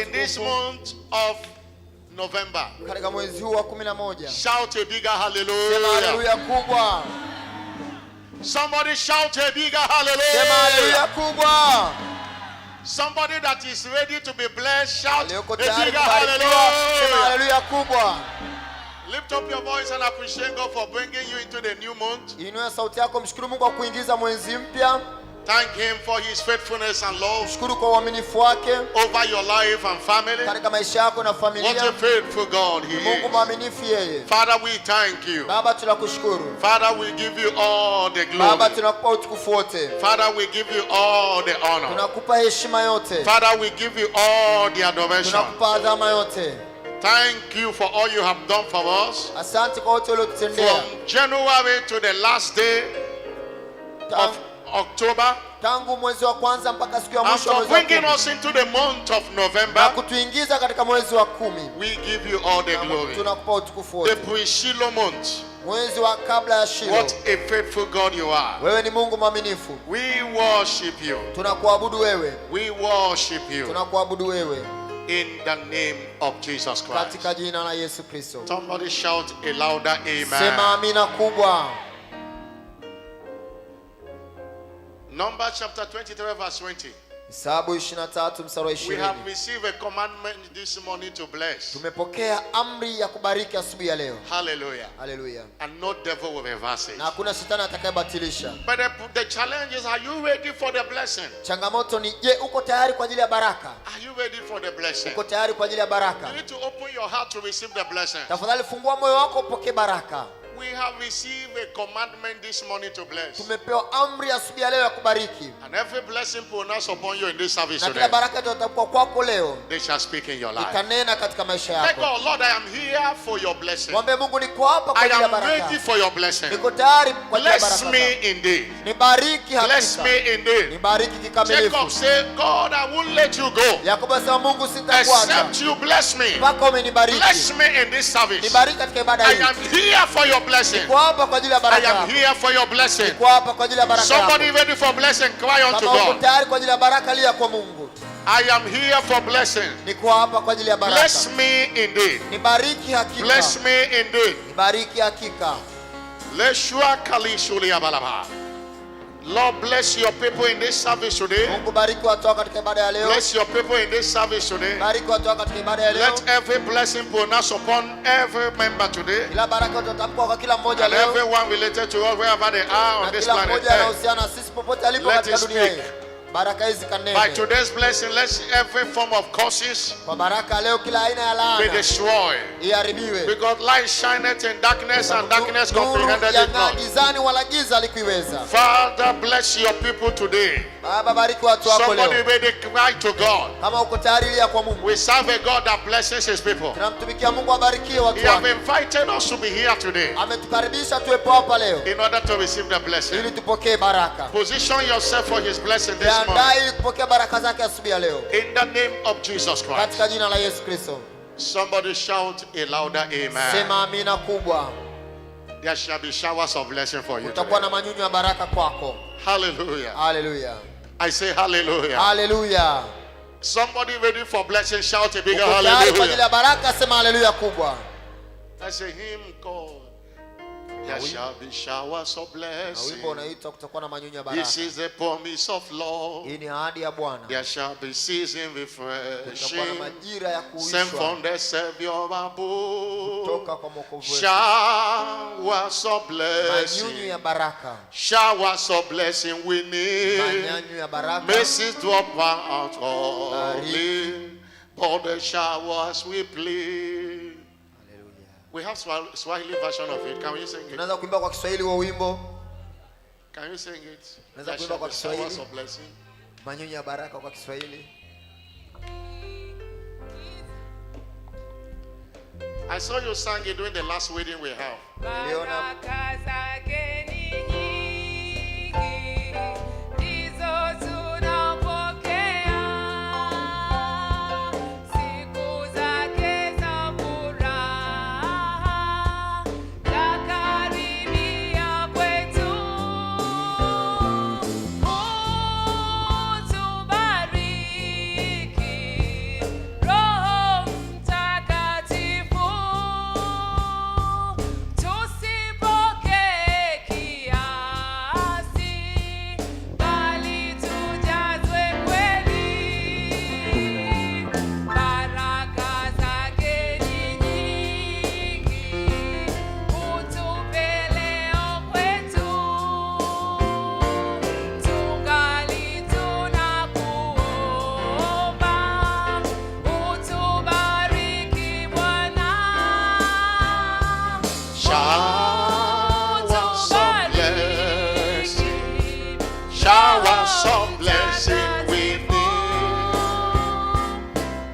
In this month of November, katika mwezi huu wa 11, shout a bigger sema hallelujah. haleluya kubwa. Somebody shout a bigger Sema hallelujah. haleluya kubwa. Somebody that is ready to be blessed, shout a Aliyoko bigger tayari kubarikiwa, sema hallelujah. haleluya kubwa. Lift up your voice and appreciate God for bringing you into the new month. Inua sauti yako, mshukuru Mungu kwa kuingiza mwezi mpya. Thank Him for His faithfulness and love Mshukuru kwa uaminifu wake over your life and family. katika maisha yako na What familia. a faithful God He Mungu is. mwaminifu yeye. Father, we thank you. Baba tunakushukuru. Father, we give you all the Baba glory. tunakupa utukufu wote. Father, we give you all the honor. Tunakupa heshima yote. Father, we give you all the adoration. Tunakupa adhama yote. Thank you for all you have done for us. Asante kwa wote uliotutendea. From January to the last day of October, Tangu mwezi wa kwanza mpaka siku ya and mwisho wa for mwezi wa bringing 10. us into the month of Na November, kutuingiza katika mwezi wa 10. we give you all the glory. Tunakupa utukufu The wote. pre-Shiloh month. Mwezi wa kabla ya Shilo. What a faithful God you are. Wewe ni Mungu mwaminifu. We worship you. Tunakuabudu wewe. We worship you Tunakuabudu wewe in the name of Jesus Christ. katika jina la Yesu Kristo. Somebody shout a louder Sema amen. amina kubwa. Numbers chapter 23 verse 20. Hesabu 23 mstari wa We have 20. received a commandment this morning to bless. Tumepokea amri ya kubariki asubuhi ya leo. Hallelujah. Haleluya. And no devil will reverse it. Na hakuna shetani atakayebatilisha. But the challenge is, are you ready for the blessing? Changamoto ni je, uko tayari kwa ajili ya baraka? Are you ready for the blessing? Uko tayari kwa ajili ya baraka? You need to open your heart to receive the blessing. Tafadhali fungua moyo wako upokee baraka. We have received a commandment this morning to bless. Tumepewa amri asubuhi ya leo ya kubariki. And every blessing pronounced upon you in this service Na today, kila baraka itakuwa kwako leo. they shall speak in your life. Itanena katika maisha Thank yako. God, Lord, I am here for your blessing. Mwambie Mungu niko hapa kwa I ajili ya am baraka. ready for your blessing. Niko tayari kwa ajili ya Bless baraka. me indeed. Nibariki Bless hakika. me indeed. Nibariki kikamilifu. Jacob said, God, I won't let you go Yakobo asema Mungu sitakuacha except you bless me. mpaka umenibariki. Bless me in this service. Nibariki katika ibada I hii. am here for your blessing. Niko hapa kwa ajili ya I baraka am yako. here for your blessing. Niko hapa kwa ajili ya baraka yako. Somebody ready for blessing, cry unto Kama uko God. tayari kwa ajili ya baraka, lia kwa Mungu. I am here for blessing. Niko hapa kwa ajili ya baraka. Bless me indeed. Nibariki hakika. Bless me indeed. Nibariki hakika. Leshua kalishuli abalaba. Lord, bless your people in this service today. Mungu bariki watu wako katika ibada ya leo. Bless your people in this service today. Bariki watu wako katika ibada ya leo. Let every blessing pronounced upon every member today, Kila baraka utatamkwa kwa kila mmoja and leo. everyone related to us wherever they are Na on this kila planet mmoja Earth. anahusiana na sisi popote alipo Let katika it dunia hii. speak. Baraka hizi By kanene. today's blessing, let every form of curses Kwa baraka leo kila aina ya be laana destroyed. iharibiwe. Because light shineth in darkness, and darkness Nuru comprehended it yang'aa not. gizani wala giza likuiweza. Father, bless your people today. Baba bariki watu wako Somebody leo. ready to cry to God. Kama uko tayari lia kwa Mungu. We serve a God that blesses his people. Tunamtumikia Mungu, abarikie watu He have wake. invited us to be here today Ametukaribisha tuwepo hapa leo in order to receive the blessing. ili tupokee baraka. Position yourself for his blessing this morning. Jiandae ili kupokea baraka zake asubuhi ya leo. In the name of Jesus Christ. Katika jina la Yesu Kristo. Somebody shout a louder amen. Sema amina kubwa. There shall be showers of blessing for you Utakuwa today. na manyunyu ya baraka kwako. Hallelujah. Haleluya. I say hallelujah. Haleluya. Somebody ready for blessing, shout a bigger Uko tayari kwa ajili hallelujah. ya baraka, sema haleluya kubwa. That's a hymn called There shall be showers of Na blessing. wimbo unaitwa kutakuwa na manyunyu ya This baraka. is the promise of love. Hii ni ahadi ya Bwana. There shall be season Kutakuwa na refreshing. majira ya Sent kuishwa from the Savior above. kutoka kwa Mwokozi wetu. Showers of Manyunyu blessing. ya baraka. Showers of blessing we need. Manyunyu ya baraka. Mercies drop out only. All the showers we plead. Haleluya. We have Swahili version of it. Can you sing it? Tunaweza kuimba kwa Kiswahili wa wimbo. Can you sing it? Unaweza There kuimba shall kwa be showers Kiswahili. of blessing. Manyunyu ya baraka kwa Kiswahili. I saw you sang it during the last wedding we have. Niliona Baraka zake ni nyingi, ndizo tunapokea. Siku zake za furaha, zakaribia kwetu. Utubariki, Roho Showers of blessing, showers of blessing we need.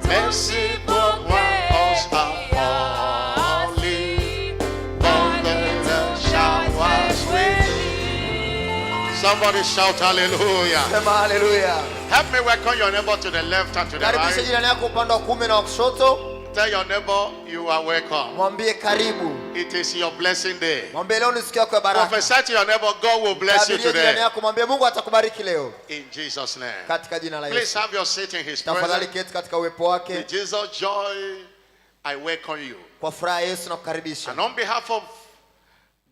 Mercy upon us are falling, but the showers we need. Somebody shout hallelujah. Sema haleluya. Help me welcome your neighbor to the left and to the Karibisha right. jirani yako upande wa kuume na wa kushoto. Tell your neighbor you are welcome. Mwambie karibu. It is your blessing day. Mwambie leo ni siku yako ya baraka. Prophesy to your neighbor, God will bless you Tabiria jirani today. yako, mwambie Mungu atakubariki leo In Jesus' name. katika jina la Please Yesu. have your seat in His Tafadhali presence. keti katika uwepo wake. With Jesus' joy, I welcome you. Kwa furaha Yesu na kukaribisha. And on behalf of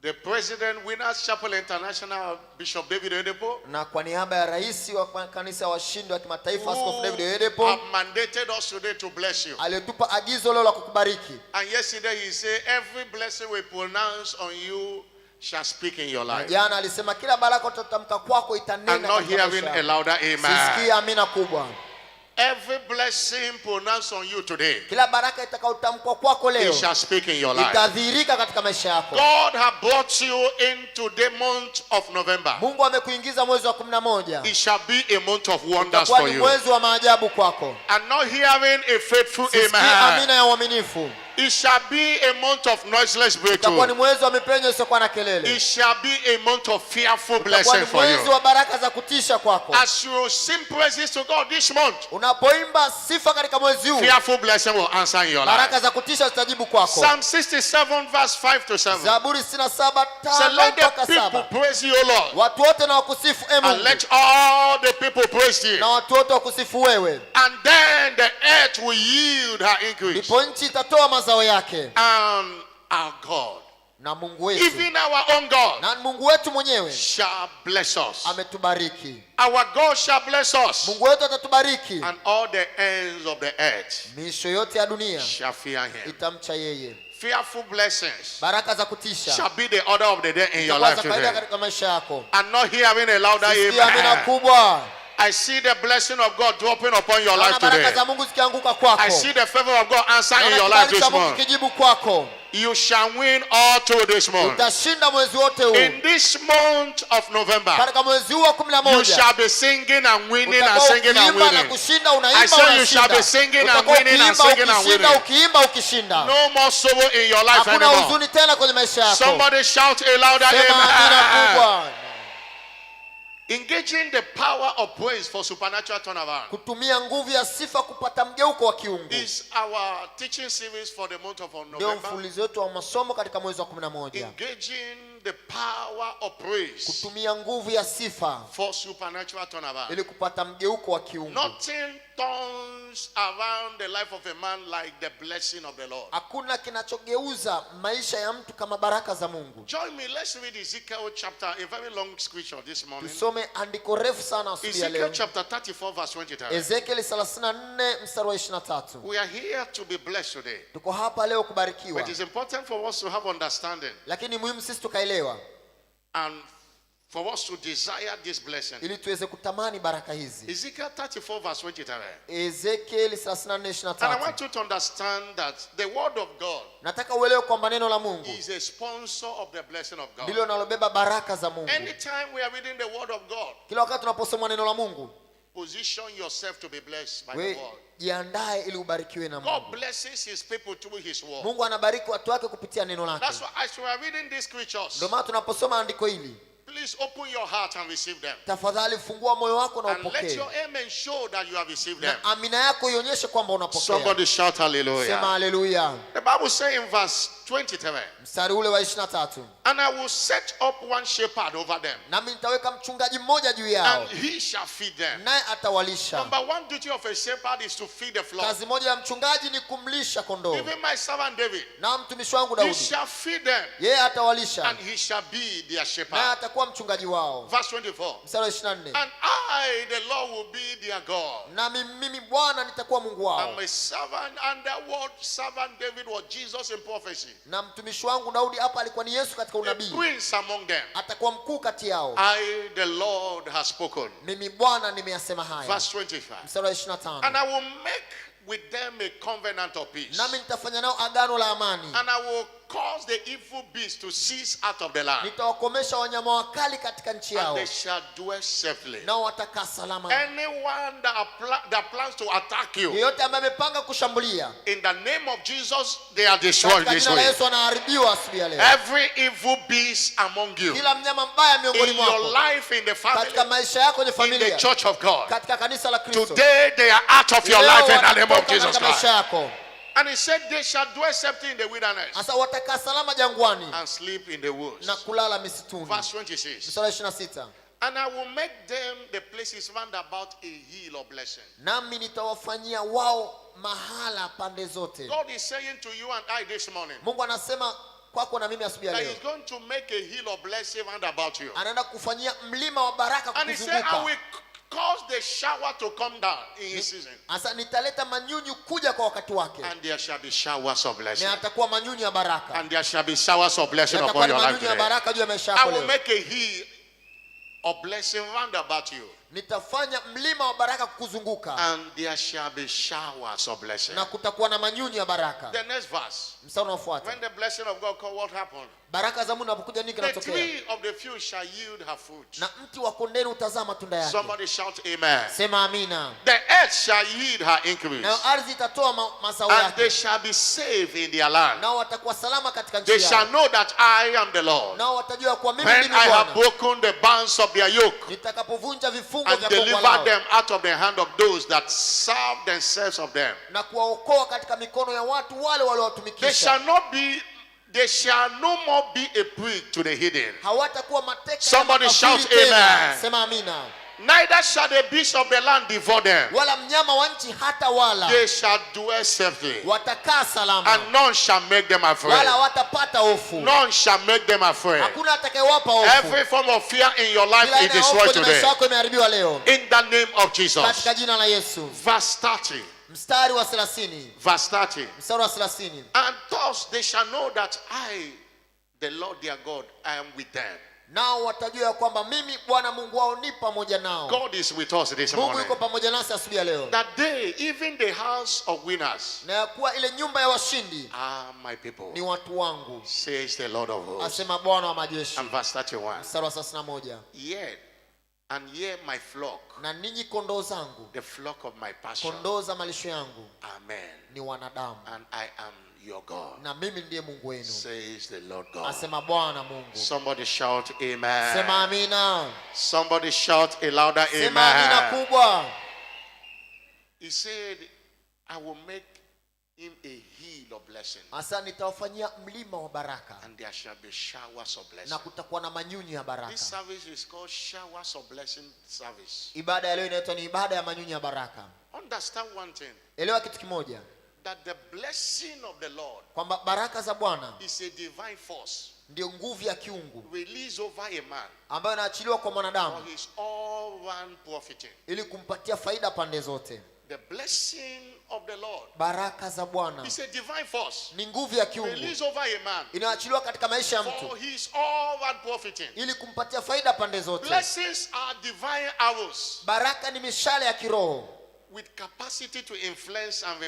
the President, Winners Chapel International, Bishop David Oyedepo, Na kwa niaba ya rais wa kanisa washindi wa kimataifa Askofu David who Oyedepo have mandated us today to bless you. aliyetupa agizo leo la kukubariki. And yesterday he said, every blessing we pronounce on you shall speak in your Na life. jana alisema kila baraka tutatamka kwako itanena I'm not katika hearing maisha a yako. louder amen. Sisikia amina kubwa. Every blessing pronounced on you today, Kila baraka itakayotamkwa kwako leo it shall speak in your life. itadhihirika katika maisha yako. God has brought you into the month of November. Mungu amekuingiza mwezi wa 11. It shall be a month of wonders Itakuwa for ni you. mwezi wa maajabu kwako. I'm not hearing a faithful Sisikia amen. amina ya uaminifu. It shall be a month of noiseless Itakuwa ni breakthrough. mwezi wa mipenyo isiyokuwa na kelele. It shall be a month of fearful Itakuwa blessing ni for mwezi you. wa baraka za kutisha kwako. As you sing praises to God this month, Unapoimba sifa katika mwezi huu, fearful blessing will answer in your life. baraka za kutisha zitajibu kwako. Psalm 67 verse 5 to 7. Zaburi 67 So let the 5 people mpaka 7. praise you, O Lord, Watu wote na wakusifu and Mungu. let all the people praise Na you. watu wote wakusifu wewe. And then the earth will yield her increase. Ndipo nchi itatoa mazao yake. And our God, Na Mungu wetu, even our own God, na Mungu wetu mwenyewe shall bless us. ametubariki. Our God shall bless us. Mungu wetu atatubariki. And all the ends of the earth Miisho yote ya dunia shall fear him. itamcha yeye. Fearful blessings Baraka za kutisha shall be the order of the day in your zitakuwa life za kawaida today. katika maisha yako. I'm not hearing a louder Sikia amina amen. kubwa. I see the blessing of God dropping upon your life Naona baraka today. za Mungu zikianguka kwako. I see the favor of God answering in Naona your life kibali this cha Mungu month. kijibu kwako. You shall win all through this month. Utashinda mwezi wote huu. In this month of November, Katika mwezi huu wa you 11 shall be singing and winning and utakuwa singing and ukiimba na winning. kushinda, I unaimba say you shall be unashinda. singing and Utakuwa winning and ukiimba singing and ukishinda, winning. ukiimba ukishinda. No more sorrow in your life Hakuna anymore. huzuni tena kwenye maisha yako. Somebody shout a louder Sema amina amen. kubwa. Engaging the power of praise for supernatural turnaround Kutumia nguvu ya sifa kupata mgeuko wa kiungu. is our teaching series for the month of Ndio November. mfululizo wetu wa masomo katika mwezi wa 11. Engaging the power of praise Kutumia nguvu ya sifa for supernatural turnaround. ili kupata mgeuko wa kiungu. Nothing turns around the life of a man like the blessing of the Lord. Hakuna kinachogeuza maisha ya mtu kama baraka za Mungu. Join me, let's read Ezekiel chapter, a very long scripture this morning. Tusome andiko refu sana asubuhi ya Ezekiel leo. chapter 34 verse 23. Ezekiel 34 mstari wa 23. We are here to be blessed today. Tuko hapa leo But kubarikiwa. it is important for us to have understanding Lakini muhimu sisi tukaelewa and for us to desire this blessing. ili tuweze kutamani baraka hizi. Ezekiel 34 verse 23. Ezekiel And I 34:23. want you to understand that the word of God Nataka uelewe kwamba neno la Mungu is a sponsor of the blessing of God. ndilo linalobeba baraka za Mungu. Anytime we are reading the word of God, Kila wakati tunaposoma neno la Mungu, position yourself to be blessed by we the word. jiandae ili ubarikiwe na God Mungu. blesses his people through his word. Mungu anabariki watu wake kupitia neno lake. That's why as we are reading these scriptures, Ndio maana tunaposoma andiko hili, please open your heart and receive them. tafadhali fungua moyo wako na And let upokee. your amen show that you have received them. Na amina yako ionyeshe kwamba unapokea. Somebody shout Sema hallelujah. haleluya. The Bible says in verse 23, Mstari ule wa 23. and I will set up one shepherd over them, Nami nitaweka mchungaji mmoja juu yao, and he shall feed them. naye atawalisha. Number one duty of a shepherd is to feed the flock. Kazi moja ya mchungaji ni kumlisha kondoo. Even my servant David, Na mtumishi wangu he Daudi, shall feed them, yeye atawalisha, and he shall be their naye shepherd. atakuwa mchungaji wao. Verse 24, Mstari wa 24. and I, the Lord, will be their God. Na mimi Bwana nitakuwa Mungu wao. I'm a servant, and that word servant David was Jesus in prophecy. Na mtumishi wangu Daudi hapa alikuwa ni Yesu katika A unabii. prince among them. Atakuwa mkuu kati yao. I, the Lord, has spoken. Mimi Bwana nimeyasema haya. Verse 25, Mstari wa and 25. I will make with them a covenant of peace, Nami nitafanya nao agano la amani. and I will cause the evil beasts to cease out of the land, nitawakomesha wanyama wakali katika nchi and yao, they shall dwell safely. nao watakaa salama. Anyone that plans to attack you, Yeyote ambaye amepanga kushambulia, in the name of Jesus, they are destroyed katika this jina la way. Yesu anaharibiwa asubuhi ya leo. Every evil beast among you, Kila mnyama mbaya miongoni in your mwako, life, in the family, katika maisha yako kwenye in the familia, church of God, katika kanisa la Kristo, today they are out of your leo life in the name of wanatoka Jesus katika maisha Christ. yako. And he said they shall dwell safely in the wilderness Sasa watakaa salama jangwani and sleep in the woods. na kulala misituni. Verse 26. Mstari wa 26. And I will make them the places round about a hill of blessing. Nami nitawafanyia wao mahala pande zote. God is saying to you and I this morning Mungu anasema kwako na mimi asubuhi ya that leo, he's going to make a hill of blessing round about you. anaenda kufanyia mlima wa baraka And he said, I kukuzunguka. will cause the shower to come down in his season. Sasa nitaleta manyunyu kuja kwa wakati wake, And there shall be showers of blessing. na atakuwa manyunyu ya baraka, And there shall be showers of blessing yatakuwa upon ni your life manyunyu ya today. baraka juu ya maisha I yako will leo. make a hill of blessing round about you. Nitafanya mlima wa baraka kukuzunguka, And there shall be showers of blessing. na kutakuwa na manyunyu ya baraka. The next verse. Mstari unaofuata, When the blessing of God come, what happened? baraka za Mungu zinapokuja nini The kinatokea? tree of the field shall yield her fruit. Na mti wa kondeni utazaa matunda yake. Somebody shout amen. Sema amina. The earth shall yield her increase. Nayo ardhi itatoa mazao And they yake, shall be saved in their land. nao watakuwa salama katika They nchi shall yao, know that I am the Lord. nao watajua kuwa mimi When ndimi I have Bwana, broken the bands of their yoke nitakapovunja vifungo and vya kongwa delivered lao, them out of the hand of those that serve themselves of them. na kuwaokoa katika mikono ya watu wale They waliowatumikisha. shall no more be a prey to the hidden. Hawatakuwa mateka ya Somebody makafiri shout tena. amen. Sema amina. Neither shall the beasts of the land devour them. Wala mnyama wa nchi hata wala, They shall dwell safely, watakaa salama, and none shall make them afraid. wala watapata hofu. None shall make them afraid. Hakuna atakayewapa hofu. Every form of fear in your life Kila is aina ya hofu destroyed kwenye maisha today. yako imeharibiwa leo In the name of Jesus. katika jina la Yesu. Verse 30. Mstari wa 30. Verse 30. Mstari wa 30. And thus they shall know that I, the Lord their God, I am with them. Nao watajua ya kwamba mimi Bwana Mungu wao ni pamoja nao. God is with us this Mungu morning. yuko pamoja nasi asubuhi ya leo. That they, even the house of winners, Na ya kuwa ile nyumba ya washindi are my people, ni watu wangu, says the Lord of hosts. asema Bwana wa majeshi. And verse 31. Mstari wa 31. Yet, and ye my flock, Na ninyi kondoo zangu, the flock of my pasture, kondoo za malisho yangu amen. ni wanadamu, And I am your God, na mimi ndiye Mungu wenu, says the Lord God. asema Bwana Mungu. Somebody shout amen. Sema amina. Somebody shout a louder Sema amina amen. kubwa. He said, I will make him a hill of blessing, Asa nitawafanyia mlima wa baraka, and there shall be showers of blessing. na kutakuwa na manyunyu ya baraka. This service is called showers of blessing service. Ibada ya leo inaitwa ni ibada ya manyunyu ya baraka. Understand one thing, Elewa kitu kimoja, that the blessing of the Lord kwamba baraka za Bwana is a divine force ndio nguvu ya kiungu released over a man ambayo inaachiliwa kwa for mwanadamu his all round profiting. ili kumpatia faida pande zote. The blessing of the Lord Baraka za Bwana is a divine force ni nguvu ya kiungu released over a man inaachiliwa katika maisha ya for mtu his all round profiting. ili kumpatia faida pande zote. Blessings are divine arrows Baraka ni mishale ya kiroho with capacity to influence and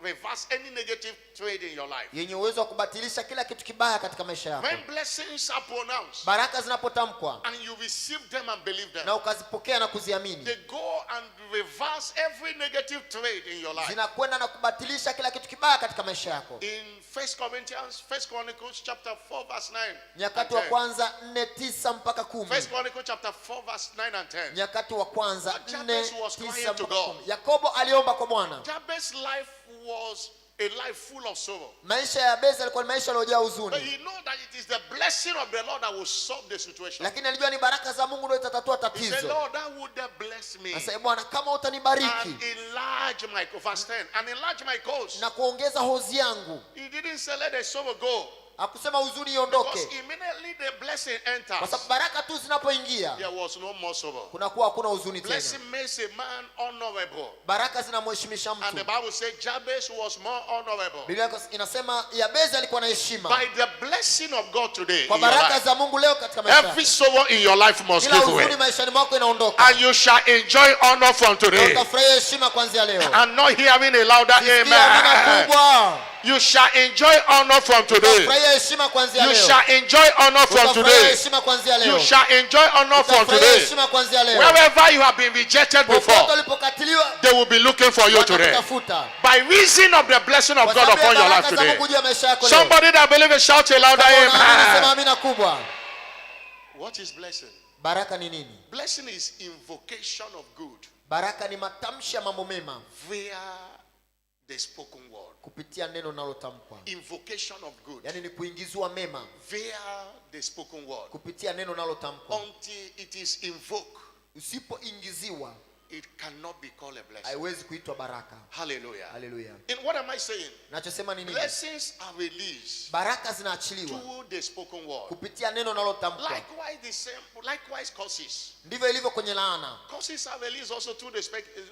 reverse any negative trade in your life. yenye uwezo wa kubatilisha kila kitu kibaya katika maisha yako. When blessings are pronounced Baraka zinapotamkwa and you receive them and believe them, na ukazipokea na kuziamini, they go and reverse every negative trade in your life. zinakwenda na kubatilisha kila kitu kibaya katika maisha yako. In 1 Chronicles chapter 4 verse 9 Nyakati and wa 10. kwanza 4:9 mpaka 10. 1 Chronicles chapter 4 verse 9 and 10. Nyakati wa kwanza Jabez was 4:9 crying to mpaka God. 10. Yakobo aliomba kwa Bwana. Jabez's life was a life full of sorrow. Maisha ya Yabezi alikuwa ni maisha yaliyojaa But huzuni, he knew that it is the blessing of the Lord that will solve the situation. lakini alijua ni baraka za Mungu ndio itatatua He said, tatizo. Lord, that would bless me Sasa Bwana, kama and utanibariki enlarge my verse 10 and enlarge my cause. na kuongeza hozi yangu, He didn't say let the sorrow go, akusema huzuni because iondoke, immediately the blessing kwa enters, sababu baraka tu zinapoingia there was no more sorrow. kunakuwa hakuna huzuni tena. Blessing makes a man honorable. Baraka zinamheshimisha And the mtu. Bible said Jabez was more honorable. Biblia inasema Yabezi alikuwa na heshima. By the blessing of God today Kwa in your baraka life, za Mungu leo katika maisha every yako, sorrow in your life must kila give way. huzuni maishani mwako inaondoka, And you shall enjoy honor from na today. utafurahia heshima kuanzia leo. I'm not hearing a louder Sikia amina amen. kubwa. You shall enjoy honor from today. Utafurahia heshima kuanzia You leo. shall enjoy honor from Utafurahia today. heshima kuanzia leo. You shall enjoy honor from Utafurahia today. heshima kuanzia leo. Wherever you have been rejected Popote before, ulipokatiliwa, they will be looking for you today. watakutafuta. By reason of the blessing of Kwa God sababu ya upon your life baraka za today. Mungu juu ya maisha yako leo. Somebody that believes it, shout a louder Kama unaamini, sema amen. amina kubwa. What is blessing? Baraka ni nini? Blessing is invocation of good Baraka ni matamshi ya mambo mema via the spoken word. kupitia neno linalotamkwa. Invocation of good Yaani ni kuingizwa mema via the spoken word. kupitia neno linalotamkwa. Until it is invoked, Usipoingiziwa it cannot be called a blessing. haiwezi kuitwa baraka. Hallelujah. Haleluya. In what am I saying? Nachosema ni nini? Blessings are released Baraka zinaachiliwa through the spoken word. kupitia neno linalotamkwa. Likewise, the same. Likewise, curses. Ndivyo ilivyo kwenye laana. Curses are released also through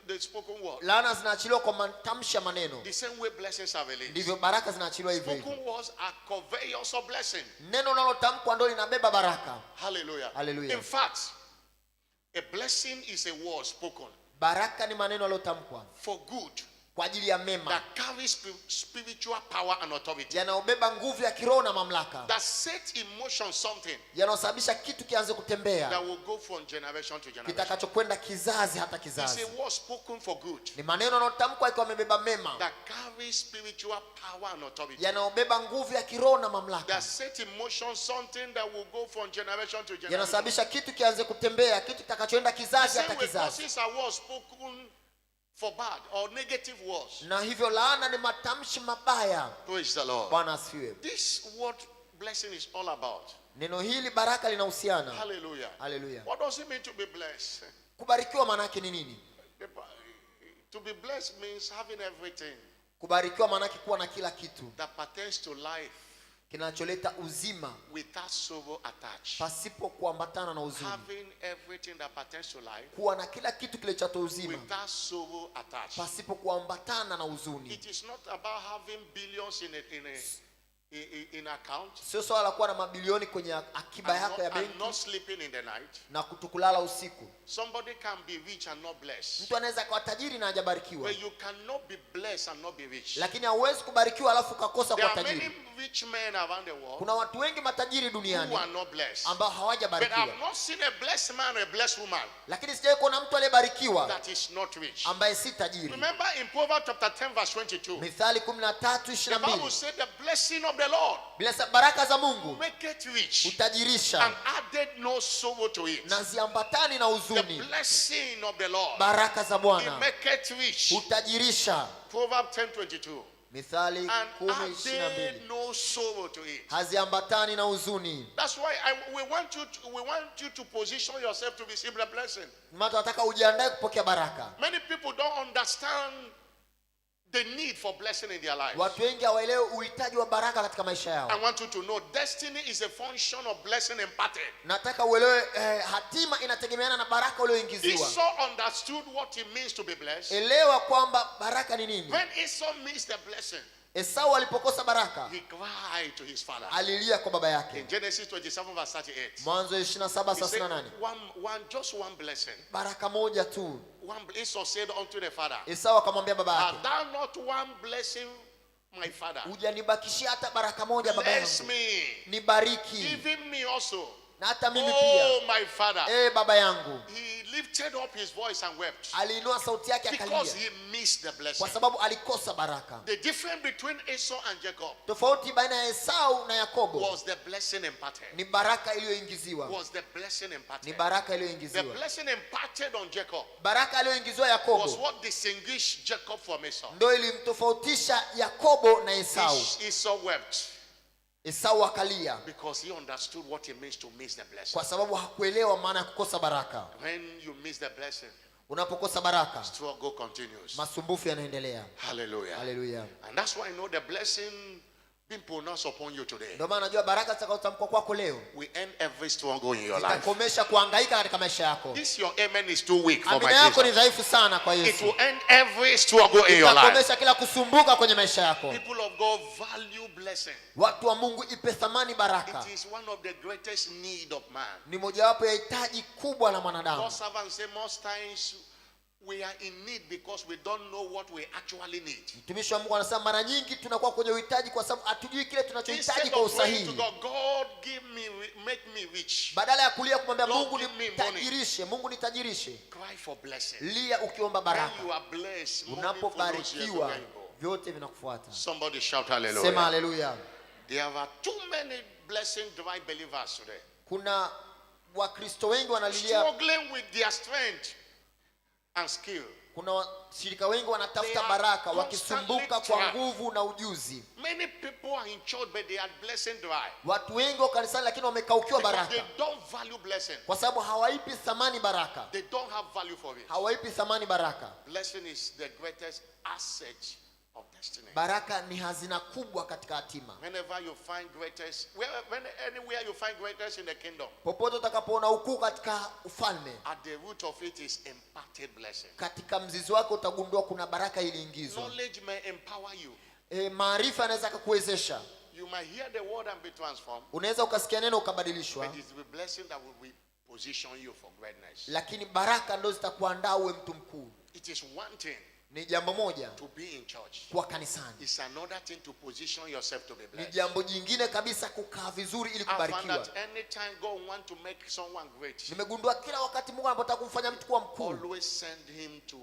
the spoken word. Laana zinaachiliwa kwa matamshi ya maneno. The same way blessings are released. Ndivyo baraka zinaachiliwa hivyo hivyo. Spoken words are conveyors of blessing. Neno linalotamkwa ndio linabeba baraka. Hallelujah. Hallelujah. In fact, a blessing is a word spoken Baraka ni maneno yaliyotamkwa for good kwa ajili ya mema, that carries spiritual power and authority. yanayobeba nguvu ya kiroho na mamlaka, That set in motion something yanayosababisha kitu kianze kutembea, that will go from generation to generation. kitakachokwenda kizazi hata It's kizazi. a word spoken for good Ni maneno yanayotamkwa ikiwa yamebeba mema, that carries spiritual power and authority. yanayobeba nguvu ya kiroho na mamlaka, That set in motion something that will go from generation to generation. yanasababisha kitu kianze kutembea, kitu kitakachoenda kizazi Same hata way kizazi. curses are words spoken for bad or negative words. Na hivyo laana ni matamshi mabaya. Praise the Lord. Bwana asifiwe. This what blessing is all about. Neno hili baraka linahusiana. Hallelujah. Haleluya. What does it mean to be blessed? Kubarikiwa maana yake ni nini? To be blessed means having everything Kubarikiwa maana yake kuwa na kila kitu that pertains to life kinacholeta uzima without sorrow attached. pasipo kuambatana na huzuni. Having everything that pertains to life Kuwa na kila kitu kilichotoa uzima without sorrow attached. pasipo kuambatana na huzuni. It is not about having billions in account Sio swala la kuwa na mabilioni kwenye akiba yako ya and benki not sleeping in the night. na kutokulala usiku. Somebody can be rich and not blessed. Mtu anaweza kuwa tajiri na hajabarikiwa, But you cannot be blessed and not be rich. lakini hauwezi kubarikiwa alafu ukakosa There kuwa are many tajiri. rich men around the world Kuna watu wengi matajiri duniani who are not blessed. ambao But hawajabarikiwa, I've not seen a blessed man or a blessed woman lakini sijawahi kuona mtu aliyebarikiwa that is not rich. ambaye si tajiri. Remember in Proverbs chapter 10 verse 22, Mithali the 13:22, Bible said the blessing of the Lord baraka za Mungu make it rich and hutajirisha added no sorrow to it. na ziambatani na The huzuni. blessing of the Lord, Baraka za it Bwana make it rich. hutajirisha. Proverbs 10:22, Mithali and 10:22, added no sorrow to it. haziambatani na huzuni. That's why we want you to position yourself to receive the blessing. Mtu anataka ujiandae kupokea baraka. Many people don't understand the need for blessing in their lives. Watu wengi hawaelewi uhitaji wa baraka katika maisha I yao. want you to know destiny is a function of blessing imparted. Nataka uelewe hatima inategemeana na baraka ulioingiziwa. Esau understood what it means to be blessed. Elewa kwamba baraka ni nini. When Esau missed the blessing, Esau alipokosa baraka, he cried to his father. alilia kwa baba In yake. Genesis 27 verse 38, Mwanzo he said, 27:38. just one blessing. Baraka moja tu. Esau said unto the father, Esau akamwambia baba "Have yake, thou not one blessing, my father? hujanibakishia hata baraka moja baba Bless yangu. me, Nibariki even me also." na hata mimi Oh, pia. my father. Baba yangu. He lifted up his voice and wept Aliinua sauti yake because akalia he missed the blessing. kwa sababu alikosa baraka. The difference between Esau and Jacob Tofauti baina ya Esau na Yakobo was the blessing imparted. ni baraka iliyoingiziwa. Was the blessing Ni imparted. baraka The iliyoingiziwa. blessing imparted on Jacob Baraka aliyoingiziwa was Yakobo what distinguished Jacob from Esau. ndio ilimtofautisha Yakobo na Esau. Esau wept Esau akalia because he understood what it means to miss the blessing. kwa sababu hakuelewa maana ya kukosa baraka. When you miss the blessing, Unapokosa baraka, struggle continues. masumbufu yanaendelea. Hallelujah. Haleluya. And that's why I know the blessing being pronounced upon you today Ndio maana najua baraka zitakazotamkwa kwako leo will end every struggle in your life. zitakomesha kuhangaika katika maisha yako. This your amen is too weak for my Amina yako ni Jesus. dhaifu sana kwa It Yesu. will end every struggle in your life. Itakomesha kila kusumbuka kwenye maisha yako. People of God value blessing. Watu wa Mungu, ipe thamani baraka. It is one of the greatest need of man. Ni mojawapo ya hitaji kubwa la mwanadamu. God servants say most times we are in need because we don't know what we actually need. Mtumishi wa Mungu anasema mara nyingi tunakuwa kwenye uhitaji kwa sababu hatujui kile tunachohitaji Instead kwa of praying to usahihi. God, God make me rich. Badala ya kulia kumwambia Lord, Mungu give me nitajirishe, Mungu nitajirishe, Cry for blessing. lia ukiomba baraka. When you are blessed, more people follows you Unapobarikiwa everywhere you go. vyote vinakufuata. Somebody shout hallelujah. Sema haleluya. There are too many blessing dry believers today. Kuna Wakristo wengi wanalilia, Struggling with their strength and skill. kuna washirika wengi wanatafuta They are baraka constantly wakisumbuka kwa trapped. nguvu na ujuzi. Many people are in church but they are blessing dry. Watu wengi wa kanisani lakini wamekaukiwa Because baraka they don't value blessing. kwa sababu hawaipi thamani baraka. They don't have value for it. Hawaipi thamani baraka. Blessing is the greatest asset of destiny. Baraka ni hazina kubwa katika hatima. Whenever you find greatest, anywhere you find greatest in the kingdom, Popote utakapoona ukuu katika ufalme, at the root of it is imparted blessing. katika mzizi wake utagundua kuna baraka iliingizwa. Knowledge may empower you. Maarifa yanaweza kukuwezesha. You might hear the word and be transformed. Unaweza ukasikia neno ukabadilishwa, But it's the blessing that will position you for greatness. lakini baraka ndio zitakuandaa uwe mtu mkuu. It is one thing Ni jambo moja to be in church. kwa kanisani, It's another thing to position yourself to be ni blessed. jambo jingine kabisa kukaa vizuri ili I found kubarikiwa. that anytime God wants to make someone great, Nimegundua kila wakati Mungu anapotaka kumfanya mtu kuwa mkuu, always send him to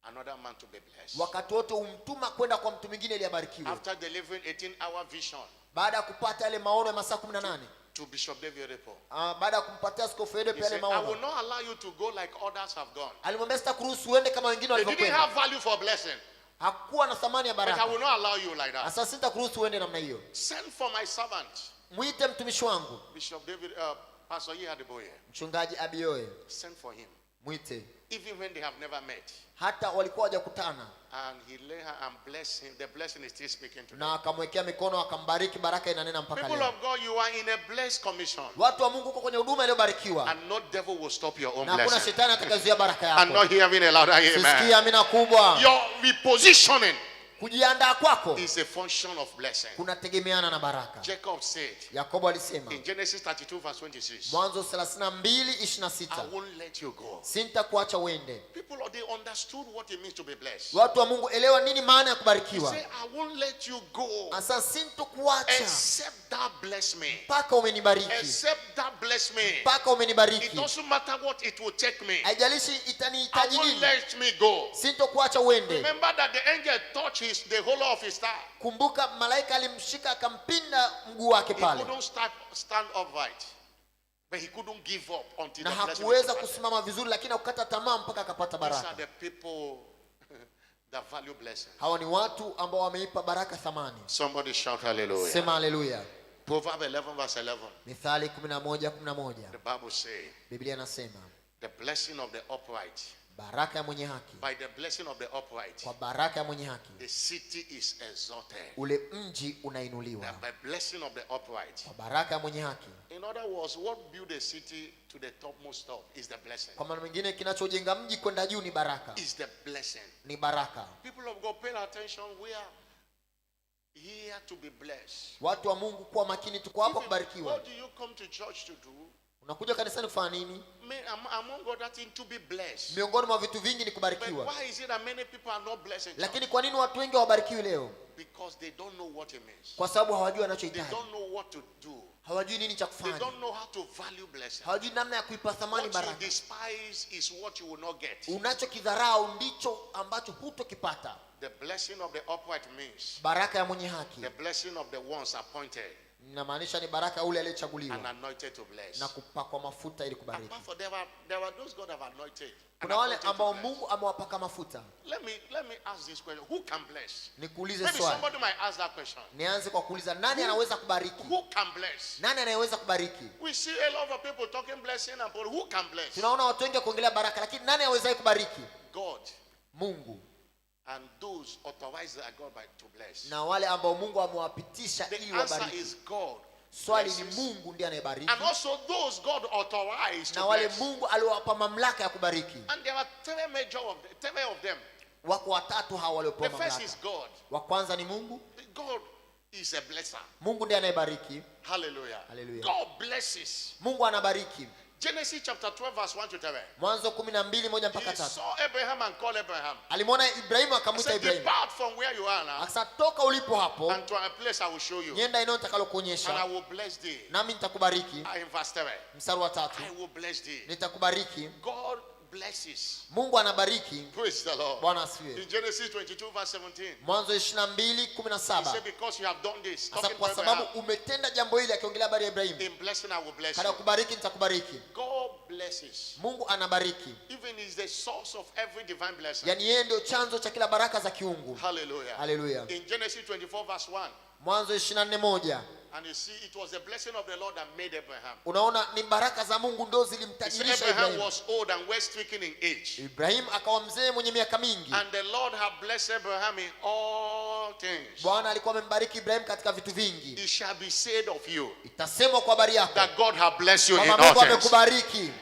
another man to be blessed. wakati wote umtuma kwenda kwa mtu mwingine ili abarikiwe. After delivering 18-hour vision Baada ya kupata yale maono ya masaa 18, to Bishop David Repo, baada ya kumpatia Askofu Edo he yale said, I will maono, not allow you to go like others have gone. alimwambia sitakuruhusu uende kama wengine They didn't walivyokwenda. have value for blessing, Hakuwa na thamani ya but I baraka. will not allow you like that. Sasa sitakuruhusu uende namna hiyo. Send for my servant, Mwite mtumishi wangu Bishop David, Pastor Yehadeboye. mchungaji Abioe, Send for him, mwite. even when they have never met. Hata walikuwa hawajakutana, And he lay her and blessed him. The blessing is still speaking to them. na akamwekea mikono akambariki, baraka inanena mpaka People leo. of God, you are in a blessed commission. Watu wa Mungu uko kwenye huduma iliyobarikiwa, And no devil will stop your own na hakuna blessing. shetani atakayezuia baraka I'm not yako. hearing a louder amen. Sisikia amina kubwa. Your repositioning Kujiandaa kwako is a function of blessing. kunategemeana na baraka. Jacob said Yakobo alisema in Genesis 32 verse 26, Mwanzo I 32:26, won't let you go. sintakuacha uende. People, they understood what it means to be blessed. Watu wa Mungu, elewa nini maana ya He kubarikiwa. said, I won't let you go Asa sintokuacha except that bless me. mpaka umenibariki, Except that bless me. mpaka It umenibariki. doesn't matter what it will take me. Haijalishi I itanihitaji won't nini, let me go. sintokuacha uende. Remember that the angel touched the whole of his thigh. Kumbuka malaika alimshika akampinda mguu wake He pale, couldn't stand upright. But he couldn't give up until na the blessing hakuweza was kusimama vizuri, lakini hakukata tamaa mpaka akapata These are baraka. the people that value blessing. Hawa ni watu ambao wameipa baraka thamani. Somebody shout hallelujah. Sema haleluya. Proverbs 11 verse 11. Mithali 11:11, The Bible says, Biblia inasema the blessing of the upright, baraka ya mwenye haki, by the blessing of the upright, kwa baraka ya mwenye haki the city is exalted. ule mji unainuliwa. That by blessing of the upright. Kwa baraka ya mwenye haki, In other words, what build a city to the topmost top is the blessing. kwa maana mwingine kinachojenga mji kwenda juu ni baraka, Is the blessing. ni baraka. People of God, pay attention. We are here to be blessed. Watu wa Mungu, kuwa makini, tuko hapa Even, kubarikiwa. what do you come to church to do? Unakuja kanisani kufanya nini? Among other things, to be blessed. Miongoni mwa vitu vingi ni But kubarikiwa. why is it that many people are not blessed in church? Lakini kwa nini watu wengi hawabarikiwi leo? Because they don't know what it means. Kwa sababu hawajui They wanachohitaji, don't know what to do. hawajui nini cha They kufanya, don't know how to value blessing. hawajui namna ya kuipa thamani What you baraka. despise is what you will not get. Unachokidharau ndicho ambacho hutokipata. The blessing of the upright means Baraka ya mwenye haki the blessing of the ones appointed inamaanisha ni baraka ya ule and aliyechaguliwa anointed to bless. na kupakwa mafuta ili kubariki. Apart from there were those God have anointed. and Kuna wale appointed to ambao bless. Mungu amewapaka mafuta. Let me ask this question. Who can bless? Nikuulize Maybe swali. somebody might ask that question. Nianze kwa kuuliza, nani anaweza kubariki? Who can bless? Nani anayeweza kubariki? We see a lot of people talking blessing and but who can bless? Tunaona watu wengi kuongelea baraka, lakini nani awezaye kubariki? God Mungu, and those authorized by God to bless. na wale ambao Mungu amewapitisha The ili answer wabariki. is God. Swali ni blesses. Mungu ndiye anayebariki, And also those God authorized na to wale bless. Mungu aliowapa mamlaka ya kubariki. And there are three of them. Wako watatu hao The waliopewa first mamlaka. is God. Wa kwanza ni Mungu. God is a blesser. Mungu ndiye anayebariki. Hallelujah. Hallelujah. God blesses. Mungu anabariki. Genesis chapter 12 verse 1 to 3. Mwanzo 12:1 mpaka He 3. saw Abraham and called Abraham. Alimwona Ibrahimu He akamwita said, Ibrahimu. depart from where you are now Akasema toka ulipo hapo, and to a place I will show you. nienda eneo And I nitakalokuonyesha, will bless thee. nami nitakubariki. In verse 3. Mstari wa 3. I will bless thee. Nitakubariki. God blesses. Mungu anabariki. Praise the Lord. Bwana asifiwe. In Genesis 22 verse 17. Mwanzo He 22:17. said, because you have done this, Sasa talking to kwa sababu Abraham, umetenda jambo hili, akiongelea habari ya Ibrahimu, in blessing I will bless kada you. kubariki nitakubariki. God blesses. Mungu anabariki. Even is the source of every divine blessing. Yaani yeye ndio chanzo cha kila baraka za kiungu. Hallelujah. Haleluya. In Genesis 24 verse 1. Mwanzo 24:1. And you see, it was the blessing of the Lord that made Abraham. Unaona ni baraka za Mungu ndio You see, zilimtajirisha Abraham Ibrahimu. was old and well stricken in age. Ibrahimu akawa mzee mwenye miaka mingi. And the Lord had blessed Abraham in all things. Bwana alikuwa amembariki Ibrahimu katika vitu vingi. It shall be said of you Itasemwa kwa habari yako that God has blessed you in kwamba all Mungu things. amekubariki.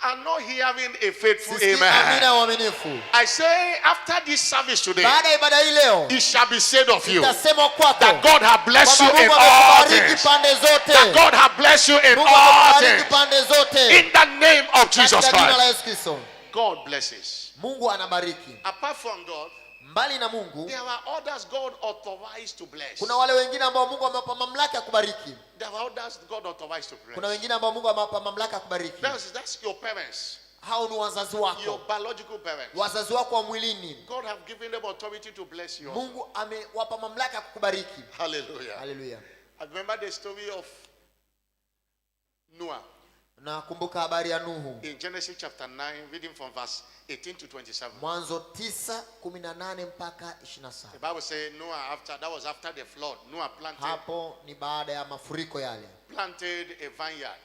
I'm not hearing a faithful Sisikii amina amen. ya uaminifu. I say, after this service today, Baada ya ibada hii leo, it shall be said of you itasemwa kwako that God has blessed you kwamba in Mungu all amekubariki things. pande zote. That God has blessed you in Mungu all amekubariki things. pande zote. In the name of Jesus Katika jina la Christ, Yesu Kristo. God blesses. Mungu anabariki. Apart from God, Mbali na Mungu, there are others God authorized to bless. kuna wale wengine ambao Mungu amewapa mamlaka ya kubariki. There are others God authorized to Kuna bless. wengine ambao Mungu amewapa mamlaka ya kubariki. That's your parents, Hao ni wazazi your wako. biological parents. Wazazi wako wa mwilini. God have given them authority to bless you also. Mungu amewapa mamlaka ya kukubariki. Hallelujah. Haleluya. I remember the story of Noah Nakumbuka habari ya Nuhu. in Genesis chapter 9, reading from verse 18 to 27. Mwanzo 9:18 mpaka 27. The Bible says Noah, that was after the flood, Noah Hapo ni baada ya mafuriko yale. planted a vineyard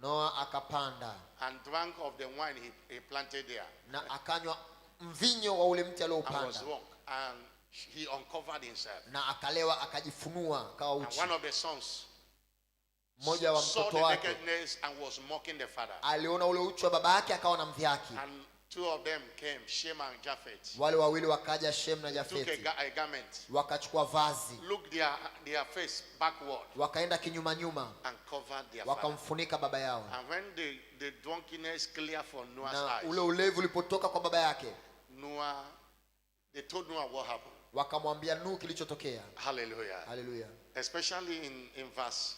Noa akapanda and drank of the wine he planted there na akanywa mvinyo wa ule mti and was aliopanda, drunk, and he uncovered himself. na akalewa akajifunua akawa And uchi. one of the sons Mmoja wa saw mtoto the wake nakedness and was mocking the father. aliona ule uchi wa baba yake akawa na mdhihaki. And two of them came, Shem and Japheth, Wale wawili wakaja, Shem na took Jafeti, a garment, wakachukua vazi, looked their face backward, wakaenda kinyuma nyuma, and covered their father. wakamfunika baba yao. And when the drunkenness clear from Noah's Na ule eyes, ulevi ulipotoka kwa baba yake, they told Noah what happened. wakamwambia Nuhu kilichotokea. Hallelujah. Haleluya. Especially in verse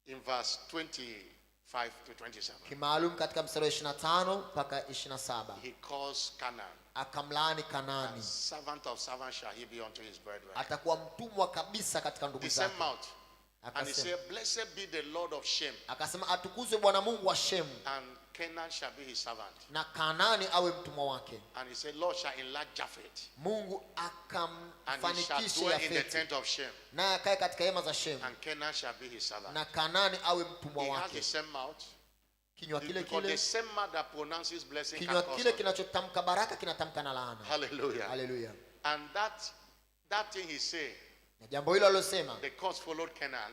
25 to 27. Kimaalum katika mstari wa 25 mpaka 27. He calls Canaan, Akamlaani Kanaani. servant of servants shall he be unto his brethren. Atakuwa mtumwa kabisa katika ndugu The same zake. mouth. And he Akasema, said, blessed be the Lord of Shem, akasema atukuzwe Bwana Mungu wa Shemu, and Canaan shall be his servant. na Kanaani awe mtumwa wake. And he said, Lord shall enlarge Japheth, Mungu and he shall akamfanikishe dwell in the Yafeti, tent of Shem, naye akae katika hema za Shemu, and Canaan shall be his servant. na Kanaani awe mtumwa He has wake. the same mouth. Kinywa kile Because the kile, same mouth that pronounces blessing can kinywa curse kile us. kinachotamka baraka kinatamka na laana. Hallelujah. Haleluya. And that thing he said, Na jambo hilo alilosema, the curse followed Canaan,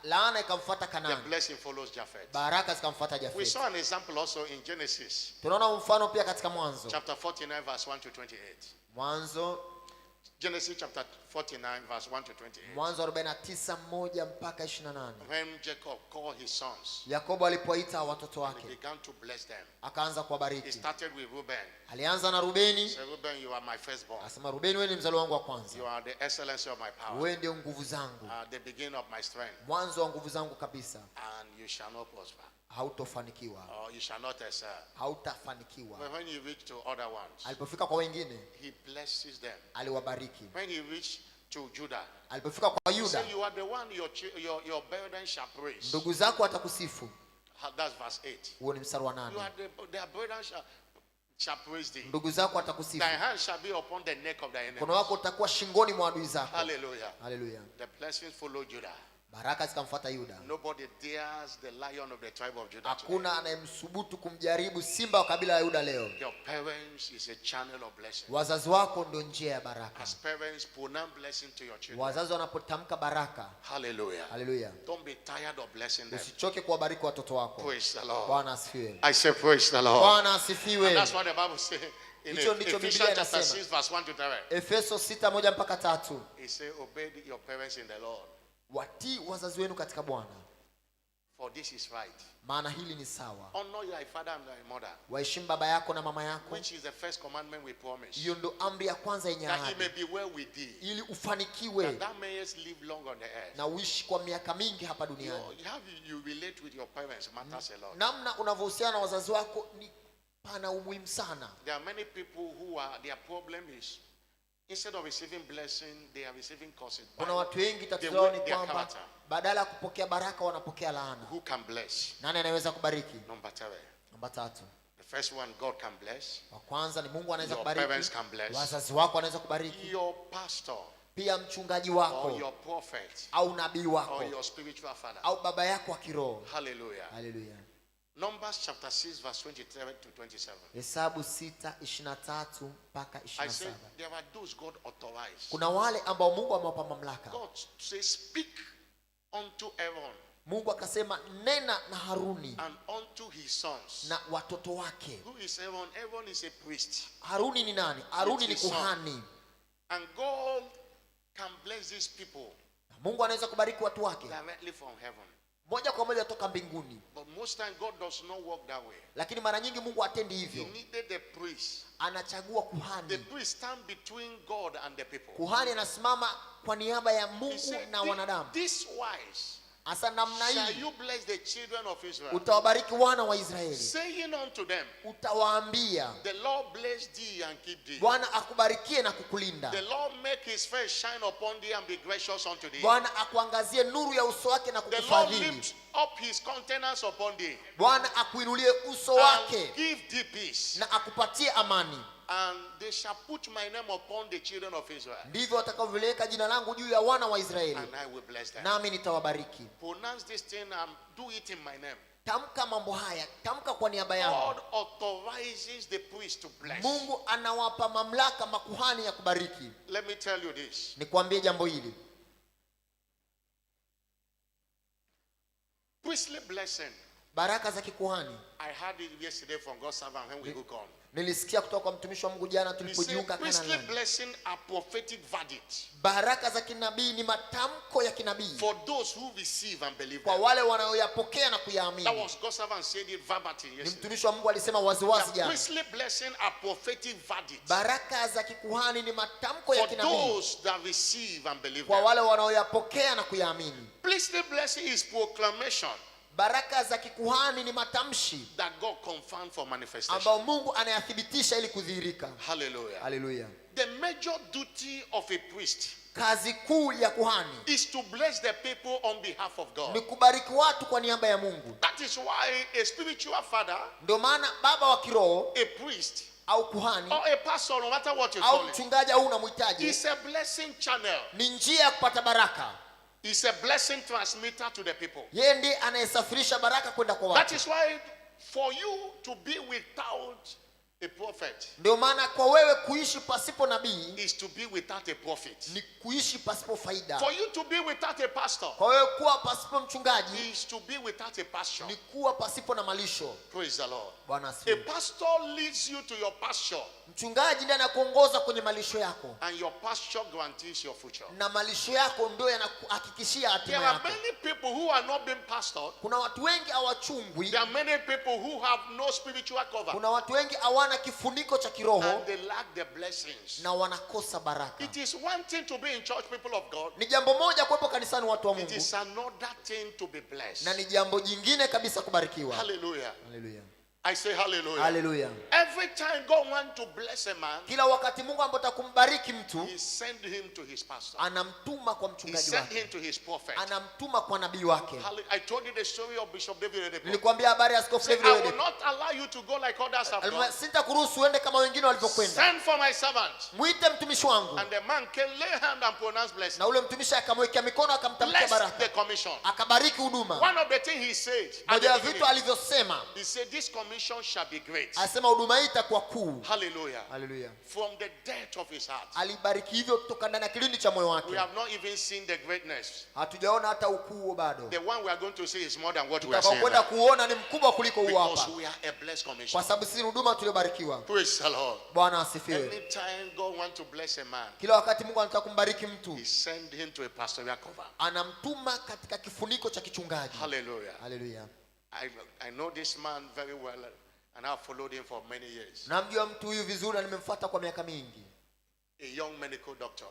laana ikamfuata the Kanaani, blessing follows Japheth. baraka zikamfuata We Jafeti. saw an example also in Genesis Tunaona mfano pia katika Mwanzo. chapter 49 verse 1 to 28. Mwanzo Genesis chapter 49 verse 1 to 28. Mwanzo 49:1 mpaka 28. When Jacob called his sons, Yakobo alipoita watoto he wake, began to bless them. akaanza He kuwabariki. started with Reuben. Alianza na He Rubeni, said, Reuben, you are my firstborn. akasema Rubeni, wewe ni mzaliwa wangu wa kwanza. You are the excellency of my power, Wewe ndio nguvu zangu, the beginning of my strength, mwanzo wa nguvu zangu kabisa. and you shall not prosper, Hautofanikiwa, or you shall not excel. hautafanikiwa. But when you reach to other ones, Alipofika kwa wengine, he blesses them. aliwabariki. When he reached to Judah, Alipofika kwa he Yuda, said, you are the one your brethren shall praise. ndugu zako watakusifu. That's verse 8. Huo ni mstari wa You 8. are their brethren shall praise thee. Ndugu zako watakusifu. Thy hand shall be upon the neck of thy enemy. Mkono wako utakuwa shingoni mwa adui zako. Hallelujah. Haleluya. The blessings follow Judah. Baraka zikamfuata Yuda. Nobody dares the lion of the tribe of Judah today. Hakuna anayemsubutu kumjaribu simba wa kabila la Yuda leo. Your parents is a channel of blessing. Wazazi wako ndio njia ya baraka. As parents, pronounce blessing to your children. Wazazi wanapotamka baraka, Hallelujah. haleluya, Don't be tired of blessing them. usichoke kuwabariki watoto wako. Praise the Lord. Bwana asifiwe. I say praise the Lord. Bwana And asifiwe. that's what the Bible says in Hicho ndicho Ephesians Biblia chapter inasema. 6 verse 1 to 3. Efeso 6:1 mpaka 3. He said, obey your parents in the Lord. Watii wazazi wenu katika Bwana. For this is right. maana hili ni sawa. Honor your father and your mother, Waheshimu baba yako na mama yako. which is the first commandment we promise. Hiyo ndo amri ya kwanza yenye That it ahadi, may be well with thee, ili ufanikiwe that thou mayest live long on the earth. na uishi kwa miaka mingi hapa duniani. How you relate with your parents matters a lot. Namna unavyohusiana na wazazi wako ni pana umuhimu sana. There are many people who are, their problem is, instead of receiving blessing, they are receiving curses. Kuna watu wengi They tatizo lao ni work their kwamba character. badala ya kupokea baraka wanapokea laana. Who can bless? Nani anaweza kubariki? Number 3. Namba 3. The first one, God can bless. Wa kwanza ni Mungu anaweza Your parents kubariki. can bless. Wazazi wako wanaweza kubariki. Your pastor Pia mchungaji or wako your prophet au nabii wako or your spiritual father. au baba yako wa kiroho. Hallelujah. Haleluya. Numbers chapter 6 verse 23 to 27. Hesabu 6:23 mpaka I said 27. there are those God authorized. Kuna wale ambao Mungu amewapa mamlaka. God says, speak unto Aaron Mungu akasema nena na Haruni and unto his sons. na watoto wake. Who is Aaron? Aaron is a priest. Haruni ni nani? Haruni ni It's his son. kuhani. And God can bless these people Mungu anaweza kubariki watu wake directly from heaven. moja kwa moja toka mbinguni, But most time God does not work that way. lakini mara nyingi Mungu hatendi He hivyo. needed the priest. Anachagua The kuhani. priest stand between God and the people. Kuhani anasimama kwa niaba ya He Mungu said, na wanadamu. this wise Asa namna shall hii you bless the children of Israel, utawabariki wana wa Israeli, saying unto them, utawaambia the Lord bless thee and keep thee. Bwana akubarikie na kukulinda. The Lord make his face shine upon thee and be gracious unto thee. Bwana akuangazie nuru ya uso wake na The Lord kukufadhili. lift up his countenance upon thee Bwana akuinulie uso wake and give thee peace. na akupatie amani. And they shall put my name upon the children of Israel, Ndivyo watakavyoliweka jina langu juu ya wana wa Israeli, and I will bless them. nami nitawabariki. Pronounce this thing and do it in my name. Tamka mambo haya, tamka kwa niaba yangu. God authorizes the priest to bless. Mungu anawapa mamlaka makuhani ya kubariki. Let me tell you this. Nikwambie jambo hili. Priestly blessing. Baraka za kikuhani I heard it yesterday from God's servant when we hook on. nilisikia kutoka kwa mtumishi wa Mungu jana He said tulipojiunga priestly Kanaani. blessing are prophetic verdict Baraka za kinabii ni matamko ya kinabii for those who receive and believe kwa them. wale wanaoyapokea na That kuyaamini. was God's servant said it verbatim Ni yesterday. mtumishi wa Mungu alisema waziwazi The jana. priestly blessing are prophetic verdicts Baraka za kikuhani ni matamko ya for kinabii those that receive and believe kwa them. wale wanaoyapokea na kuyaamini. Priestly blessing is proclamation Baraka za kikuhani ni matamshi that God confirmed for manifestation. ambao Mungu anayathibitisha ili kudhihirika. Hallelujah. Haleluya. The major duty of a priest Kazi kuu ya kuhani is to bless the people on behalf of ni God. kubariki watu kwa niaba ya Mungu. That is why a spiritual father, Ndio maana baba wa kiroho a priest, au kuhani or a pastor, no matter what you au call it, mchungaji au unamhitaji is a blessing channel. ni njia ya kupata baraka. Is a blessing transmitter to the people. Yeye ndiye anayesafirisha baraka kwenda kwa That watu. is why for you to be without a prophet Ndio maana kwa wewe kuishi pasipo nabii is to be without a prophet. ni kuishi pasipo faida. For you to be without a pastor Kwa wewe kuwa pasipo mchungaji is to be without a pasture. ni kuwa pasipo na malisho. Praise the Lord. Bwana A asifiwe. pastor leads you to your pasture, Mchungaji ndiye anakuongoza kwenye malisho yako, and your pasture guarantees your future. na malisho yako ndio yanakuhakikishia hatima There are yako. many people who are not being pastored. Kuna watu wengi hawachungwi, There are many people who have no spiritual cover, kuna watu wengi hawana kifuniko cha kiroho and they lack the blessings. na wanakosa baraka. It is one thing to be in church, people of God. Ni jambo moja kuwepo kanisani watu wa It Mungu, is another thing to be blessed. na ni jambo jingine kabisa kubarikiwa. Hallelujah. Haleluya. I say hallelujah. Haleluya. Every time God wants to bless a man, Kila wakati Mungu anapotaka kumbariki mtu, He send him to his pastor. anamtuma kwa He mchungaji sent wake, him to his prophet. anamtuma kwa nabii wake. I told you the story of Bishop David Oyedepo. Nilikwambia habari ya Askofu Said, David I will Oyedepo. not allow you to go like others have gone. Sitakuruhusu uende kama wengine walivyokwenda. Send for my servant. Mwite mtumishi wangu. And the man can lay hand and pronounce blessing. Na ule mtumishi akamwekea mikono, akamtamkia Bless the baraka, commission. akabariki huduma. One of the things he said, at Moja the ya beginning, vitu alivyosema, he said, this commission commission shall be great. Asema huduma hii itakuwa kuu. Hallelujah. Hallelujah. From the depth of his heart. Alibariki hivyo kutoka ndani ya kilindi cha moyo wake. We have not even seen the greatness. Hatujaona hata ukuu bado. The one we are going to see is more than what we are seeing. Tutakwenda kuona ni mkubwa kuliko huu hapa. Because we are a blessed commission. Kwa sababu sisi huduma tuliobarikiwa. Praise the Lord. Bwana asifiwe. Anytime God wants to bless a man, Kila wakati Mungu anataka kumbariki mtu, he send him to a pastoral cover. anamtuma katika kifuniko cha kichungaji. Hallelujah. Hallelujah. I know this man very well and I have followed him for many years. Namjua mtu huyu vizuri na nimemfuata kwa miaka mingi. A young medical doctor.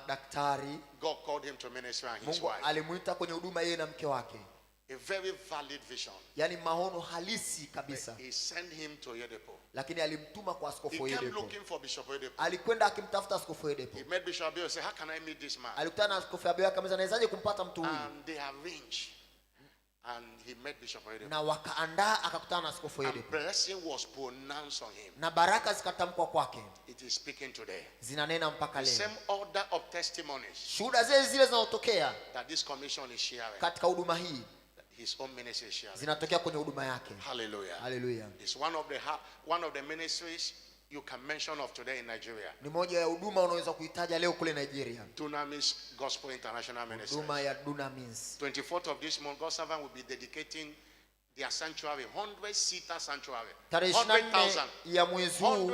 Daktari. God called him to ministry and his Mungu wife. alimuita kwenye huduma yeye na mke wake. A very valid vision. Yaani maono halisi kabisa. He sent him to Oyedepo. Lakini alimtuma kwa Askofu He came Oyedepo. looking for Bishop Oyedepo. Alikwenda akimtafuta Askofu Oyedepo. He met Bishop Abio and said, how can I meet this man? Alikutana na Askofu Oyedepo akamwambia nawezaje kumpata mtu huyu? And they arranged. And he met Bishop Oyedepo. Na wakaandaa akakutana na Askofu And Oyedepo. blessing was pronounced on him. Na baraka zikatamkwa kwake. It is speaking today. Zinanena mpaka leo. Same order of testimonies Shuhuda zile zinazotokea that this commission is sharing. katika huduma hii His own ministry is sharing. zinatokea kwenye huduma yake. Hallelujah. Hallelujah. It's one of the ministries you can mention of today in Nigeria. Ni moja ya huduma unaweza kuitaja leo kule Nigeria. Dunamis Gospel International Ministry. Huduma ya Dunamis. 24th of this month, God's servant will be dedicating their sanctuary, 100-seater sanctuary. Tarehe 24 ya mwezi huu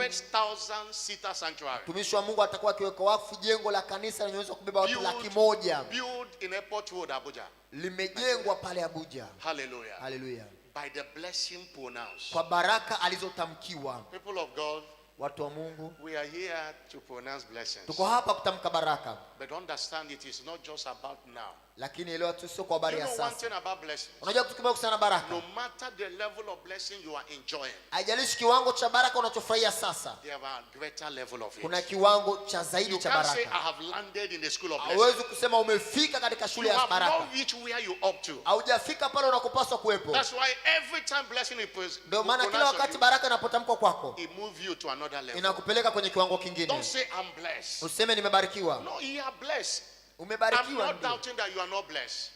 100,000-seater sanctuary. mtumishi wa Mungu atakuwa akiweka wakfu jengo la kanisa linaloweza kubeba watu 100,000. Built in Airport Road, Abuja. Limejengwa pale Abuja. Hallelujah. Hallelujah. By the blessing pronounced. Kwa baraka alizotamkiwa. People of God, watu wa Mungu, we are here to pronounce blessings. tuko hapa kutamka baraka. But understand it is not just about now. Lakini elewa tu sio kwa habari ya One sasa. thing about blessings. Unajua kitu kimoja kuhusiana na baraka. No matter the level of blessing you are enjoying, haijalishi kiwango cha baraka unachofurahia sasa, there are a greater level of it. kuna kiwango cha zaidi You cha can't say I baraka. have landed in the school of blessing. Hauwezi kusema umefika katika shule You ya have baraka. not reached where you up to. Haujafika pale unakopaswa kuwepo. That's why every time blessing is Ndio maana kila wakati baraka inapotamkwa kwako, it moves you to another level. inakupeleka kwenye kiwango kingine. Don't say I'm blessed. Useme nimebarikiwa. No, you are blessed. I'm Umebarikiwa not ndio. doubting that you are not blessed.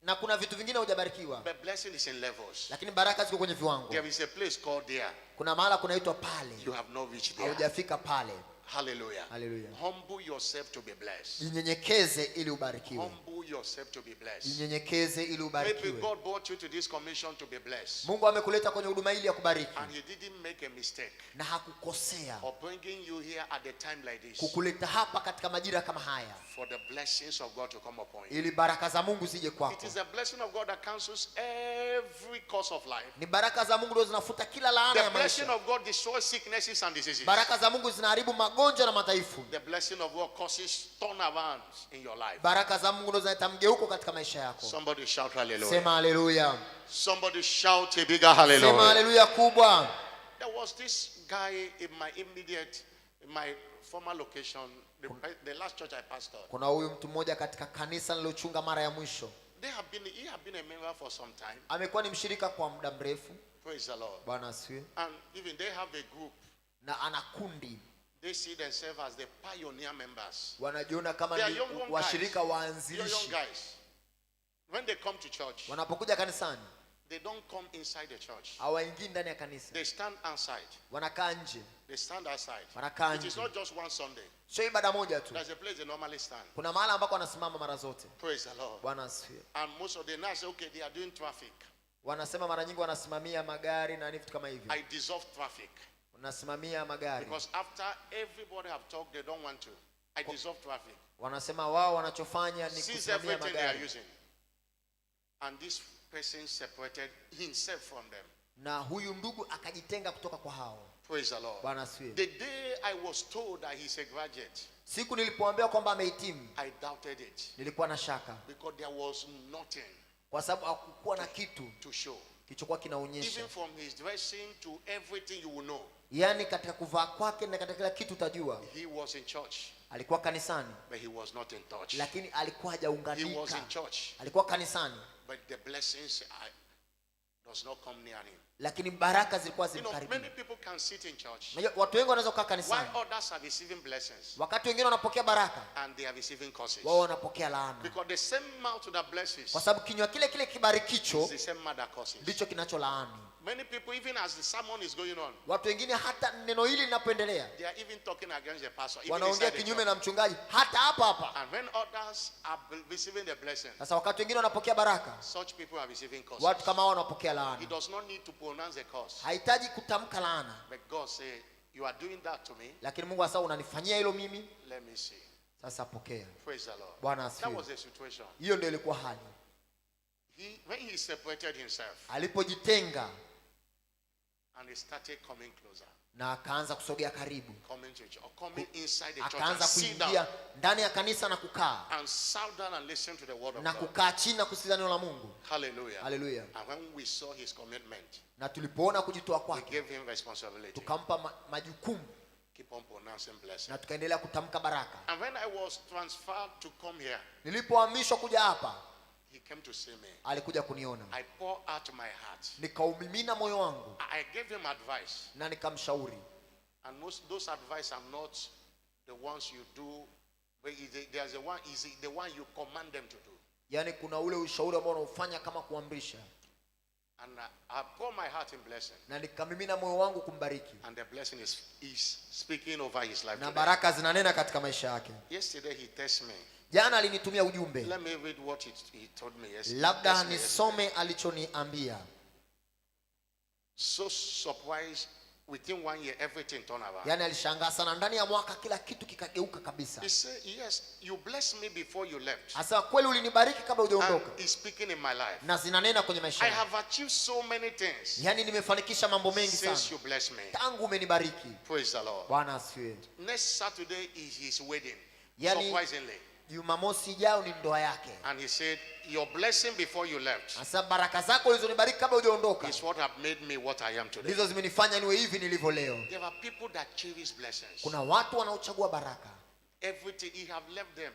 Na kuna vitu vingine hujabarikiwa. But blessing is in levels. Lakini baraka ziko kwenye viwango. There is a place called there. Kuna mahala kunaitwa pale. You have not reached there. Haujafika pale. Hallelujah. Hallelujah. Humble yourself to be blessed. Jinyenyekeze ili ubarikiwe. Humble yourself to be blessed. Jinyenyekeze ili Maybe ubarikiwe. God brought you to this commission to be blessed. Mungu amekuleta kwenye huduma hili ya kubariki. And He didn't make a mistake Na hakukosea of bringing you here at a time like this kukuleta hapa katika majira kama haya, for the blessings of God to come upon you. ili baraka za Mungu zije It kwako. is the blessing of God that cancels every course of life. Ni baraka za Mungu ndio zinafuta kila laana The ya blessing maisha. of God destroys sicknesses and diseases. Baraka za Mungu zinaharibu magonjwa na madhaifu. The blessing of God causes turnarounds in your life. Baraka za Mungu ndio zinaleta mgeuko katika maisha yako. Somebody shout hallelujah. Sema haleluya. Somebody shout a bigger Sema hallelujah. haleluya kubwa. There was this guy in my former location, the last church I pastored. Kuna huyu mtu mmoja katika kanisa nilochunga mara ya mwisho. He have been a member for some time. Amekuwa ni mshirika kwa muda mrefu. Praise the Lord. Bwana asifiwe. And even they have a group. Na ana kundi. They see themselves as the pioneer members. Wanajiona kama They are ni young guys. washirika Young waanzilishi. guys. When they come to church, Wanapokuja kanisani, they don't come inside the church. hawaingii ndani ya kanisa. They stand outside. Wanakaa nje. They stand outside. Wanakaa It is nje. not just one Sunday. Sio ibada moja tu. There's a place they normally stand. Kuna mahala ambako wanasimama mara zote. Praise the Lord. Bwana asifiwe. And most of the now say, okay, they are doing traffic. Wanasema mara nyingi wanasimamia magari na vitu kama hivyo. I dissolve traffic. Wanasimamia magari. Because after everybody have talked, they don't want to. I dissolve traffic. Wanasema wao wanachofanya ni Seize kusimamia everything they are magari. using. And this person separated himself from them. Na huyu ndugu akajitenga kutoka kwa hao. Praise the Lord. Bwana asifiwe. The day I was told that he's a graduate, Siku nilipoambiwa kwamba amehitimu, I doubted it. nilikuwa na shaka. Because there was nothing Kwa sababu hakukuwa na kitu to show. kilichokuwa kinaonyesha. Even from his dressing to everything you will know. Yaani katika kuvaa kwake na katika kila kitu utajua. He was in church. Alikuwa kanisani. But he was not in touch. Lakini alikuwa He hajaunganika. was in church. Alikuwa kanisani. But the blessings does not come near him. Lakini baraka zilikuwa You know, zimkaribia. many people can sit in church. Unajua watu wengi wanaweza kukaa While kanisani. others are receiving blessings. Wakati wengine wanapokea baraka, And they are receiving curses. wao wanapokea laana. Because the same mouth that blesses Kwa sababu kinywa kile kile kibarikicho is the same mouth that curses. ndicho kinacholaani. Many people, even as the sermon is going on, Watu wengine hata neno hili linapoendelea they are even talking against the pastor. Even wanaongea inside the kinyume church. na mchungaji hata hapa. And when others are receiving the blessing, Sasa wakati wengine wanapokea baraka, such people are receiving curses. watu kama hao wanapokea He laana. does not need to pronounce a curse. Hahitaji kutamka laana, But God say, you are doing that to me. lakini Mungu asa unanifanyia hilo mimi, Let me see. sasa pokea. Praise the Lord. Bwana That asifiwe. was the situation. Hiyo ndio ilikuwa hali. When he separated himself Alipojitenga and he started coming closer, na akaanza kusogea karibu, coming to church, or coming inside the church and akaanza sit down kuingia ndani ya kanisa na kukaa and sit down and listen to the word of na God. kukaa chini na kusikiliza neno la Mungu. Hallelujah. Haleluya. And when we saw his commitment, Na tulipoona kujitoa we kwake, gave him responsibility. tukampa majukumu Keep on pronouncing blessing. na tukaendelea kutamka baraka. And when I was transferred to come here, Nilipohamishwa kuja hapa, he came to see me. alikuja kuniona, I poured out my heart. nikaumimina moyo wangu I gave him advice. na nikamshauri. And most those advice are not the ones you do, but there's the one you command them to do. Yaani kuna ule ushauri ambao unaufanya kama kuamrisha, And I pour my heart in blessing. na nikamimina moyo wangu kumbariki, And the blessing is speaking over his life na today. baraka zinanena katika maisha yake. Yesterday he texted me. Jana alinitumia ujumbe, Let me read what he told me yesterday. labda Text me yesterday. nisome alichoniambia. So surprised, within 1 year everything turned around. Yaani alishangaa sana, ndani ya mwaka kila kitu kikageuka kabisa. He said, yes, you blessed me before you left. Hasa kweli ulinibariki kabla And hujaondoka, he's speaking in my life. na zinanena kwenye maisha I yangu. have achieved so many things Yaani nimefanikisha mambo mengi since sana you blessed me. tangu umenibariki. Praise the Lord. Bwana asifiwe. Next Saturday is his wedding, Yani- surprisingly. Jumamosi ijayo ni ndoa yake. And he said, your blessing before you left Sasa baraka zako ulizonibariki kabla hujaondoka is what have made me what I am today. ndizo zimenifanya niwe hivi nilivyo leo. There are people that cherish blessings. Kuna watu wanaochagua baraka. Everything, he have left them.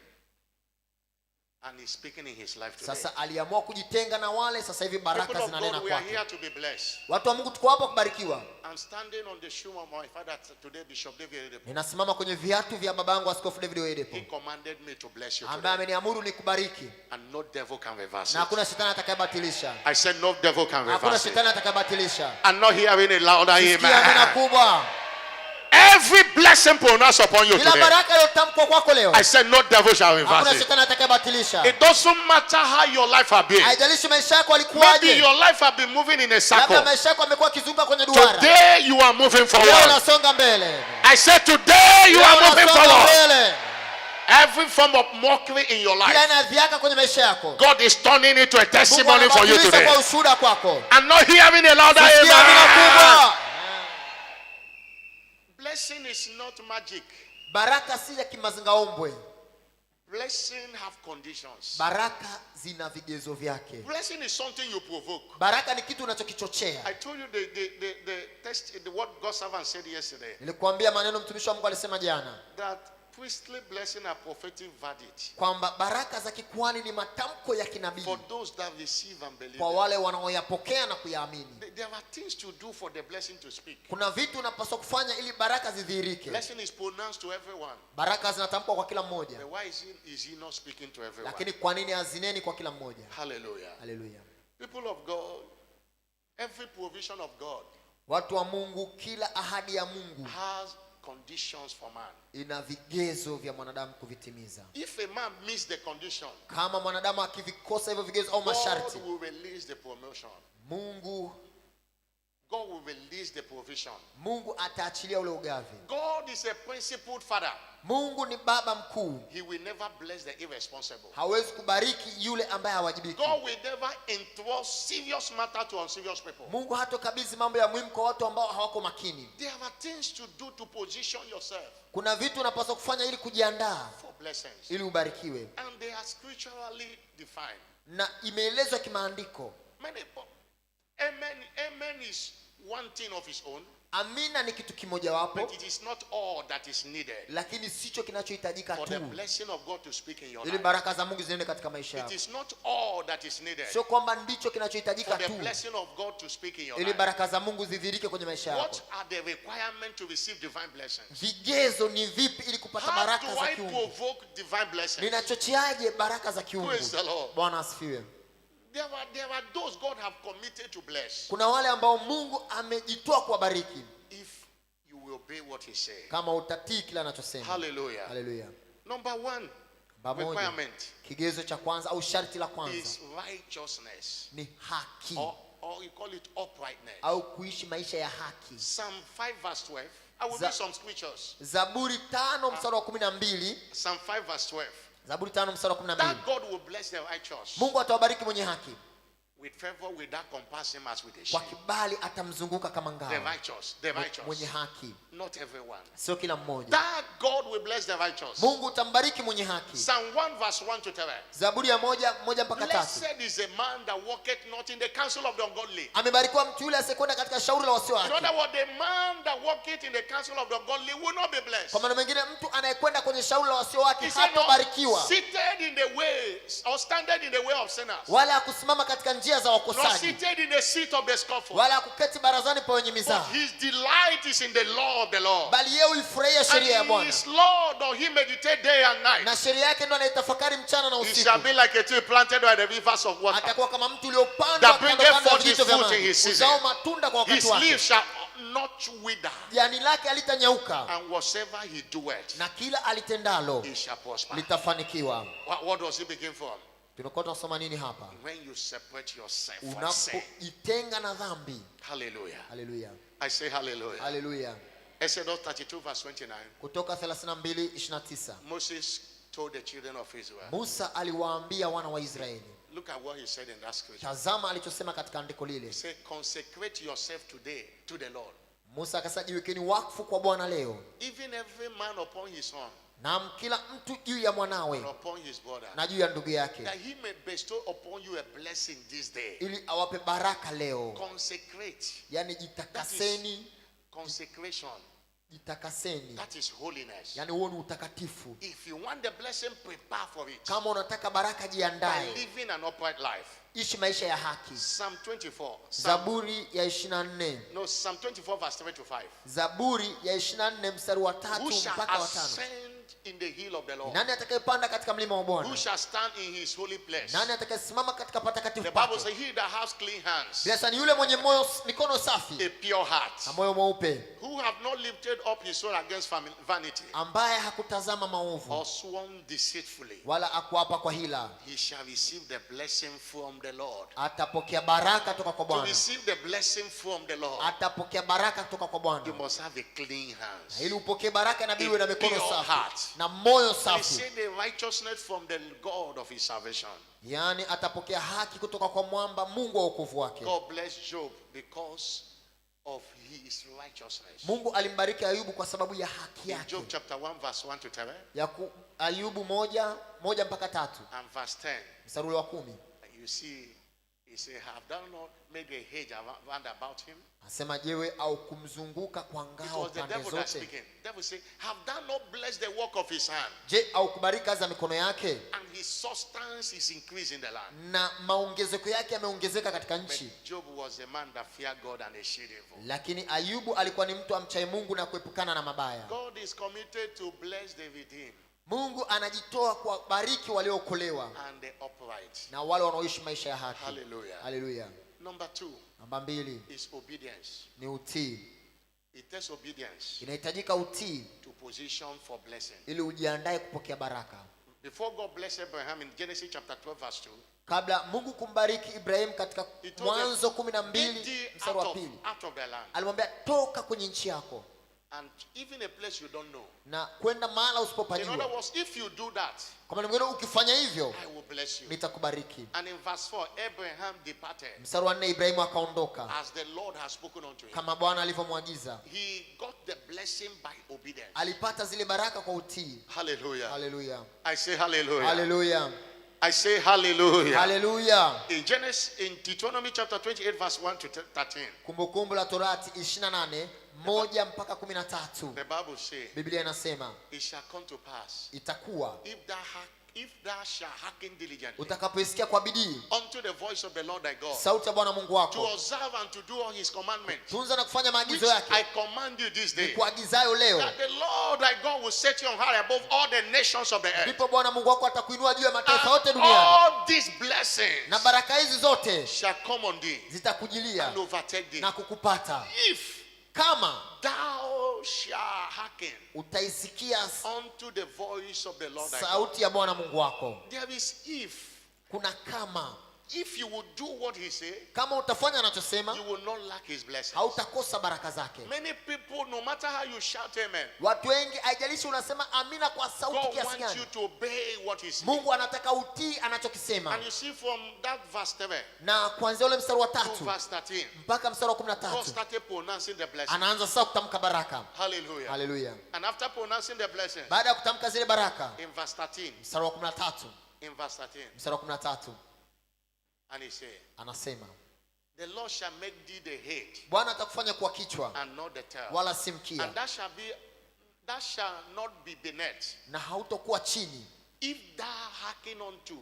And he's speaking in his life today. Sasa aliamua kujitenga na wale, sasa hivi People baraka of zinanena God, we are kwake. here to be blessed. Watu wa Mungu tuko hapa kubarikiwa. I'm standing on the shoe of my father today, Bishop David Oyedepo. Ninasimama kwenye viatu vya babangu Askofu David Oyedepo, He commanded me to bless you ambaye today. ameniamuru nikubariki, And no devil can reverse na it. hakuna shetani atakayebatilisha. I said no devil can Hakuna reverse it. shetani atakayebatilisha. I'm not hearing a louder Sikia amina amen. kubwa. Every blessing pronounced upon you Kila today, baraka iliyotamkwa kwako leo, I said no devil shall reverse hakuna it. shetani atakayebatilisha. It doesn't matter how your life has been. Haijalishi maisha yako Maybe alikuwaje. your life has been moving in a Labda circle. maisha yako yamekuwa kizunguka kwenye duara. Today you are moving Leo forward. unasonga mbele. I said today you Leo are moving unasonga forward. mbele. Every form of mockery in your Kila life, aina ya dhihaka kwenye maisha yako, God is turning it to a Mungu testimony for you anabadilisha today. kwa ushuhuda kwako. I'm not hearing a louder Sikia amina amen. kubwa. Blessing is not magic. Baraka si ya kimazingaombwe. Blessing have conditions. Baraka zina vigezo vyake. Blessing is something you provoke. Baraka ni kitu unachokichochea. I told you the text, what God's servant said yesterday, Nilikuambia maneno mtumishi wa Mungu alisema jana, that priestly blessing are prophetic verdict kwamba baraka za kikuhani ni matamko ya kinabii for those that receive and believe. kwa wale wanaoyapokea na kuyaamini. There are things to do for the blessing to speak. Kuna vitu unapaswa kufanya ili baraka zidhihirike. Blessing is pronounced to everyone. Baraka zinatamkwa kwa kila mmoja, But why is he not speaking to everyone? lakini kwa nini hazineni kwa kila mmoja? Hallelujah. Haleluya. People of God, every provision of God Watu wa Mungu, kila ahadi ya Mungu has conditions for man. ina vigezo vya mwanadamu kuvitimiza. If a man meets the condition, Kama mwanadamu akivikosa hivyo vigezo au God masharti, will release the promotion. God will release the provision. Mungu ataachilia ule ugavi. God is a principled father. Mungu ni baba mkuu. He will never bless the irresponsible. Hawezi kubariki yule ambaye hawajibiki. God will never entrust serious matter to unserious people. Mungu hatokabidhi mambo ya muhimu kwa watu ambao hawako makini. There are things to do to position yourself Kuna vitu unapaswa kufanya ili kujiandaa for blessings. ili ubarikiwe, And they are scripturally defined. na imeelezwa kimaandiko. Many people, amen is one thing of its own, Amina ni kitu kimoja wapo, but it is not all that is needed lakini sicho kinachohitajika for the tu blessing of God to speak in your ili life. baraka za Mungu ziende katika maisha It yako. is not all that is needed Sio kwamba ndicho for kinachohitajika the tu blessing of God to speak in your ili life. baraka za Mungu zidhirike kwenye maisha yako. What are the requirements to receive divine blessings? Vigezo ni vipi ili kupata How baraka do za I kiungu? provoke divine blessings? Ninachocheaje baraka za kiungu? Praise the Lord. Bwana asifiwe. There were those God have committed to bless. Kuna wale ambao Mungu amejitoa kuwabariki If you will obey what he said. kama utatii kila anachosema. Hallelujah. Haleluya. Number one Namba moja, requirement kigezo cha kwanza au sharti la kwanza is righteousness. ni haki Or you call it uprightness. au kuishi maisha ya haki. Psalm 5 verse 12. I will Za- read some scriptures. Zaburi 5 mstari wa 12. Psalm 5 verse 12. Zaburi 5 mstari wa 12. That God will bless the righteous. Mungu atawabariki mwenye haki, With favor will that compass him as with a kwa shield. kibali atamzunguka kama The ngao. righteous. The righteous. Mwenye haki, Not everyone. sio kila mmoja. That God will bless the righteous. Mungu utambariki mwenye haki. Psalm 1 verse 1 to 3. Zaburi ya 1 mpaka 3. Blessed is a man that walketh not in the counsel of the ungodly. Amebarikiwa mtu yule asiyekwenda katika shauri la wasio In haki. other words, the man that walketh in the counsel of the ungodly will not be blessed. Kwa maana mengine, mtu anayekwenda kwenye shauri la wasio haki He said, not hatabarikiwa, seated in the way or standing in the way of sinners. wala hakusimama katika njia za Not wakosaji, seated in the seat of the scoffers. wala hakuketi barazani pa wenye But mizaha, his delight is in the law of the Lord. bali yeye huifurahia sheria ya And Bwana, his law doth he meditate day and night. na sheria yake ndo anaitafakari mchana na He usiku. shall be like a tree planted by the rivers of water. Atakuwa kama mtu uliopandwa That kando bringeth kando ya forth vijito his vya fruit in maji, his season. uzao matunda kwa His wakati wake, leaves shall not wither. jani lake halitanyauka, And whatsoever he doeth, na kila alitendalo he shall prosper. litafanikiwa. What does he begin from? Tunakuwa tunasoma nini hapa? When you separate yourself from sin. Unapojitenga na dhambi. Hallelujah. Haleluya, I say hallelujah. haleluya. Exodus 32 verse 29. Kutoka 32:29. Moses told the children of Israel. Musa aliwaambia wana wa Israeli, Look at what he said in that scripture. tazama alichosema katika andiko lile. He said, consecrate yourself today to the Lord. Musa akasema, jiwekeni wakfu kwa Bwana leo, Even every man upon his son na kila mtu juu ya mwanawe and upon his brother, na juu ya ndugu yake, that he may bestow upon you a blessing this day. ili awape baraka leo. Consecrate. Yani jitakaseni, Consecration. jitakaseni. That is holiness. Yani huo ni utakatifu. If you want the blessing, prepare for it. Kama unataka baraka, By jiandae, living an upright life. ishi maisha ya haki. Psalm 24. Zaburi ya 24. Psalm 24 verse 3 to 5. Zaburi ya 24 mstari wa 3 Who shall mpaka wa 5. ascend in the hill of the Lord? Nani atakayepanda katika mlima wa Who Bwana? shall stand in his holy place? Nani atakayesimama katika patakatifu The Bible pake? says, he that has clean hands, Bila ni yule mwenye mikono safi a pure heart, na moyo mweupe, who have not lifted up his soul against vanity, ambaye hakutazama maovu or sworn deceitfully, wala akuapa kwa hila, he shall receive the blessing from the Lord. atapokea baraka kutoka kwa To Bwana. receive the blessing from the Lord, Atapokea baraka kutoka kwa you Bwana. must have a clean hands. Ili upokee baraka na biwe na mikono pure safi heart. na moyo Receive safi. the righteousness from the God of his salvation. Yani atapokea haki kutoka kwa mwamba, Mungu wa wokovu wake. God bless Job because of his righteousness. Mungu alimbariki Ayubu kwa sababu ya haki In yake. Job chapter 1 verse 1 to 10 Ayubu 1 mpaka 3 and verse 10, mstari wa 10. you see, he said, have thou not made a hedge round about him? Asema, jewe au kumzunguka kwa It ngao was the pande devil that zote. speaking. The devil said, have thou not blessed the work of his hand? Je, au kubariki kazi za mikono yake? And his substance is increased in the land. Na maongezeko yake yameongezeka katika But nchi. Job was a man that feared God and eschewed evil. Lakini Ayubu alikuwa ni mtu amchaye Mungu na kuepukana na mabaya. God is committed to bless the redeemed Mungu anajitoa kuwabariki waliookolewa and the upright. na wale wanaoishi maisha ya haki. Hallelujah. Haleluya. Number 2 Namba 2 is obedience. ni utii. It takes obedience Inahitajika utii to position for blessing. ili ujiandae kupokea baraka. Before God blessed Abraham in Genesis chapter 12 verse 2, Kabla Mungu kumbariki Ibrahim katika he told him, Mwanzo get 12 thee mstari wa 2, out of the land. alimwambia toka kwenye nchi yako And even a place you don't know. na kwenda mahala In other usipopajua. words, if you do that, Kwa maana mwingine ukifanya hivyo I will bless you. nitakubariki. And in verse 4, Abraham departed Mstari wa 4, Ibrahimu akaondoka as the Lord has spoken unto him. kama Bwana alivyomwagiza. He got the blessing by obedience. Alipata zile baraka kwa utii. Hallelujah. Haleluya. I say hallelujah. Haleluya. I say hallelujah. Haleluya. In Deuteronomy chapter 28 verse 1 to 13, Kumbukumbu la Torati 28 1 mpaka 13. the Bible says, Biblia inasema, it shall come to pass, itakuwa if thou shalt hearken diligently utakapoisikia kwa bidii unto the voice of the Lord thy God, sauti ya Bwana Mungu to wako, observe and to do all his commandments, tunza na kufanya which maagizo I yake command you this day, kuagizayo leo, that the Lord thy God will set you on high above all the nations of the earth. ndipo Bwana Mungu wako atakuinua juu ya mataifa And yote duniani, all these blessings na baraka hizi zote shall come on thee zitakujilia and overtake thee, na kukupata if kama thou shalt hearken utaisikia unto the voice of the Lord thy God. sauti ya Bwana Mungu wako. There is if. Kuna kama, If you will do what he say, kama utafanya anachosema you will not lack his blessings. hautakosa baraka zake. Many people, no matter how you shout amen, Watu wengi haijalishi unasema amina kwa sauti God kiasi wants you gani, to obey what he says. Mungu anataka utii anachokisema. And you see from that verse 7 Na kuanzia ule mstari wa to 3 verse 13, mpaka mstari wa God 13 started pronouncing the blessing. anaanza sasa kutamka baraka. Hallelujah. Haleluya. And after pronouncing the blessings, Baada ya kutamka zile baraka, in verse 13, mstari wa 13, in verse 13, mstari wa 13 and he said, anasema, the Lord shall make thee the head Bwana atakufanya kuwa kichwa and not the tail. wala si mkia, And that shall not be beneath, na hautokuwa chini, if thou hearken unto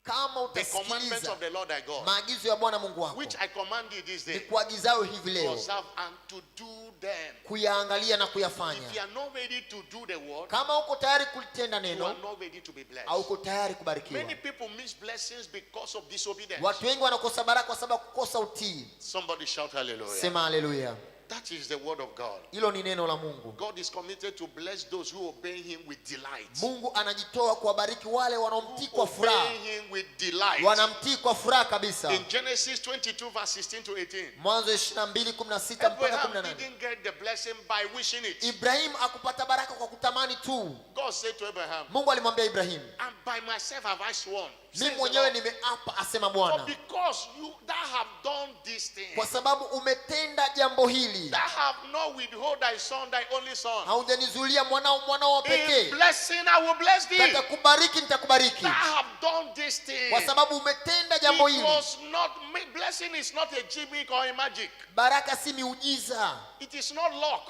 kama the commandments utasikiliza of the Lord thy God, maagizo ya Bwana Mungu wako which I command you this ni day, kuagizayo hivi to leo, observe and to do them. kuyaangalia na kuyafanya. If you are not ready to do the word, Kama uko tayari kulitenda you are neno, not ready to be blessed. au uko tayari kubarikiwa. Many people miss blessings because of disobedience. Watu wengi wanakosa baraka kwa sababu ya kukosa utii. Somebody shout hallelujah. Sema haleluya. That is the word of God. Hilo ni neno la Mungu. God is committed to bless those who obey him with delight. Mungu anajitoa kuwabariki wale wanaomtii kwa Obey furaha. him with delight. Wanamtii kwa furaha kabisa. In Genesis 22 verse 16 to 18, Mwanzo 22:16 mpaka Abraham 18. didn't get the blessing by wishing it. Ibrahim akupata baraka kwa kutamani tu. God said to Abraham, Mungu alimwambia Ibrahim, and by myself have I sworn, mimi says the mwenyewe Lord, nimeapa, asema for Bwana, because thou have done this thing, kwa sababu umetenda jambo hili, thou have not withhold thy son, thy only son, haujanizuilia mwanao wa in pekee, blessing I will bless thee. nitakubariki nitakubariki. Thou have done this thing. Kwa sababu umetenda jambo It hili. was not, blessing is not a gimmick or a magic. Baraka si miujiza, It is not luck.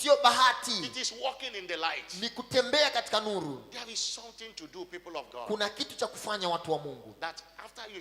sio bahati, It is walking in the light. ni kutembea katika nuru. There is something to do, people of God. Kuna kitu cha kufanya, watu wa Mungu, That after you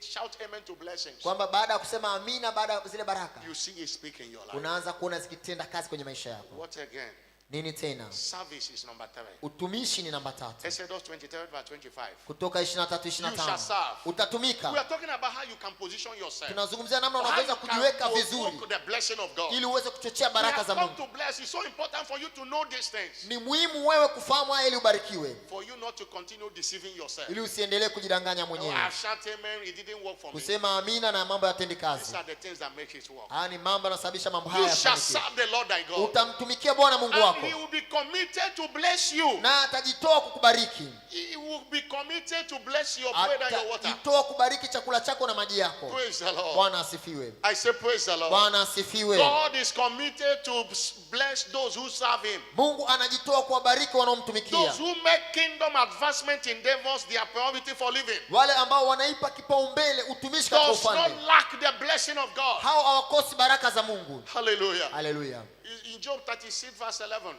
shout amen to blessings, kwamba baada ya kusema amina, baada ya zile baraka, you see it speak in your life. unaanza kuona zikitenda kazi kwenye maisha yako. What again? Nini tena? Service is number 3. Utumishi ni namba 3. Exodus 23 verse 25. Kutoka You shall 23:25. serve. We Utatumika. are talking about how you can position yourself. Tunazungumzia namna How unaweza you kujiweka can vizuri provoke the blessing of God. ili uweze kuchochea We baraka have za come Mungu. to bless. It's so important for you to know these things. Ni muhimu wewe kufahamu haya ili ubarikiwe, For you not to continue deceiving yourself. ili usiendelee kujidanganya Oh, mwenyewe. I've shouted amen, it didn't work for me. Kusema amina na mambo yatendi These kazi. are the things that make it work. Haya ni mambo yanasababisha mambo You haya shall yafanikiwe. serve the Lord thy God. Utamtumikia Bwana Mungu And wako he will be committed to bless you. na atajitoa kukubariki. He will be committed to bless your bread and your water. Atajitoa kubariki chakula chako na maji yako. Praise the Lord. Bwana asifiwe. I say praise the Lord. Bwana asifiwe. God is committed to bless those who serve him. Mungu anajitoa kuwabariki wanaomtumikia. Those who make kingdom advancement endeavors their priority for living. Wale ambao wanaipa kipaumbele utumishi katika Does not ufalme, lack the blessing of God. hao hawakosi baraka za Mungu. Hallelujah. Haleluya. In Job 36 verse 11,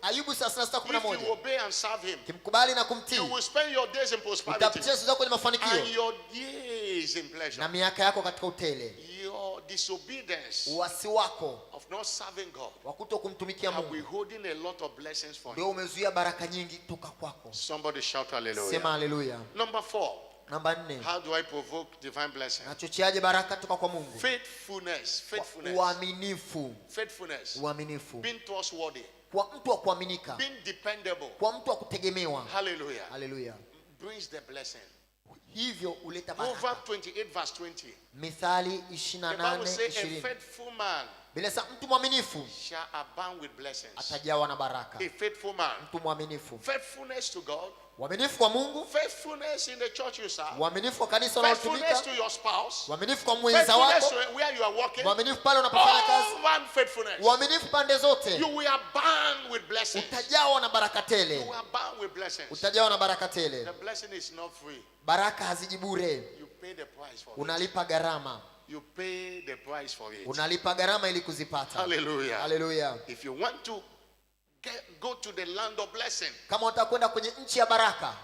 Ayubu if you 36:11, obey and serve him, kimkubali na you kumtii will spend your days in prosperity utapitia siku zako kwenye and mafanikio your days in pleasure. na miaka yako katika utele. Your disobedience Uasi wako of not serving God wa kuto kumtumikia are Mungu withholding a lot of blessings for ndio you. umezuia baraka nyingi toka kwako. Somebody shout Sema hallelujah. haleluya. Number 4, Namba 4, how do I provoke divine blessing? nachocheaje baraka toka kwa Mungu? Faithfulness. Uaminifu. Faithfulness. Uaminifu. Being trustworthy. Kwa mtu wa kuaminika, Being dependable. kwa mtu wa kutegemewa. Hallelujah. Haleluya. Brings the blessing. Hivyo uleta Proverbs baraka. 28 verse 20. Mithali The Bible says a 28:20. faithful man Bila sa mtu mwaminifu shall abound with blessings. atajawa na baraka. A faithful man. Mtu mwaminifu. Faithfulness to God. Uaminifu kwa Mungu, Faithfulness in the church you serve. uaminifu kwa kanisa Faithfulness unalotumika, to your spouse. uaminifu kwa mwenza Faithfulness wako, to where you are working. uaminifu pale unapofanya kazi, All one faithfulness. uaminifu pande zote, You will abound with blessings. utajawa na baraka You tele. will abound with blessings. Utajawa na baraka tele. The blessing is not free. Baraka haziji bure, You pay the price for it. unalipa gharama. You pay the price for it. Unalipa gharama ili kuzipata. Hallelujah. Haleluya. If you want to go to the land of blessing, kama utakwenda kwenye nchi ya baraka,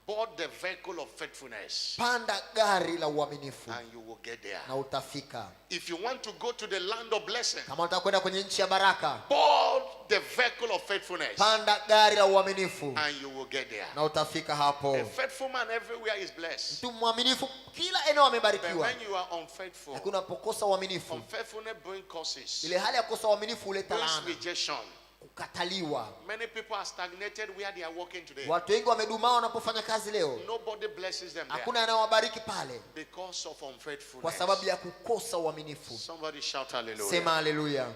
board the vehicle of faithfulness, panda gari la uaminifu and you will get there. na utafika. If you want to go to the land of blessing, Kama utakwenda kwenye nchi ya baraka, board the vehicle of faithfulness, panda gari la uaminifu and you will get there. na utafika hapo. A faithful man everywhere is blessed. Mtu mwaminifu kila eneo But amebarikiwa. when you are unfaithful, Lakini unapokosa uaminifu, unfaithfulness brings curses, ile hali ya kukosa uaminifu huleta brings laana, rejection. kukataliwa. Many people are stagnated where they are working today. Watu wengi wamedumaa wanapofanya kazi leo. Nobody blesses them there Hakuna anayewabariki pale because of kwa unfaithfulness. sababu ya kukosa uaminifu. Somebody shout hallelujah. Sema haleluya.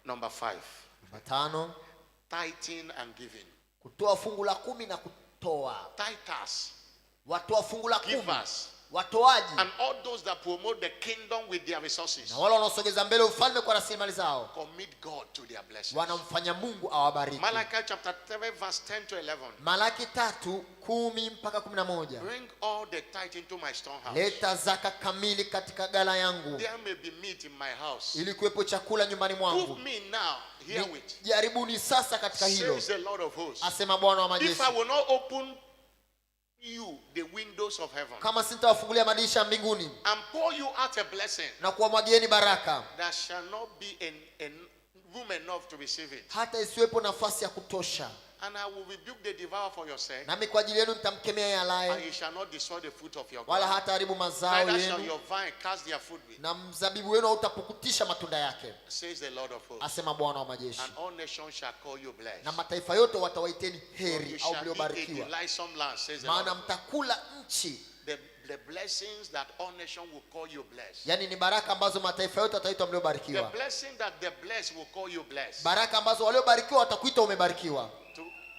Number 5, Namba 5, tithing and giving. kutoa fungu la 10 na kutoa. Tithers, Watoa fungu la 10, givers, watoaji, and all those that promote the kingdom with their resources na wale wanaosogeza mbele ufalme kwa rasilimali zao, commit God to their blessings. wanamfanya Mungu awabariki. Malachi chapter 3 verse 10 to 11. Malaki 3:10 mpaka 11. Bring all the tithe into my storehouse. Leta zaka kamili katika gala yangu, There may be meat in my house. ili kuwepo chakula nyumbani mwangu. Prove me now herewith, Jaribuni sasa katika hilo, says the Lord of hosts, asema Bwana wa if majeshi, I will not open you the windows of heaven kama sitawafungulia madirisha ya mbinguni and pour you out a blessing, na kuwamwagieni baraka, there shall not be room enough to receive it. hata isiwepo nafasi ya kutosha. And I will rebuke the devourer for your sake, Nami kwa ajili yenu nitamkemea and yalaye, he shall not destroy the fruit of your wala ground. hataharibu mazao Neither shall yenu, your vine cast their fruit with, na mzabibu wenu hautapukutisha matunda yake, says the Lord of hosts. asema Bwana wa majeshi. And all nations shall call you blessed. Na mataifa yote watawaiteni For you heri au shall eat a mliobarikiwa, delightsome land, says the Lord maana of hosts. mtakula nchi. The blessings that all nations will call you blessed. Yani ni baraka ambazo mataifa yote wataitwa The mliobarikiwa, blessing that the blessed will call you blessed baraka ambazo waliobarikiwa watakuita umebarikiwa,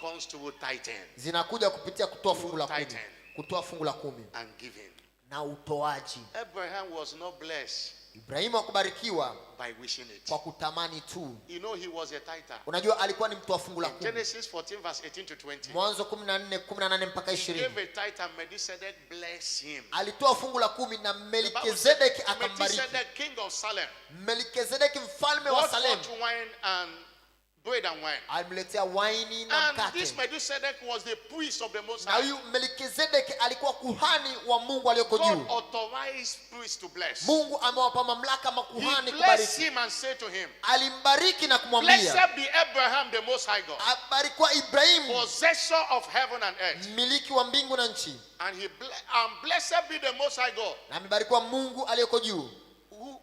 comes to tithing zinakuja kupitia kutoa fungu la 10, Tithing. kutoa fungu la 10 and giving. na utoaji. Abraham was not blessed Ibrahimu hakubarikiwa by wishing it. kwa kutamani tu. You know he was a tither. Unajua alikuwa ni mtoa fungu la In 10. Genesis 14 verse 18 to 20. Mwanzo 14:18 mpaka He 20. gave a tithe and Melchizedek blessed him. Alitoa fungu la 10 na The Bible Melkizedeki said, akambariki. Melchizedek, king of Salem, Melkizedeki mfalme wa brought Salem forth wine and bread and wine. alimletea waini na And this mkate. Melchizedek was the priest of the Most Na High. huyu Melkizedeki alikuwa kuhani wa Mungu aliyeko God juu. authorized priests to bless. Mungu amewapa mamlaka He makuhani blessed kubariki. him and said to him, Alimbariki na kumwambia, blessed be Abraham, the Most High God, abarikiwa Ibrahimu, possessor of heaven and earth. mmiliki wa mbingu na nchi, And blessed be the Most High God, na amebarikiwa Mungu aliyeko juu,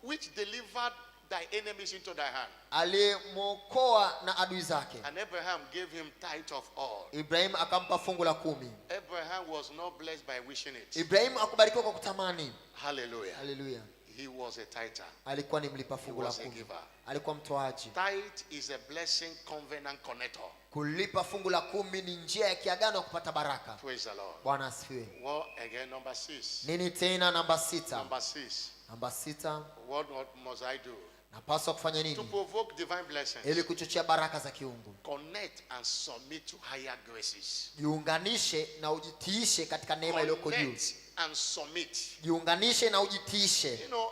which delivered thy enemies into thy hand. aliyemwokoa na adui zake. And Abraham gave him tithe of all. Ibrahimu akampa fungu la 10. Abraham was not blessed by wishing it. Ibrahimu akubarikiwa kwa kutamani. Hallelujah. Haleluya. He was a tither. Alikuwa ni mlipa He fungu la was a 10. giver. Alikuwa mtoaji. Tithe is a blessing covenant connector. Kulipa fungu la 10 ni njia ya kiagano ya kupata baraka. Praise the Lord. Bwana asifiwe. Well, again, number 6. Nini tena namba 6? Number 6. Namba 6, What must I do? napaswa kufanya To nini provoke divine blessings. ili kuchochea baraka za kiungu? Connect and submit to higher graces. Jiunganishe na ujitiishe katika neema iliyoko juu. Connect and submit. Jiunganishe na ujitiishe. You know,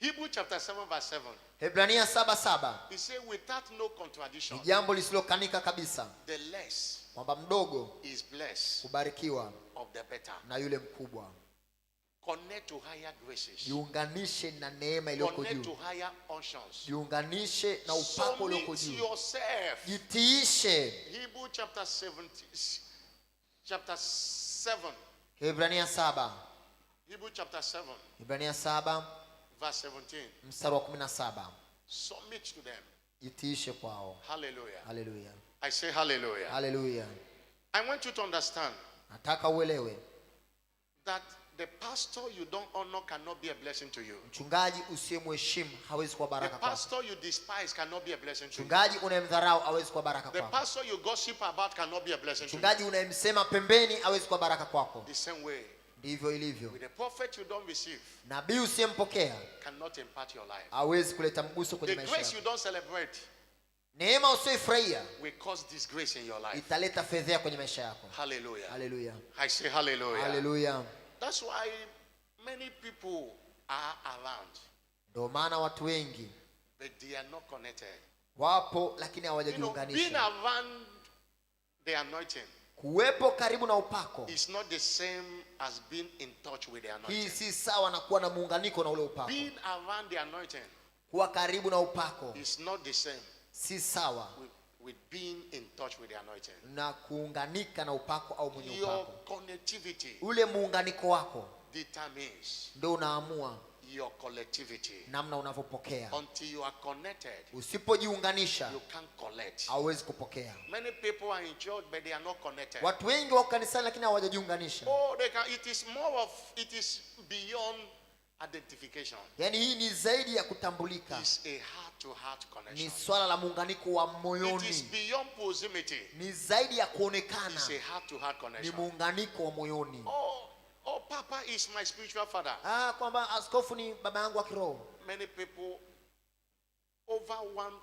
Hebrew chapter 7 verse 7. Hebrania 7:7 He said, without no ni contradiction, jambo lisilokanika kabisa the less kwamba mdogo is blessed kubarikiwa of the better. na yule mkubwa. Connect to higher graces. Jiunganishe na neema iliyoko Connect to juu. higher unctions. Jiunganishe na upako ulioko Submit juu. yourself. Jitiishe. Hebrew chapter 7. Hebrania 7. Hebrew chapter 7 Hebrania 7 verse 17. mstari wa 17. Submit to them. Jitiishe kwao. Hallelujah. Haleluya. I say hallelujah. Haleluya. I want you to understand Nataka uelewe, that the pastor you don't honor cannot be a blessing to you. mchungaji usiyemheshimu hawezi kuwa The baraka kwako. pastor you despise cannot be a blessing to you. Mchungaji unayemdharau hawezi kuwa baraka The kwako. pastor you gossip about cannot be a blessing to you. Mchungaji unayemsema pembeni hawezi kuwa baraka kwako. The same way, Ndivyo ilivyo. with the prophet you don't receive Nabii usiyempokea cannot impart your life. hawezi kuleta mguso kwenye The maisha grace you yako. don't celebrate Neema usiyoifurahia will cause disgrace in your life. italeta fedhea kwenye maisha yako. Hallelujah. Haleluya. I say hallelujah. Haleluya. That's why many people are around, Ndio maana watu wengi but they are not connected. wapo lakini Being hawajajiunganisha. around the anointing Kuwepo karibu na upako is not the same as being in touch with the hii anointing. si sawa na kuwa na muunganiko na ule upako. Being around the anointing Kuwa karibu na upako is not the same si sawa with being in touch with the anointing. na kuunganika na upako au mwenye Your upako. connectivity Ule muunganiko wako determines ndio unaamua your collectivity. namna unavyopokea. Until you are connected, Usipojiunganisha you can't collect. hauwezi kupokea. Many people are in church, but they are not connected. Watu wengi wako kanisani lakini hawajajiunganisha. Oh, they can. It is beyond identification. Yaani hii ni zaidi ya kutambulika. It's a heart-to-heart Ni connection. swala la muunganiko wa It is moyoni. beyond proximity. Ni zaidi ya kuonekana. It's a heart-to-heart Ni connection. muunganiko wa moyoni. Oh, Papa is my spiritual father. Kwamba askofu ni baba yangu wa kiroho. Many people, over one,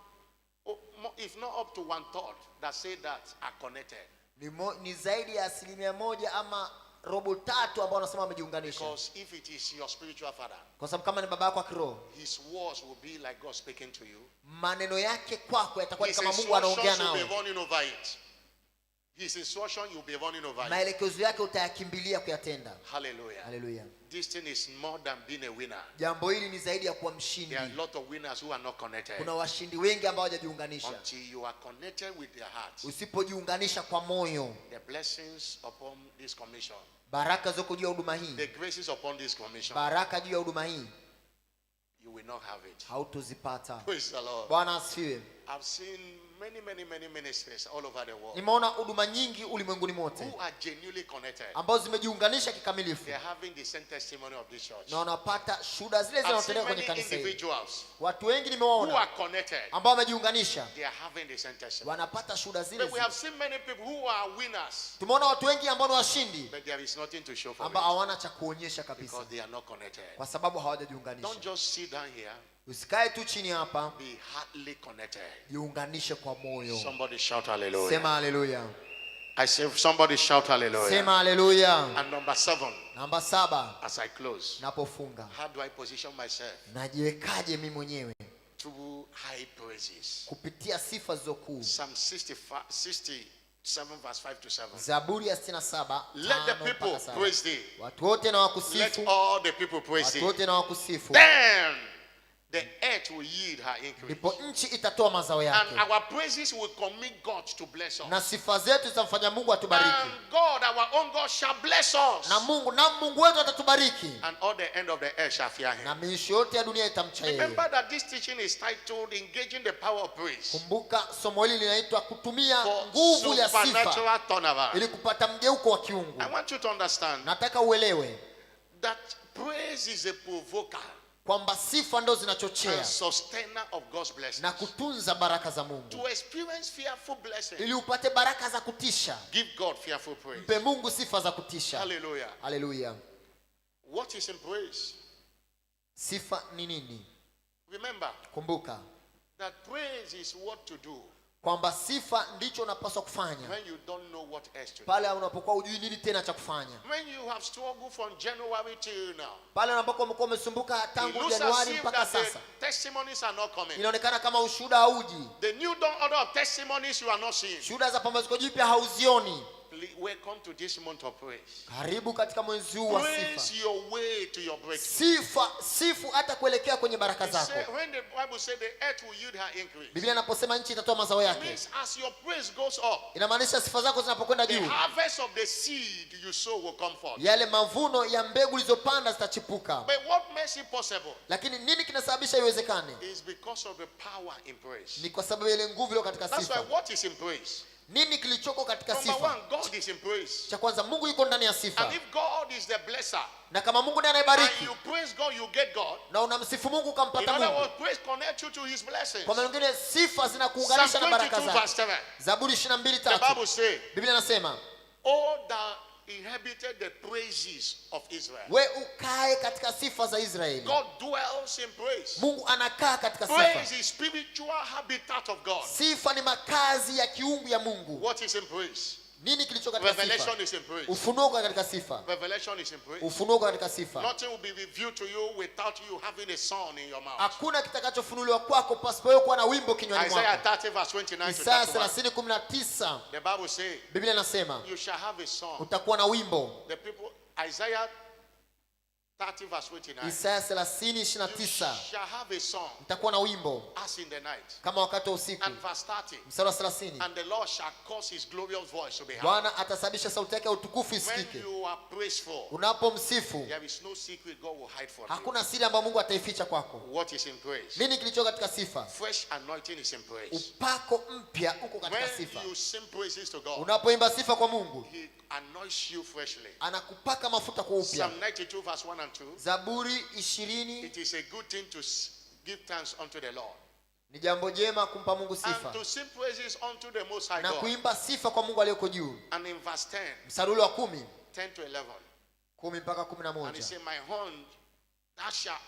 if not up to 1/3, that say that are connected. Ni zaidi ya 1% ama robo tatu ambao wanasema wamejiunganisha. Because if it is your spiritual father, Kwa sababu kama ni baba yako wa kiroho, his words will be like God speaking to you. maneno yake kwako yatakuwa His kama Mungu anaongea instructions will be nawe. running over it. His instruction you'll be running over it. Maelekezo yake utayakimbilia kuyatenda. Hallelujah. Haleluya. This thing is more than being a winner. Jambo hili ni zaidi ya kuwa mshindi. There are a lot of winners who are not connected. Kuna washindi wengi ambao hawajajiunganisha. Until you are connected with their hearts, Usipojiunganisha kwa moyo, the blessings upon this commission, baraka zoko juu ya huduma hii, the graces upon this commission, baraka juu ya huduma hii you will not have it. hautozipata. Praise the Lord. Bwana asifiwe. I've seen many ministries all over the world Nimeona huduma nyingi ulimwenguni mote who are genuinely connected. ambazo zimejiunganisha kikamilifu They are having the same testimony of this church. na wanapata shuhuda zile I've seen zinazotendeka kwenye many kanisa hili. individuals Watu wengi who nimewaona are connected. ambao wamejiunganisha They are having the same testimony. wanapata shuhuda zile But we have zile. seen many people who are winners, Tumeona watu wengi ambao ni washindi but there is nothing to show for ambao it hawana cha kuonyesha kabisa because they are not connected. kwa sababu hawajajiunganisha. Don't just sit down here. Usikae tu chini hapa, Be heartily connected. jiunganishe kwa moyo. Somebody shout hallelujah. Sema haleluya. I say somebody shout hallelujah. Sema haleluya. And number 7, Namba 7, as I close, napofunga, how do I position myself? najiwekaje mimi mwenyewe Through high praises. kupitia sifa zokuu. Psalm 67 verse 5 to 7. Zaburi ya 67 Let the 5 people mpaka 7. praise thee. Watu wote na Let wakusifu, all the people praise watu thee. wote na wakusifu, Then the earth will yield her increase. ndipo nchi itatoa mazao yake, And our praises will commit God to bless us. na sifa zetu zitamfanya Mungu atubariki, And God, our own God, shall bless us. na Mungu wetu atatubariki, And all the end of the earth shall fear him. na miisho yote ya dunia itamcha yeye. Remember that this teaching is titled Engaging the Power of Praise Kumbuka somo hili linaitwa kutumia for nguvu ya sifa supernatural turnaround. ili kupata mgeuko wa kiungu. I want you to understand Nataka uelewe that praise is a provoker kwamba sifa ndo and zinachochea sustainer of God's blessings. na kutunza baraka za Mungu. To experience fearful blessings, Ili upate baraka za kutisha, give God fearful praise. mpe Mungu sifa za kutisha. Hallelujah. Haleluya. What is in praise? Sifa ni nini? Remember Kumbuka that praise is what to do kwamba sifa ndicho unapaswa kufanya when you don't know what else to do. pale unapokuwa hujui nini tena cha kufanya, When you have struggled from January till now, pale unapokuwa umekuwa umesumbuka it tangu looks as Januari if mpaka that the sasa, testimonies are not coming. inaonekana kama ushuhuda hauji, The new order of testimonies you are not seeing. shuhuda za pambazuko jipya hauzioni. Welcome to this month of praise. Karibu katika mwezi huu wa Praise sifa. your way to your breakthrough. Sifu hata kuelekea kwenye baraka It say- zako. when the Bible says the earth will yield her increase, Biblia inaposema nchi itatoa mazao it yake, means as your praise goes up, inamaanisha sifa zako zinapokwenda the juu, harvest of the seed you sow will come forth. yale mavuno ya mbegu ulizopanda zitachipuka. But what makes it possible Lakini nini kinasababisha iwezekane? is because of the power in praise. Ni kwa sababu ya ile nguvu iliyo katika That's why sifa. what is in praise? Nini kilichoko katika Number sifa? 1, God is in praise. Cha kwanza, Mungu yuko ndani ya And sifa, if God is the blesser, na kama Mungu ndiye and anayebariki you praise God, you get God. na unamsifu Mungu In ukampata other Mungu, words, praise connects you to his blessings. kwa maana nyingine sifa Psalm zinakuunganisha na baraka 22 zake. verse 7. Zaburi The 22:3 Bible says, Biblia inasema, "Oh, thou inhabited the praises of Israel." we ukae katika sifa za Israeli. God dwells in praise. Mungu anakaa katika Praise sifa. is spiritual habitat of God. Sifa ni makazi ya kiungu ya Mungu. What is in praise? Nini kilicho katika sifa? Revelation is in praise. Ufunuo katika sifa. Revelation is in praise. Ufunuo katika sifa. Nothing will be revealed to you without you having a song in your mouth. Hakuna kitakachofunuliwa kwako pasipo wewe kuwa na wimbo kinywani Isaiah mwako. 30 verse 29 to Isaya 31. 30:19. The Bible says, Biblia inasema you shall have a song. utakuwa na wimbo. The people, Isaiah 30 verse 29. Isaya You 30:29. shall have a song Utakuwa na wimbo as in the night. kama wakati wa usiku. And verse 30. Mstari wa 30. And the Lord shall cause his glorious voice to be heard. Bwana atasababisha sauti yake ya utukufu When isikike. you are praiseful, Unapomsifu there is no secret God will hide from you. hakuna siri ambayo Mungu ataificha kwako. What is in praise? Nini kilicho katika sifa? Fresh anointing is in praise. Upako mpya uko katika When sifa. you sing praises to God, Unapoimba sifa kwa Mungu, he anoints you freshly. anakupaka mafuta kwa upya. Psalm 92 verse 1 and 2. Zaburi 20. It is a good thing to give thanks unto the Lord Ni jambo jema kumpa Mungu and sifa to sing praises unto the Most High na God. kuimba sifa kwa Mungu aliyeko juu. And in verse 10, Mstari ule wa 10, 10 to 11, 10 mpaka and he 11. said, my horn, thou shalt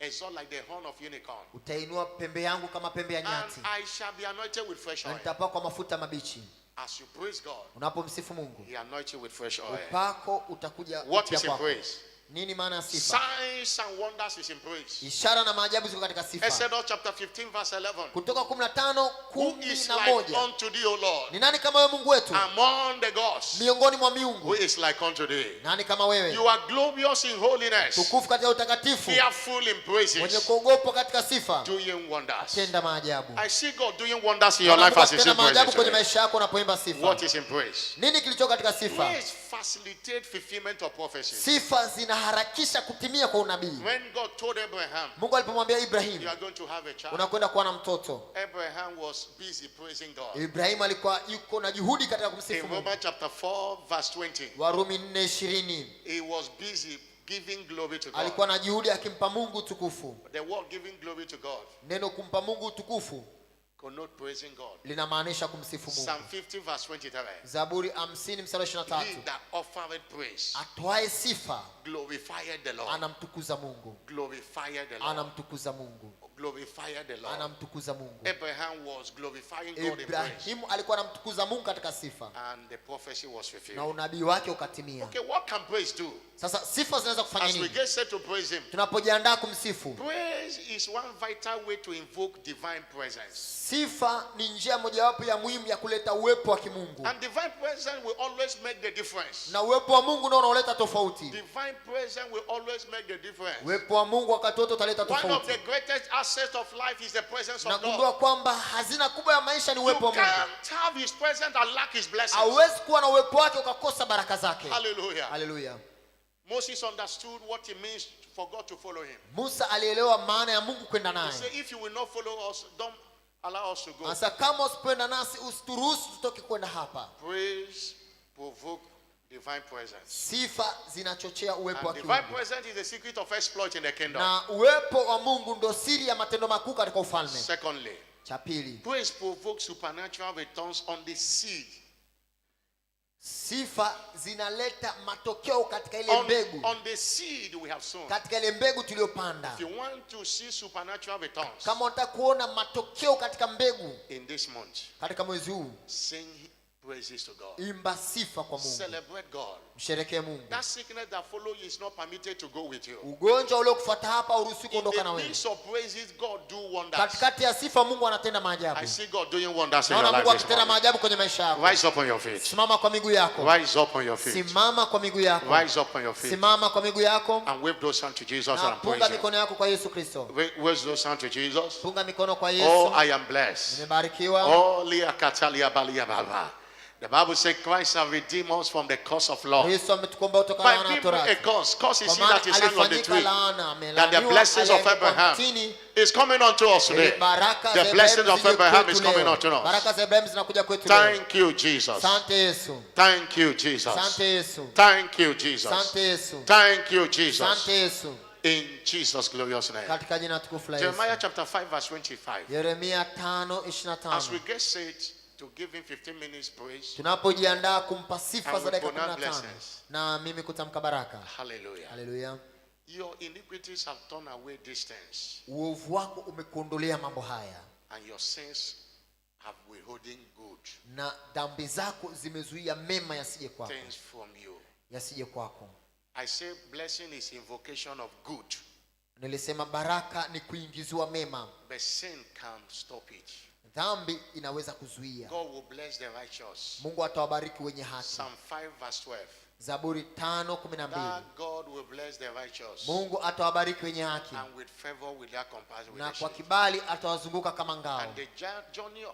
exalt like the horn of unicorn, Utainua pembe yangu kama pembe ya and nyati I shall be anointed with fresh na oil. nitapakwa mafuta mabichi. As you praise God, Unapomsifu Mungu, he anoints you with fresh oil. upako utakuja What upya is in kwako. praise? Nini maana ya sifa? Signs and wonders is in praise. Ishara na maajabu ziko katika sifa. Exodus chapter 15 verse 11. Kutoka 15, Who is like 11. unto thee, O Lord, Ni nani kama wewe Mungu wetu among the gods? miongoni mwa Who miungu? is like unto thee? Nani kama wewe? You are glorious in holiness, Tukufu katika utakatifu, fearful in mwenye praises, kuogopwa katika sifa, doing wonders. tenda maajabu. I see God doing wonders in your Mungu life as you akitenda sing maajabu praises kwenye today. maisha yako unapoimba sifa. What is in praise? Nini kilicho katika sifa? Praise facilitate fulfillment of prophecy. Sifa zinaharakisha kutimia kwa unabii. When God told Abraham, Mungu alipomwambia you Ibrahimu, are going to have a child, unakwenda kuwa na mtoto, Abraham was busy praising God. Ibrahimu alikuwa yuko na juhudi katika In kumsifu Mungu. Romans chapter 4 verse 20, Warumi 4:20. he was busy giving glory to God. Alikuwa na juhudi akimpa Mungu utukufu. The word giving glory to God Neno kumpa Mungu utukufu connote praising God. linamaanisha kumsifu Mungu. Psalm 50 verse 23. Zaburi 50 mstari He 23. that offered praise Atoae sifa glorified the Lord. anamtukuza Mungu. Glorified the Lord. Anamtukuza Mungu. Glorified the Lord. Anamtukuza Mungu. Abraham was glorifying God in praise, Ibrahimu alikuwa anamtukuza Mungu katika sifa and the prophecy was na fulfilled. unabii wake ukatimia. Okay, what can praise do? Sasa sifa zinaweza kufanya As we nini? get set to praise Him, Tunapojiandaa kumsifu, praise is one vital way to invoke divine presence. sifa ni njia mojawapo ya muhimu ya kuleta uwepo wa kimungu, And divine presence will always make the difference. na uwepo wa Mungu ndio unaoleta tofauti. Divine presence will always make the difference. Uwepo wa Mungu wakati wote utaleta One of tofauti. the greatest assets of life is the presence of Nagundua God. kwamba hazina kubwa ya maisha ni You uwepo wa Mungu. can't have His presence and lack His blessings. Hauwezi kuwa na uwepo wake ukakosa baraka zake. Hallelujah. Haleluya. Moses understood what it means for God to follow him. Musa alielewa maana ya Mungu kwenda He naye. said, if you will not follow us, don't allow us to go. Sasa kama usipenda nasi usituruhusu tutoke kwenda hapa. Praise provoke divine presence. Sifa zinachochea uwepo wa And divine kimungu. presence is the secret of exploit in the kingdom. Na uwepo wa Mungu ndo siri ya matendo makuu katika ufalme. Secondly, Cha pili, praise provokes supernatural returns on the seed. sifa zinaleta matokeo katika ile mbegu. On the seed we have sown. Katika ile mbegu tuliyopanda. If you want to see supernatural returns Kama unataka kuona matokeo katika mbegu in this month, katika mwezi huu, sing praises to God. imba sifa kwa Mungu. Celebrate God. Msherekee Mungu. That sickness that follows you is not permitted to go with you. Ugonjwa ule kufuata hapa uruhusi In kuondoka na the wewe. midst of praises, God do wonders. Katikati ya sifa Mungu anatenda maajabu. I see God doing wonders in Naona your Mungu life this akitenda morning. maajabu kwenye maisha yako. Rise up on your feet. Simama kwa miguu yako. Rise up on your feet. Simama kwa miguu yako. Rise up on your feet. Simama kwa miguu yako. And wave those hands to Jesus Na and punga praise Him. mikono yako kwa Yesu Kristo. Wave those hands to Jesus. Punga mikono kwa Oh, Yesu. I am blessed. Nimebarikiwa. Oh, Lia Katalia Balia Baba. The Bible says Christ has redeemed us from the curse of law. Yesu ametukomboa kutokana By na being a torati. curse. Curse is Kwa he maana that is hung on the alifanyika tree. laana, That the amelaniwa, blessings of aliyeandikwa Abraham mtini. is coming unto us today. Baraka za The blessings Ibrahimu of zije Abraham kwetu is coming leo. unto us. Baraka za Ibrahimu zinakuja kwetu leo. Thank you, Jesus. Asante Yesu. Thank you, Jesus. Asante Yesu. Thank you, Jesus. Asante Yesu. Thank you, Jesus. Asante Yesu. In Jesus' glorious name. Katika jina tukufu la Yesu. Jeremiah chapter 5 verse 25. Yeremia As we 5:25. get set to give him 15 minutes praise. Tunapojiandaa kumpa sifa And za we dakika pronounce 15 blessings. na mimi kutamka baraka. Hallelujah. Haleluya. Your iniquities have torn away distance, Uovu wako umekuondolea mambo haya and your sins have withholding good na dhambi zako zimezuia mema yasije kwako, things from you. yasije kwako. I say blessing is invocation of good, Nilisema baraka ni kuingiziwa mema, but sin can stop it. dhambi inaweza kuzuia. God will bless the righteous. Mungu atawabariki wenye haki. Psalm 5 verse 12. Zaburi 5:12. That God will bless the righteous, Mungu atawabariki wenye haki and with favor will their compassion with na the kwa shield. kibali atawazunguka kama ngao. And the journey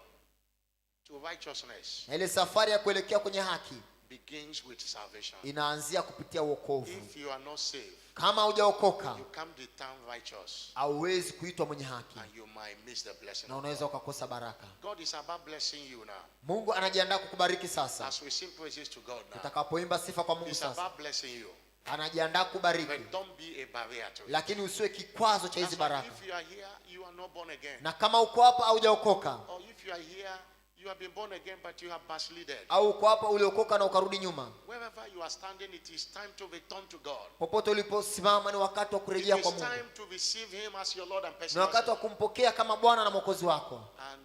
to righteousness Na ile safari ya kuelekea kwenye haki begins with salvation. inaanzia kupitia wokovu. If you are not saved, Kama hujaokoka, you can't be termed righteous, hauwezi kuitwa mwenye haki and you might miss the blessing na of unaweza God. ukakosa baraka. God is about blessing you now. Mungu anajiandaa kukubariki sasa. As we sing praises to God now, Tutakapoimba sifa kwa Mungu He's sasa, about blessing you. anajiandaa kukubariki, But don't be a barrier to it. lakini usiwe kikwazo cha hizi That's why baraka. if you are here, you are not born again. Na kama uko hapa haujaokoka, Or if you are here, you have been born again, but you have backslided. au uko hapa uliokoka na ukarudi nyuma, Wherever you are standing, it is time to return to God. popote uliposimama ni wakati wa It kurejea is kwa Mungu. time to receive Him as your Lord and Ni personal wakati wa Savior. kumpokea kama Bwana na Mwokozi wako, And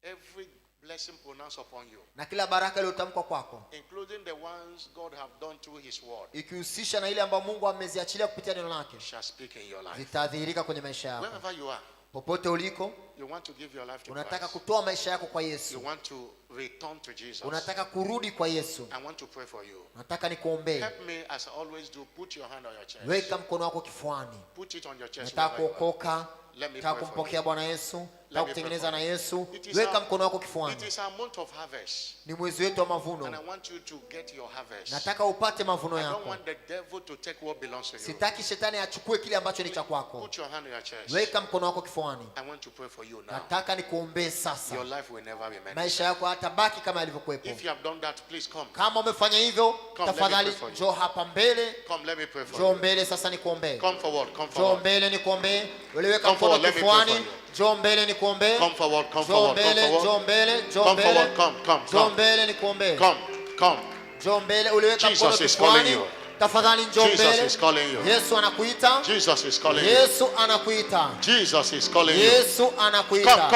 every blessing pronounced upon you, na kila baraka iliyotamkwa kwako, including the ones God have done through His word, ikihusisha na ile ambayo Mungu ameziachilia kupitia neno lake, shall speak in your life. zitadhihirika kwenye maisha yako. Wherever you are, Popote uliko, you want to give your life to unataka Christ. kutoa maisha yako kwa You Yesu, want to return to Jesus. unataka kurudi kwa Yesu, I want to pray for you. nataka nikuombee. Help me as I always do. Put your hand on your chest. Weka mkono wako kifuani. Put it on your chest. Nataka wherever you are. kuokoka, Let me nataka pray for kumpokea Bwana Yesu, Let nataka me kutengeneza pray na for Yesu. It is Weka our- mkono wako It kifuani. is a month of harvest, Ni mwezi wetu wa and I mavuno. want you to get your harvest. Nataka upate mavuno I don't yako. want the devil to take what belongs to you. Sitaki shetani achukue kile ambacho ni cha kwako. Put your hand on your chest. Weka mkono wako kifuani. I want to pray for you now. Nataka nikuombee sasa. Your life will never remain. Maisha yako hatabaki kama yalivyokuwepo. If you have done that, please come. Kama umefanya hivyo, let me tafadhali pray for you. njoo hapa mbele. Come, let me pray for Njoo you. mbele sasa nikuombee. Come forward, come Njoo forward. mbele nikuombee. Uliweka Come mkono forward, let me pray kifuani. for you. Njoo mbele nikuombee. Come forward, come Njoo forward, come mbele, njoo forward. mbele, njoo Come mbele. forward, come, Njoo come. mbele nikuombee. Come, come. Njoo mbele, uliweka Jesus mkono is calling kifuani. you. Tafadhali njoo Jesus mbele. is calling you. Yesu anakuita. Jesus is calling you. Yesu anakuita. Jesus is calling you. Yesu anakuita.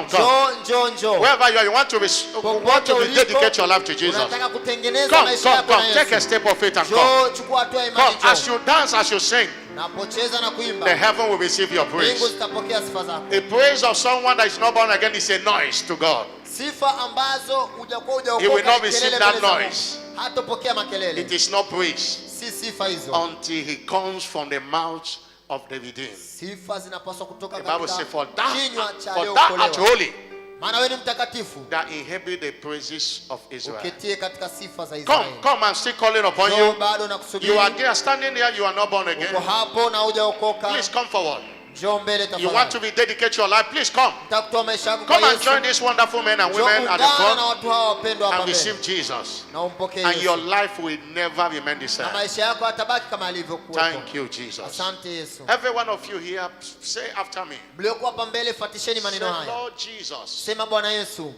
Come. Njoo. Wherever you are, you want to Popote ulipo, rededicate your life to Jesus. unataka kutengeneza maisha Come. yako na Take a Yesu. step of faith and come. Njoo, chukua hatua ya imani. Come. As Njoo. you dance, as you sing, Napocheza na the kuimba, heaven will receive your mbingu praise. zitapokea sifa zako. A praise of someone that is not born again is a noise to God. Sifa ambazo hujakuwa He will not hujaokoka ni receive kelele that mbele za Mungu. noise. Hatopokea makelele. It is not praise Si sifa hizo. until he comes from the mouth of the redeemed. Sifa zinapaswa kutoka The Bible says, katika for kinywa thou cha art aliyookolewa. holy, Maana wewe ni mtakatifu. that inhabit the praises of Israel. Uketie katika sifa za Come, Israeli. come and still calling upon Njoo you. bado na kusubiri. You are there standing there, you are not born again. Uko hapo na hujaokoka. Please come forward. Njoo mbele You want to tafadhali. rededicate your life, please come. Nataka kutoa maisha yako kwa Come and Yesu. join these wonderful men and Njoo women at the ungana na front watu hawa wapendwa hapa and mbele. receive Jesus. Na umpokee And your Yesu. life will never remain the Na same. maisha yako hatabaki kama yalivyokuwa. Thank you, Jesus. Asante Yesu. Every one of you here, say after me. Mliokuwa hapa mbele fatisheni Say, maneno haya. Lord Jesus, Sema Bwana Yesu,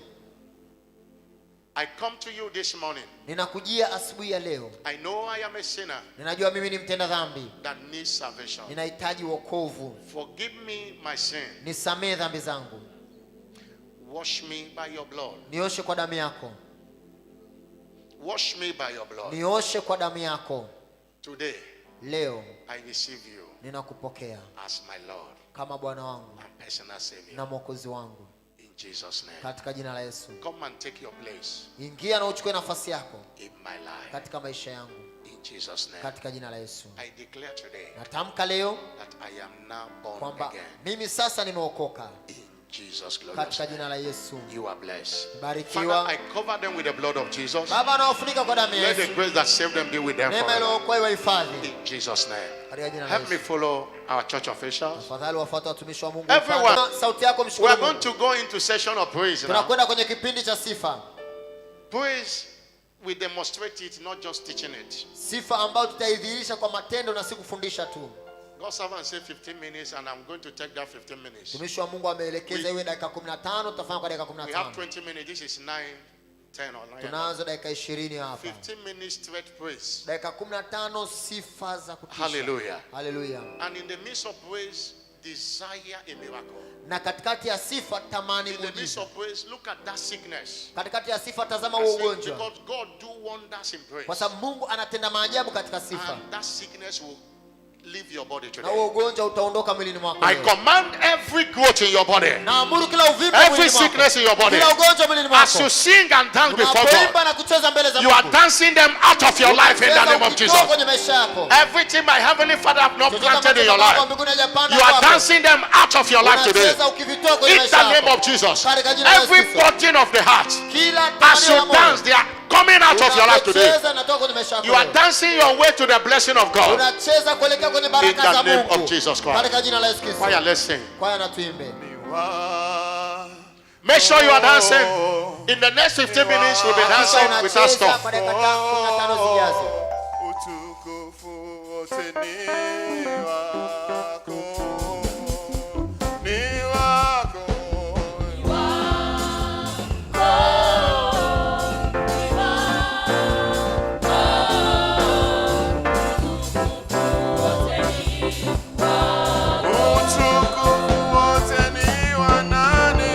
I come to you this morning. ninakujia asubuhi ya leo. I know I am a sinner Ninajua mimi ni mtenda dhambi. that needs salvation. Ninahitaji wokovu. Forgive me my sin. Nisamee dhambi zangu. Wash me by your blood. Nioshe kwa damu yako. Wash me by your blood. Nioshe kwa damu yako. Today, Leo I receive you ninakupokea as my Lord kama Bwana wangu and personal Savior. na Mwokozi wangu In Jesus' name. katika jina la Yesu. Come and take your place Ingia na uchukue nafasi yako in my life. katika maisha yangu In Jesus' name. katika jina la Yesu. I declare today Natamka leo that I am now born kwamba again. mimi sasa nimeokoka In Jesus' glorious katika name. jina la Yesu. You are blessed. Father, Barikiwa. I cover them with the blood of Jesus. Baba, nawafunika kwa damu ya Let the Yesu. grace that saved them be with them Neema forever. iliyookoa iwahifadhi In Jesus' name. katika jina la Help me Yesu. follow our church officials. Tafadhali wafuate watumishi wa Mungu. Everyone. Upande. Sauti yako We mshukuru are going Mungu. to go into session of praise now. Tunakwenda kwenye kipindi cha sifa. Praise, we demonstrate it, not just teaching it. Sifa ambayo tutaidhihirisha kwa matendo na si kufundisha tu. God servant said 15 minutes, and I'm going to take that 15 minutes. Mtumishi wa Mungu ameelekeza iwe dakika 15, tutafanya kwa dakika We have 15. 20 minutes. This is 9, 10 or 9. Tunaanza dakika 20 hapa. 15 minutes straight praise. Dakika 15 sifa za kutisha. Hallelujah. Hallelujah. And in the midst of praise, desire a miracle. Na katikati ya sifa tamani In the midst muujiza. of praise, look at that sickness. Katikati ya sifa tazama I huo say, ugonjwa. because God do wonders in praise. Kwa sababu Mungu anatenda maajabu katika sifa. And that sickness will leave your body Na today. huo ugonjwa utaondoka mwilini mwako. I leo. command every growth in your body, Naamuru kila uvimbe every mwilini mwako. sickness in your body, Kila ugonjwa mwilini as mwako. you sing and dance before God, Unapoimba na kucheza mbele za you are Mungu. dancing them out of your life in the name of Jesus. Kwenye maisha yako. Everything my heavenly Father have not Chochote planted in your ambacho Baba wa life, mbinguni hajapanda you are kwako. dancing them out of your life today. Unacheza ukivitoa kwenye In maisha the yako. name of Jesus. Katika jina la Yesu Every Kristo. burden of the heart, Kila as tamanio la you moyo. dance, they are coming out of your life today. Unacheza na toka kwenye maisha yako. You are leo. dancing your way to the blessing of God. Unacheza kuelekea kwenye In baraka the za name Mungu. of Jesus Christ. Katika jina la Yesu Kristo. Choir, let's sing. Kwaya na tuimbe. Make sure you are dancing. In the next 15 minutes, we'll be dancing without Unacheza stop. kwa dakika 15 zijazo. Utukufu wote ni wako, ni wako. Utukufu wote ni wa nani?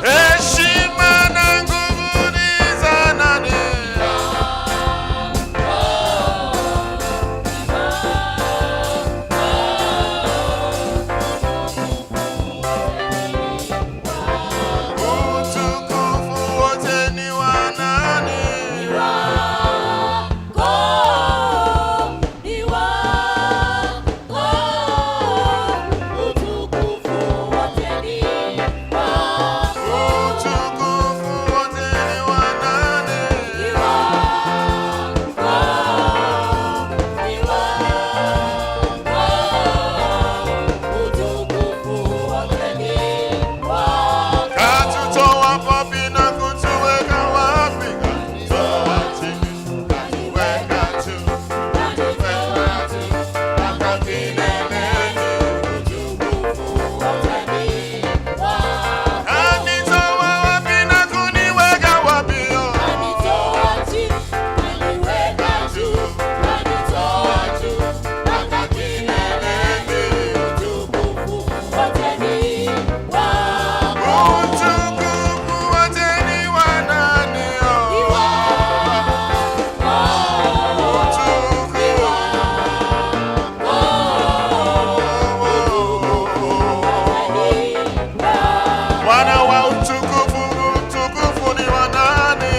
Heshima na nguvu ni za nani? Utukufu wote ni wa nani? Utukufu wote ni wa nani? Katutoa papi na kutuweka wapi? Katutoa chini, katuweka juu, katuweka juu, mpaka kileleni. Kanitoa wapi na kuniweka wapi? Mpaka kileleni. Utukufu wote ni wa nani? Bwana wa utukufu, utukufu ni wa nani?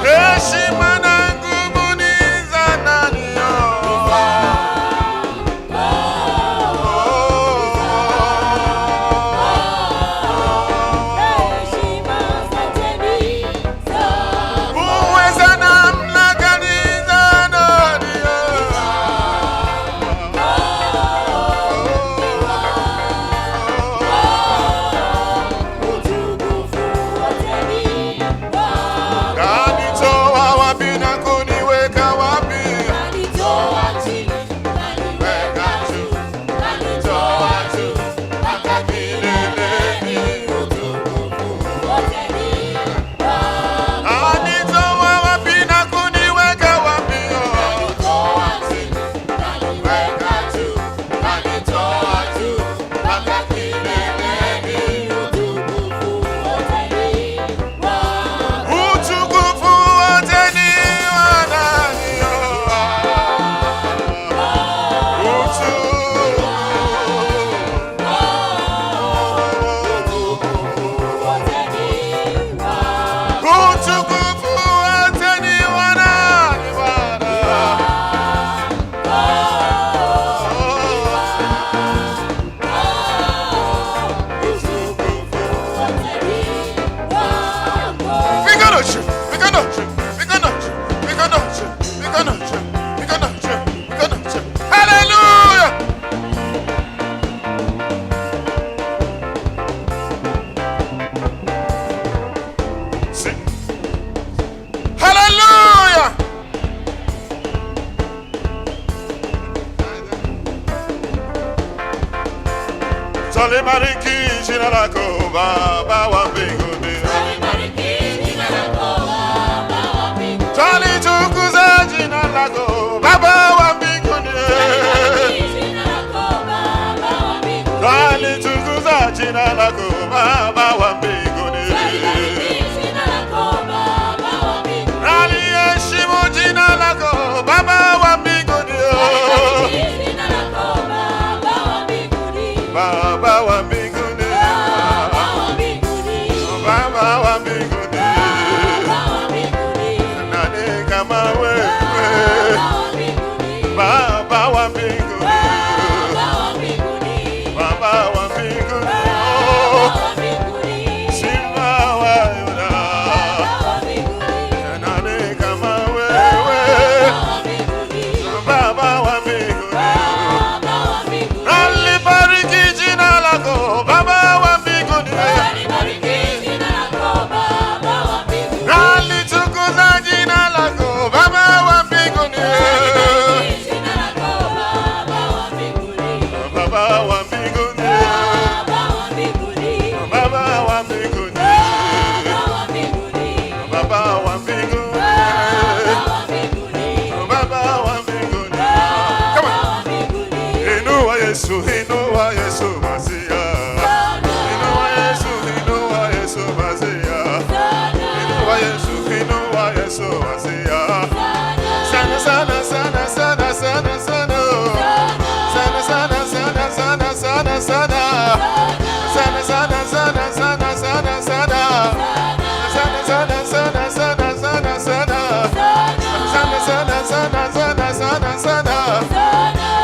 Heshima na nguvu ni za nani? Uweza namna gani za nani? Kanitoa wapi na kuniweka wapi? Weka juu, kanitoa juu, mpaka kileleni. Kanitoa wapi na kuniweka wapi? Weka juu, kanitoa juu, mpaka kileleni. Utukufu wote ni wa nani? Utukufu wote ni wa nani Bwana? Hallelujah! Sing. Hallelujah! Twalibariki jina lako Baba wa mbinguni. Twalitukuza jina lako Baba wa mbinguni. Twalitukuza jina lako Baba wa mbinguni. Twaliheshimu jina lako Baba wa mbinguni. Baba wa mbinguni. Baba wa mbinguni. Nani kama wewe? Baba wa mbinguni. Baba wa mbinguni. Simba wa Yuda. Nani kama wewe? Baba wa mbinguni. Alibariki jina lako Baba wa mbinguni. Alitukuza jina lako Baba wa mbinguni. Baba wa mbinguni. Baba wa mbinguni. Baba wa mbinguni. Baba wa mbinguni. Come on. Inua Yesu, inua Yesu Masia. Inua Yesu, inua Yesu Masia. Inua Yesu, inua Yesu Masia. Sana sana sana sana sana sana. Sana sana sana sana sana sana. Sana sana sana sana sana sana. Sana sana sana sana sana sana. Sana sana sana sana sana sana.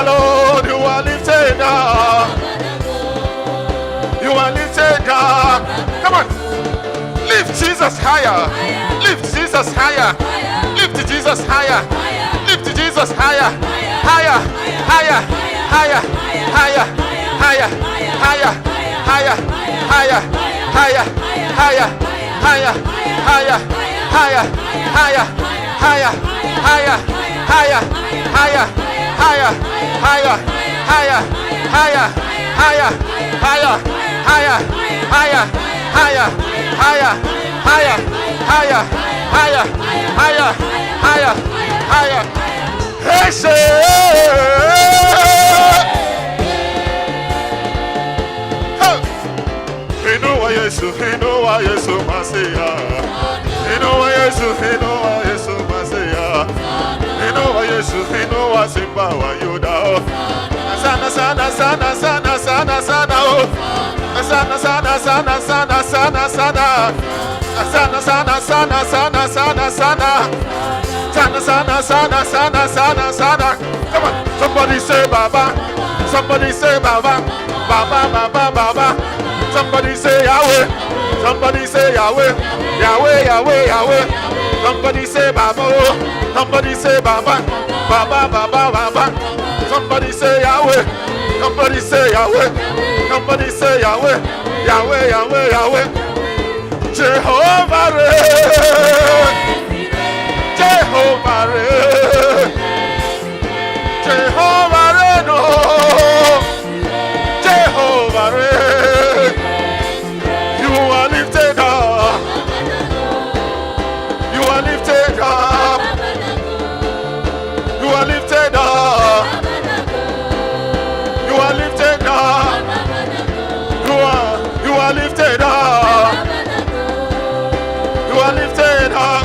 Lord, you are lifted up. You are lifted up. Come on. Lift Jesus higher. Lift Jesus higher. Lift Jesus higher. Lift Jesus higher. Higher. Higher. Higher. Higher. Higher. Higher. Higher. Higher. Higher. Higher. Higher. Higher. Higher. Higher. Higher. Higher. Higher. Higher. Higher, higher, higher, higher, higher, higher, higher, higher, higher, higher, higher, higher, higher, higher, higher, higher. Hey, say, inua Inua Yesu Masia. Inua Yesu, inua Simba wa Yuda. Sana sana sana sana sana sana oh. Sana sana sana sana sana sana. Sana sana sana sana sana sana. Sana sana sana sana sana sana. Come on, somebody say Baba. Somebody say Baba. Baba Baba Baba. Somebody say Yahweh. Somebody say Yahweh. Yahweh Yahweh Yahweh. Somebody say Baba. Somebody say Baba. Baba Baba Baba. Somebody say Yahweh. Somebody say Yahweh. Somebody say Yahweh. Yahweh Yahweh Yahweh. Jehovah Re. Jehovah Re. Jehovah Re no. Jehovah Re. You are lifted up. You are lifted up. You are lifted up. You are lifted up. You are lifted up. You are lifted up.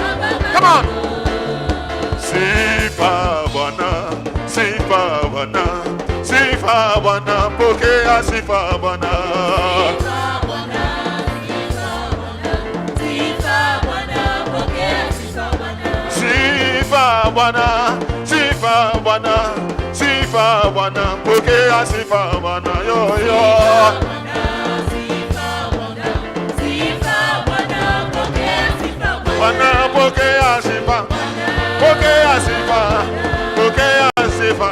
Come on. Sifa Bwana, Sifa Bwana, Sifa Bwana, pokea Sifa Bwana. Sifa Bwana, Sifa Bwana, Sifa Bwana, pokea Sifa Bwana yo yo. Bwana pokea Sifa, pokea Sifa, pokea Sifa.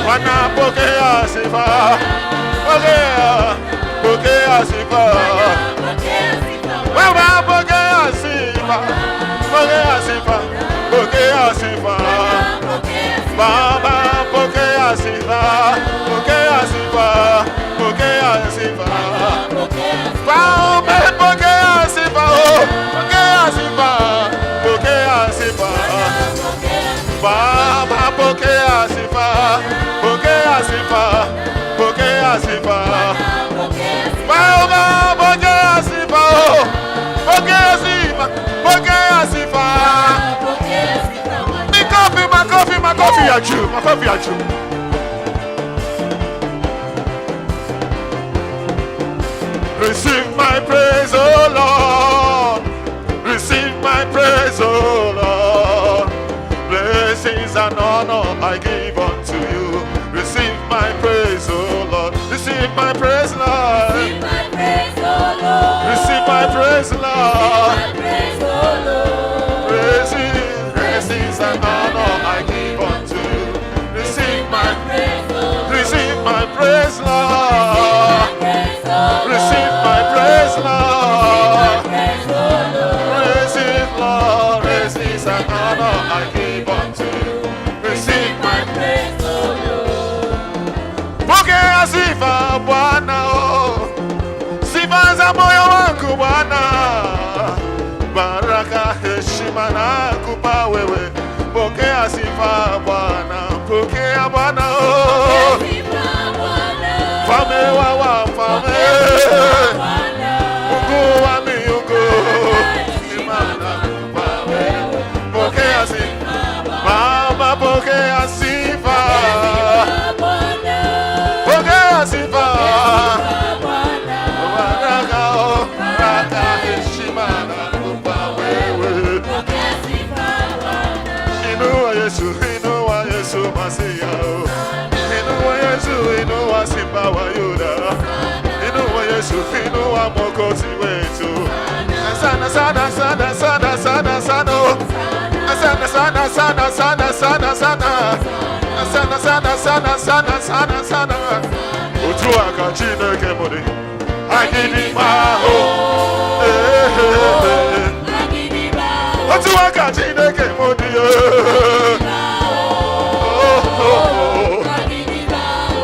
Bwana pokea Sifa, pokea Sifa. Bwana pokea Sifa, pokea Sifa, pokea Sifa. Baba pokea Sifa, pokea Sifa, pokea Sifa. Baba pokea Sifa, pokea Sifa, pokea Sifa. Baba pokea Sifa, pokea Sifa, pokea Sifa. Baba pokea Sifa, pokea Sifa, pokea Sifa. Makofi ya juu, makofi ya juu. Receive my praise, oh Lord. Receive my praise, oh Lord. Blessings and honor I give unto you. Receive my praise, oh Lord. Receive my praise, Lord. Receive my praise, oh Lord. Receive my praise, Lord. Receive my praise, oh Lord. Blessings and honor I give unto you. Receive my praise, Lord. Receive my praise, Lord. Receive my praise, Lord. Receive, Lord. Blessings and honor I give unto you. Receive my praise, Lord. Pokea sifa Bwana, oh. Sifa za moyo wangu Bwana. Baraka heshima na kupa wewe. Pokea sifa Bwana. Pokea Bwana, oh. Mfalme wa wafalme. Mungu wa miungu. Simama kupa wewe. Pokea sifa. Mama pokea sifa. Pokea sifa. Baraka, oh. Baraka heshima na kupa wewe. Inua Yesu, inua Yesu Masia. Inua Yesu, inua Simba wa Yuda. Inua Yesu, inua Mwokozi wetu. Sana sana sana sana sana sana. Sana sana sana sana sana sana. Sana sana sana sana sana sana. Utua kachine kemodi. Agidi maho. Utua kachine kemodi.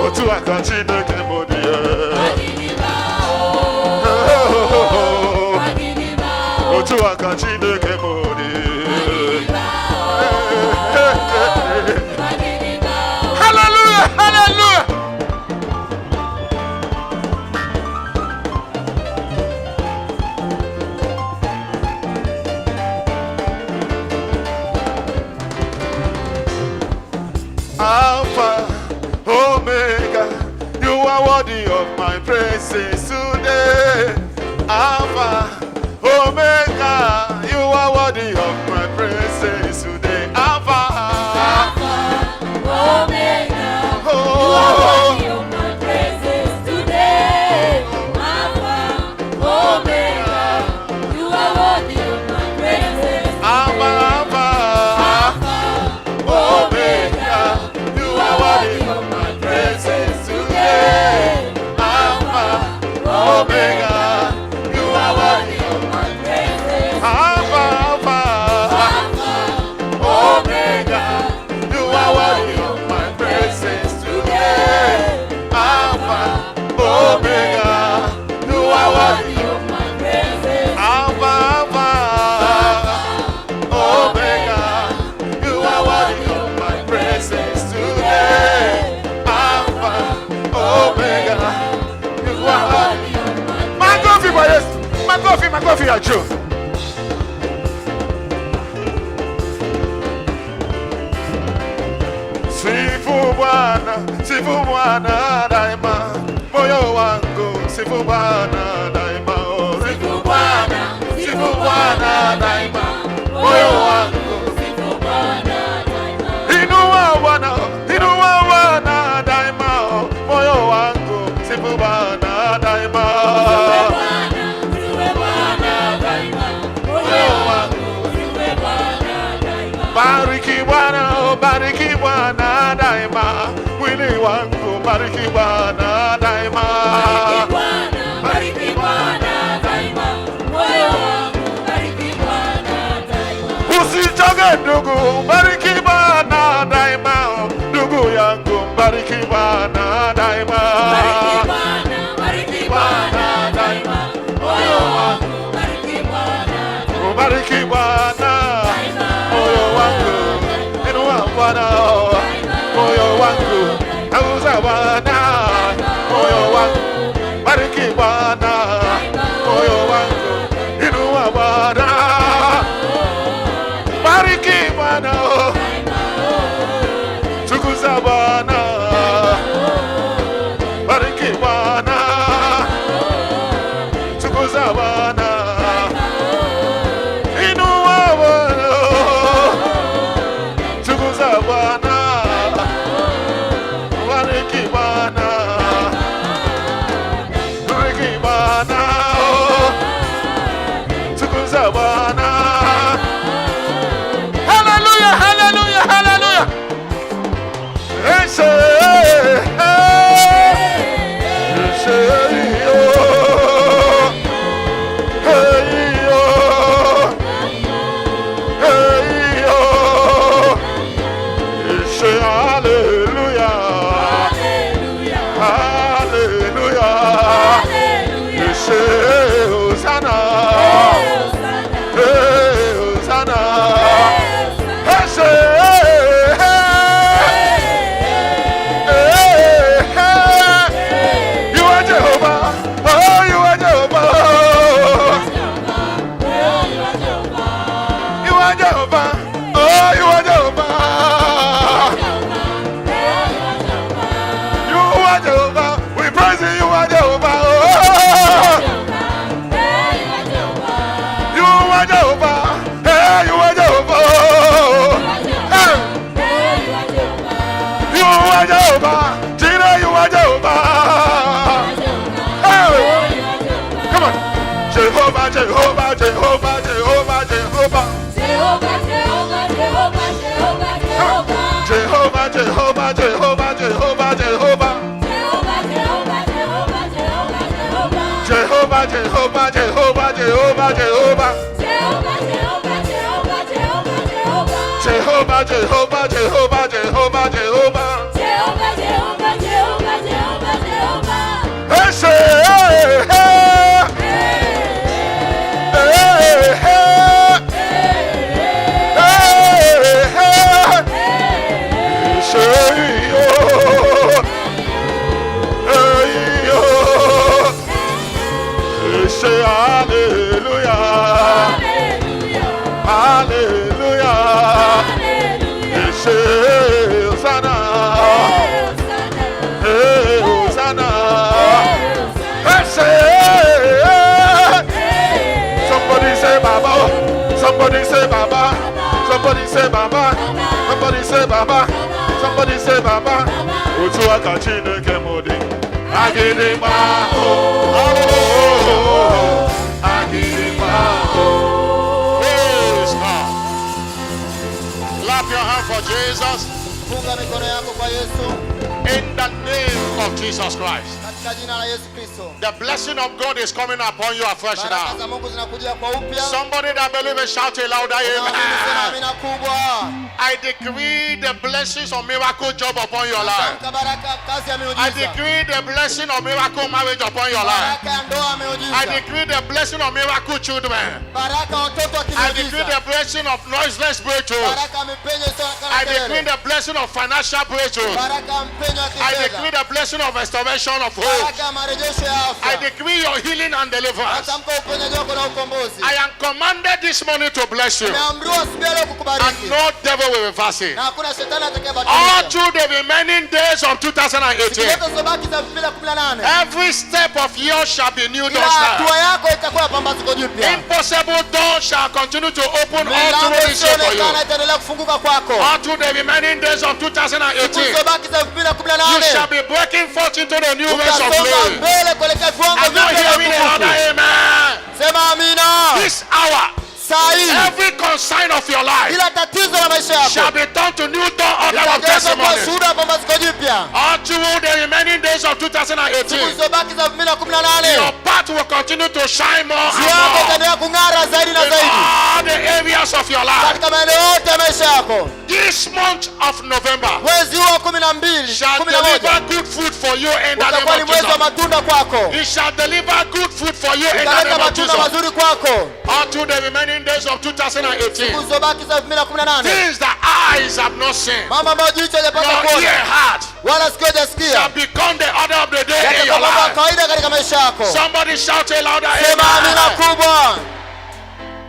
Otua kachine kemodi. Otua kachine kemodi. Hallelujah, hallelujah. my praises today. Alpha, Omega, you are worthy of my praises today. Alpha, Omega, you are worthy of my praises today. Alpha, Omega, you are worthy of my praises. Alpha, Omega, you are worthy of my praises today. Alpha, Omega, you are worthy of my praises. Alpha, Omega, you are worthy of my praises today. Alpha, Omega, you are worthy of my praises. Alpha, Omega, you are worthy of my praises today. Alpha, Omega, you are worthy of my praises. My coffee, I chew. Sifu Bwana daima, moyo wangu sifu Bwana daima, oh. Sifu Bwana daima, moyo wangu Sifu Bwana daima. Inua Bwana daima, oh. Moyo wangu sifu Bwana daima. Sifu Bwana daima, moyo wangu sifu Bwana daima. Bariki Bwana, oh, bariki Bwana daima, mwili wangu bariki Bwana daima. Bariki Bwana daima, moyo wangu bariki Bwana daima. Usichoke ndugu, bariki Bwana daima, oh, ndugu yangu bariki Bwana daima. Bariki Bwana daima, moyo wangu bariki Bwana daima. Bariki Bwana, moyo wangu, inua Bwana, moyo wangu, nauza Bwana, moyo wangu, bariki Bwana, moyo wangu, inua Bwana, bariki Bwana, tukuza Bwana, bariki Bwana, tukuza Bwana. Hallelujah, hallelujah, hallelujah. Jehovah, Jehovah, Jehovah, Jehovah, Jehovah. Jehovah, Jehovah, Jehovah, Jehovah, Jehovah. Jehovah, Jehovah, Jehovah, Jehovah, Jehovah. Jehovah, Jehovah, Jehovah, Jehovah, Jehovah. Jehovah, Jehovah, Jehovah, Jehovah, Jehovah. Jehovah, Jehovah, Jehovah, Jehovah. Jehovah, Jehovah, Jehovah, Jehovah, Jehovah. Hey, say, hey, hey, hey, hey, hey, say, oh, hey, oh, say, hallelujah, hallelujah, say. Somebody say Baba. Somebody say Baba. Somebody say Baba. Somebody say Baba. Otu aka Chineke modi. Agidimba oh. Agidimba oh. Praise God. Clap your hand for Jesus. Funga mikono yako kwa Yesu In the name of Jesus Christ. katika jina la Yesu Kristo. The blessing of God is coming upon you afresh Baraka now. za Mungu zinakuja kwa upya. Somebody that believes shout a louder Sema amen. amina kubwa. I decree the blessings of miracle job upon your life. Tamka baraka kazi ya I miujiza. decree the blessing of miracle marriage upon your life. Baraka ya ndoa ya miujiza. I decree the blessing of miracle children. Baraka watoto wa I decree kimiujiza. the blessing of noiseless breakthroughs. Baraka ya mipenyo isiyo na I decree kelele. the blessing of financial breakthroughs. Baraka ya mpenyo wa I decree kifedha. the blessing of restoration of hope. Baraka ya marejesho ya I afya. decree your healing and deliverance. Natamka uponyaji wako na ukombozi. I am commanded this morning to bless you, Nimeamriwa siku ya leo and kukubariki. no devil will reverse it. Na hakuna shetani All atakayebatilisha. through the remaining days of Siku 2018, zote zilizobaki za 2018. every step of yours shall be new Kila doors hatua now. yako itakuwa ya pambazuko jipya. Impossible doors shall continue to open all Milango through this year for isiyoonekana you. itaendelea kufunguka kwako. All through the remaining days of Siku 2018, zilizobaki za you 2018. shall be breaking forth into the new ways of Utasonga glory. mbele kuelekea viwango I'm not vipya vya hearing another utukufu. amen. Sema amina. This hour, Saa hii every consign of your life kila tatizo la maisha shall yako be turned to new dawn order of litageuka kwa testimony. shuhuda ya pambazuko jipya. All through the remaining days of Siku 2018, zilizobaki za your 2018. path will continue to shine more Njia yako and more itaendelea kung'ara zaidi na in zaidi all the areas of your life. katika maeneo yote ya maisha yako. This month of November Mwezi huu wa 12, shall 11 deliver good food for you in the utakuwa name ni of mwezi wa Jesus. matunda kwako. It shall deliver good food for you in the Utaleta name of matunda Jesus. mazuri kwako. All through the remaining days of Siku 2018, zilizobaki za 2018. things that eyes have not seen, Mambo ambayo jicho hajapata nor ear kuona heard, wala sikio shall hajasikia become the order of the day in yatakuwa your mambo ya life. kawaida katika maisha yako. Somebody shout a louder Sema amina amen. kubwa.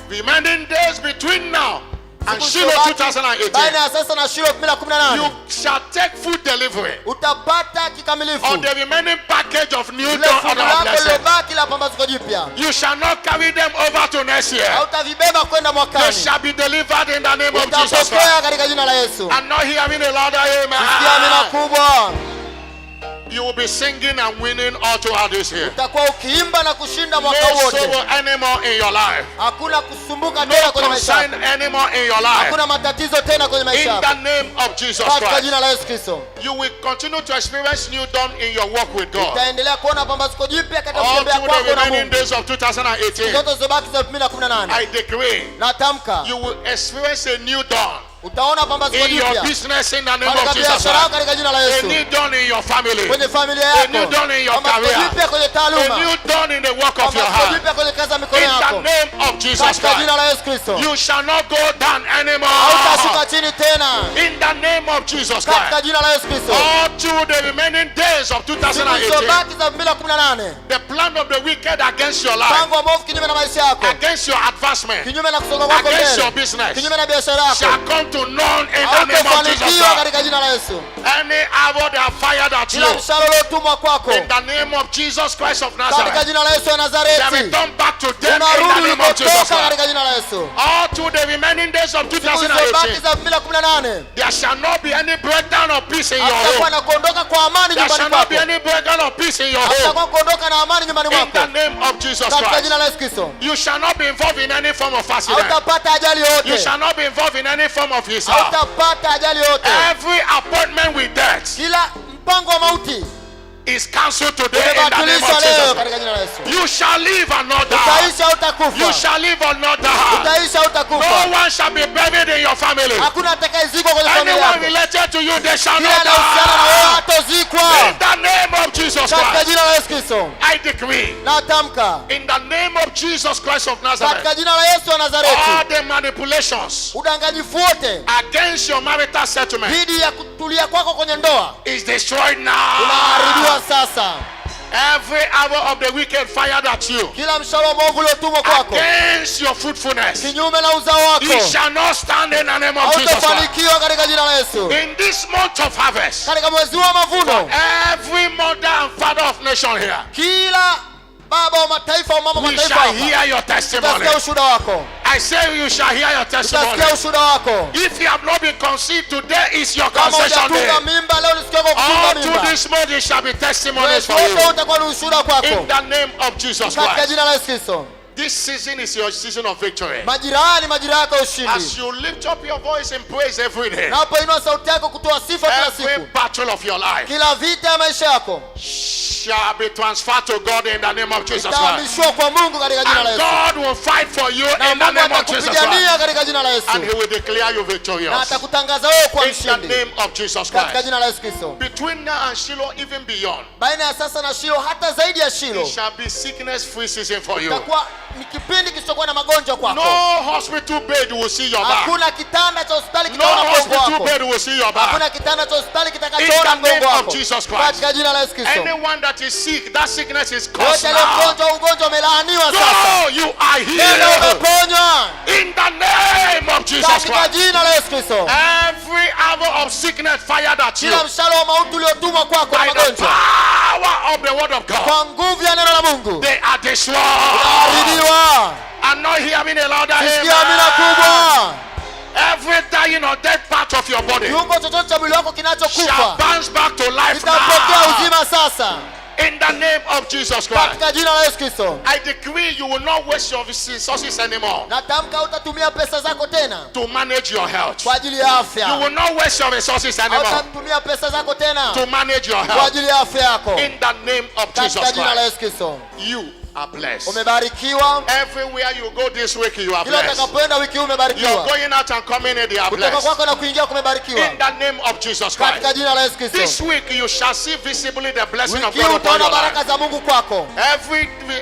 Remaining days between now and Siku Shiloh zilizobaki 2018, baina ya sasa na Shilo 2018 you shall take full delivery utapata kikamilifu of the remaining package of new ile dawn fungu order of lako blessing. lilobaki la pambazuko jipya. You shall not carry them over to next year. Hautavibeba kwenda They mwakani, shall be delivered in the name of Jesus Christ. utapokea katika jina la Yesu. I'm not hearing a louder Sikia amina amen. kubwa. You will be singing and winning all throughout this year. Utakuwa ukiimba na kushinda No mwaka wote. sorrow anymore in your life. Hakuna kusumbuka No tena kwenye maisha concern yako. anymore in your life. Hakuna matatizo tena kwenye maisha In yako. the name of Jesus Katika Christ. jina la Yesu Kristo. You will continue to experience new dawn in your walk with God. Utaendelea kuona pambazuko jipya katika All kutembea through the kwako na remaining Mungu. days of 2018, Zote zilizobaki za 2018. I decree Natamka you will experience a new dawn utaona pambazuko in your jipya business in the name katika of Jesus biashara yako Christ. katika jina la A Yesu. new dawn in your family. Kwenye familia A new yako. dawn in your Pambazuko career. jipya kwenye A taaluma. new dawn in the work of your Pambazuko hand. jipya kwenye kazi ya mikono In the yako. name of Jesus Katika jina Christ. la Yesu Kristo. You shall not go down anymore. Hautashuka chini tena. In the name of Jesus Katika Christ. jina la Yesu Kristo. All through the remaining days of Siku 2018, zilizobaki za 2018. the plan of the wicked against your life, Mpango wa mwovu kinyume na maisha yako. against your advancement, Kinyume na kusonga kwako against your mbele. business, Kinyume na biashara yako. shall come to none in the name of Jesus Hautafanikiwa Christ. katika jina la Yesu. Any arrow they have fired at you, Kila mshale uliotumwa kwako. in the name of Jesus Christ of Katika Nazareth, jina la Yesu wa they Nazareti. return back to them in the Unarudi name of Jesus ulikotoka Christ. katika jina la Yesu. All through the remaining days of Siku zilizobaki 2018, za 2018. there shall not be any breakdown of peace in your Hakutakuwa home. na kuondoka kwa amani There nyumbani shall not kwako. be any breakdown of peace in your home. Hakutakuwa kuondoka na amani nyumbani In mwako. the name of Jesus Katika Christ. jina la Yesu Kristo. You shall not be involved in any form of accident. Hautapata ajali You yoyote. shall not be involved in any form of his Hautapata ajali yoyote. Every appointment with death Kila mpango wa mauti is cancelled today in the name umebatilishwa of leo Jesus. katika jina la Yesu. You shall live and not die. Utaishi au You utakufa. shall live or not die. Utaishi au No utakufa. one shall be buried in your family. Hakuna atakayezikwa kwenye familia Anyone yako. related to you, they shall Kila not anahusiana na wewe die. hatozikwa. In the name of Jesus Katika Christ, jina la Yesu Kristo. I decree. Natamka In the name of Jesus Christ of Nazareth, katika jina la Yesu wa all Nazareti. the manipulations Udanganyifu wote against your marital settlement dhidi ya kutulia kwako kwenye ndoa is destroyed unaharibiwa now. sasa. Every arrow of the wicked fired at you Kila mshale wa mwovu uliotumwa kwako against your fruitfulness, kinyume na uzao wako it shall not stand in the name of Jesus Christ. hautafanikiwa katika jina la Yesu. In this month of harvest, Katika mwezi wa mavuno, every mother and father of nation here, kila baba wa mataifa au mama wa we mataifa shall hapa hear your testimony. utasikia ushuhuda wako. I say you shall hear your testimony. utasikia ushuhuda wako. If you have not been conceived, today is your Kama conception day. hujatunga mimba, leo ni siku yako kutunga All mimba. through this month, it shall be testimonies Mwezi for you. wote utakuwa ni ushuhuda kwako. In the name of Jesus Katika Christ. jina la Yesu Kristo. This season is your season of victory. Majira haya ni majira yako ya As ushindi. you lift up your voice in praise every day, Unapoinua sauti yako kutoa sifa kila every siku, battle of your life kila vita ya maisha yako shall be transferred to God in the name of Jesus Christ. itahamishwa kwa Mungu katika jina la And Yesu. God will fight for you Na in the Mungu name of Jesus Christ. atakupigania katika jina la Yesu. And He will declare you Na victorious. atakutangaza wewe kwa In the mshindi name of Jesus katika Christ. jina la Yesu Kristo. Between now and Shiloh, even beyond, Baina ya sasa na Shilo, hata zaidi ya Shilo, it shall be sickness-free season for you. itakuwa ni kipindi kisichokuwa na magonjwa kwako. No hospital bed will see your back. Hakuna kitanda cha hospitali No kitaona mgongo hospital wako. bed will see your back. Hakuna kitanda cha hospitali In kitakachoona the name mgongo of wako. Jesus Christ. Katika jina la Yesu Kristo. Anyone that is sick, that sickness is Wote cursed walio now. mgonjwa, ugonjwa umelaaniwa sasa. Go, you are Tena healed. umeponywa In the name of Jesus katika Christ. jina la Yesu Kristo. Every arrow of sickness fired at you Kila mshale wa mauti uliotumwa kwako na by the magonjwa, power of the word of God, kwa nguvu ya neno la Mungu, they are destroyed. haribiwa. I'm not hearing a louder Sikia amina amen. kubwa. Every dying or dead part of your body Kiungo chochote cha mwili wako shall kinachokufa bounce back to life kitapokea now. uzima sasa In the name of Jesus Christ. katika jina la Yesu Kristo. I decree you will not waste your resources anymore Natamka utatumia pesa zako tena to manage your health. kwa ajili ya You afya. will not waste your resources anymore Hautatumia pesa zako tena to manage your kwa health. ajili ya afya yako. In the name of Jesus Katika jina la Christ. Yesu Kristo. You are blessed. Umebarikiwa. Everywhere you go this week, you are Kila blessed. utakapoenda wiki hii You are umebarikiwa. going out and coming in, they are Kutoka blessed. kwako na kuingia kumebarikiwa. In the name of Jesus Katika Christ. jina la Yesu This Kristo. week you shall see visibly the blessing of Wiki hii God upon utaona your baraka life. za Mungu kwako.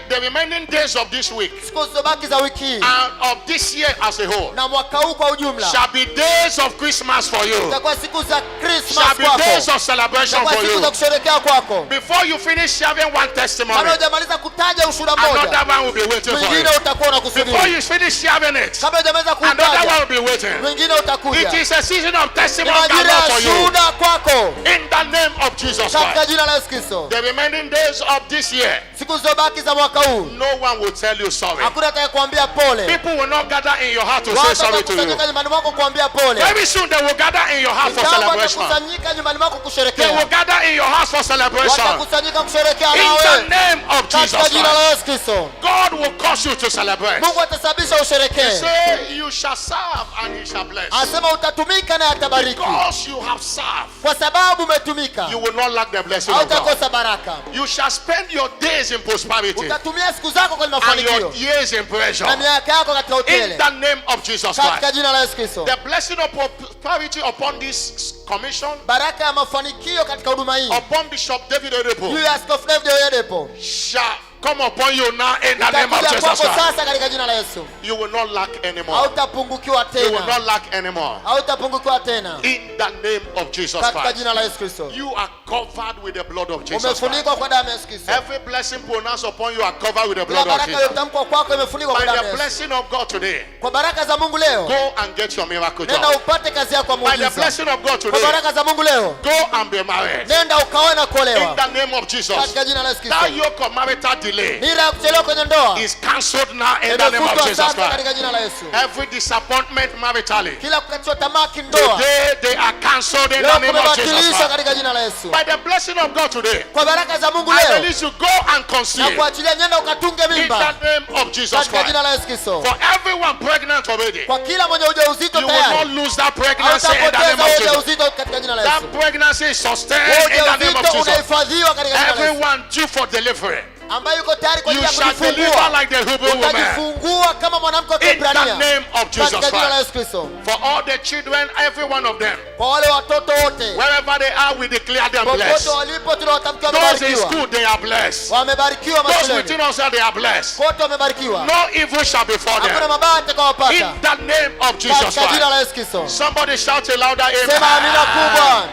The remaining days of this week Siku zilizobaki za wiki hii and of this year as a whole na mwaka huu kwa ujumla shall be days of Christmas for you. itakuwa siku za Christmas Shall be kwako. days of celebration Itakuwa for siku za you. kusherehekea kwako. Before you finish sharing one testimony, Kabla hujamaliza kutaja ushuhuda mmoja, another one will be waiting for you. mwingine utakuwa Before unakusubiri. you finish sharing it, Kabla hujamaliza another one kutaja, will be waiting. mwingine utakuja. It is a season of Ni testimony majira galore ya for you. shuhuda kwako In the name of Jesus katika Christ. jina la Yesu Kristo. The remaining days of this year, Siku zilizobaki za mwaka huu no one will tell you sorry. hakuna atakayekuambia pole. People will not gather in your heart to say Watu sorry to you. watakusanyika nyumbani mwako kuambia pole. Very soon they will gather in your heart for Kitambo celebration. watakusanyika nyumbani mwako They will kusherehekea. gather in your house for celebration. Watakusanyika kusherehekea In the nawe name of Jesus katika jina Christ. la Yesu Kristo. God will cause you to celebrate. Mungu atasababisha usherekee. Say you shall serve and you shall bless. Asema utatumika na atabariki. Because you have served, Kwa sababu umetumika, you will not lack the blessing of God. hautakosa baraka. You shall spend your days in prosperity Utatumia siku zako kwenye and your mafanikio years in pleasure. na miaka yako katika In hoteli the name of Jesus katika Christ. jina la Yesu Kristo. The blessing of prosperity upon this commission, Baraka ya mafanikio katika huduma hii upon Bishop David Oyedepo, juu ya Askofu David Oyedepo shall come upon you now in the name of itakuja Jesus kwako Christ. sasa katika jina la Yesu. You will not lack anymore. Hautapungukiwa You will tena, not lack anymore. hautapungukiwa tena In the name of Jesus katika Christ. jina la Yesu Kristo. You are covered with the blood of Jesus Christ. Umefunikwa kwa damu ya Yesu Kristo. Every blessing pronounced upon you are covered with the Kila blood of baraka Jesus. iliyotamkwa kwako imefunikwa kwa By damu the ya Yesu. blessing of God today, Kwa baraka za Mungu leo, go and get your miracle nenda job. upate kazi yako ya By the muujiza. blessing of God Kwa today, baraka za Mungu leo, go and be married. nenda ukaoe na In kuolewa the name of Jesus. katika jina la Yesu That Kristo. yoke of marital delay Nira ya kuchelewa kwenye ndoa is cancelled now in the name of imefutwa Jesus sasa Christ. katika jina la Yesu. Every disappointment maritally, Kila kukatishwa tamaa kindoa today they are cancelled in leo the name of Jesus kumebatilishwa Christ. katika jina la Yesu. By the blessing of God today, Kwa baraka za Mungu I leo release you, go and na conceive kuachilia, nenda ukatunge in mimba the name of Jesus katika Christ. jina la Yesu Kristo. For everyone pregnant already, Kwa kila mwenye ujauzito you will not tayari, lose that pregnancy in the name hautapoteza of Jesus. ujauzito katika jina la Yesu. That pregnancy is sustained in the name of Ujauzito Jesus. unahifadhiwa katika jina la Yesu. Everyone due for delivery, Ambaye yuko tayari kwa you ajili ya shall deliver kujifungua, like the Hebrew woman utajifungua kama mwanamke wa in the Kiebrania name of Jesus katika jina la Christ. Yesu Kristo. For all the children, every one of them, Kwa wale watoto wote wherever they are, we declare them popote blessed. walipo, tunawatamkia Those in wamebarikiwa, school, they are blessed. wamebarikiwa Those mashuleni within us, they are blessed. kote, wamebarikiwa. No evil shall befall Hakuna them. mabaya yatakayowapata In the name of Jesus katika jina la Christ. Yesu Kristo. Somebody shout a louder Sema amina kubwa. amen.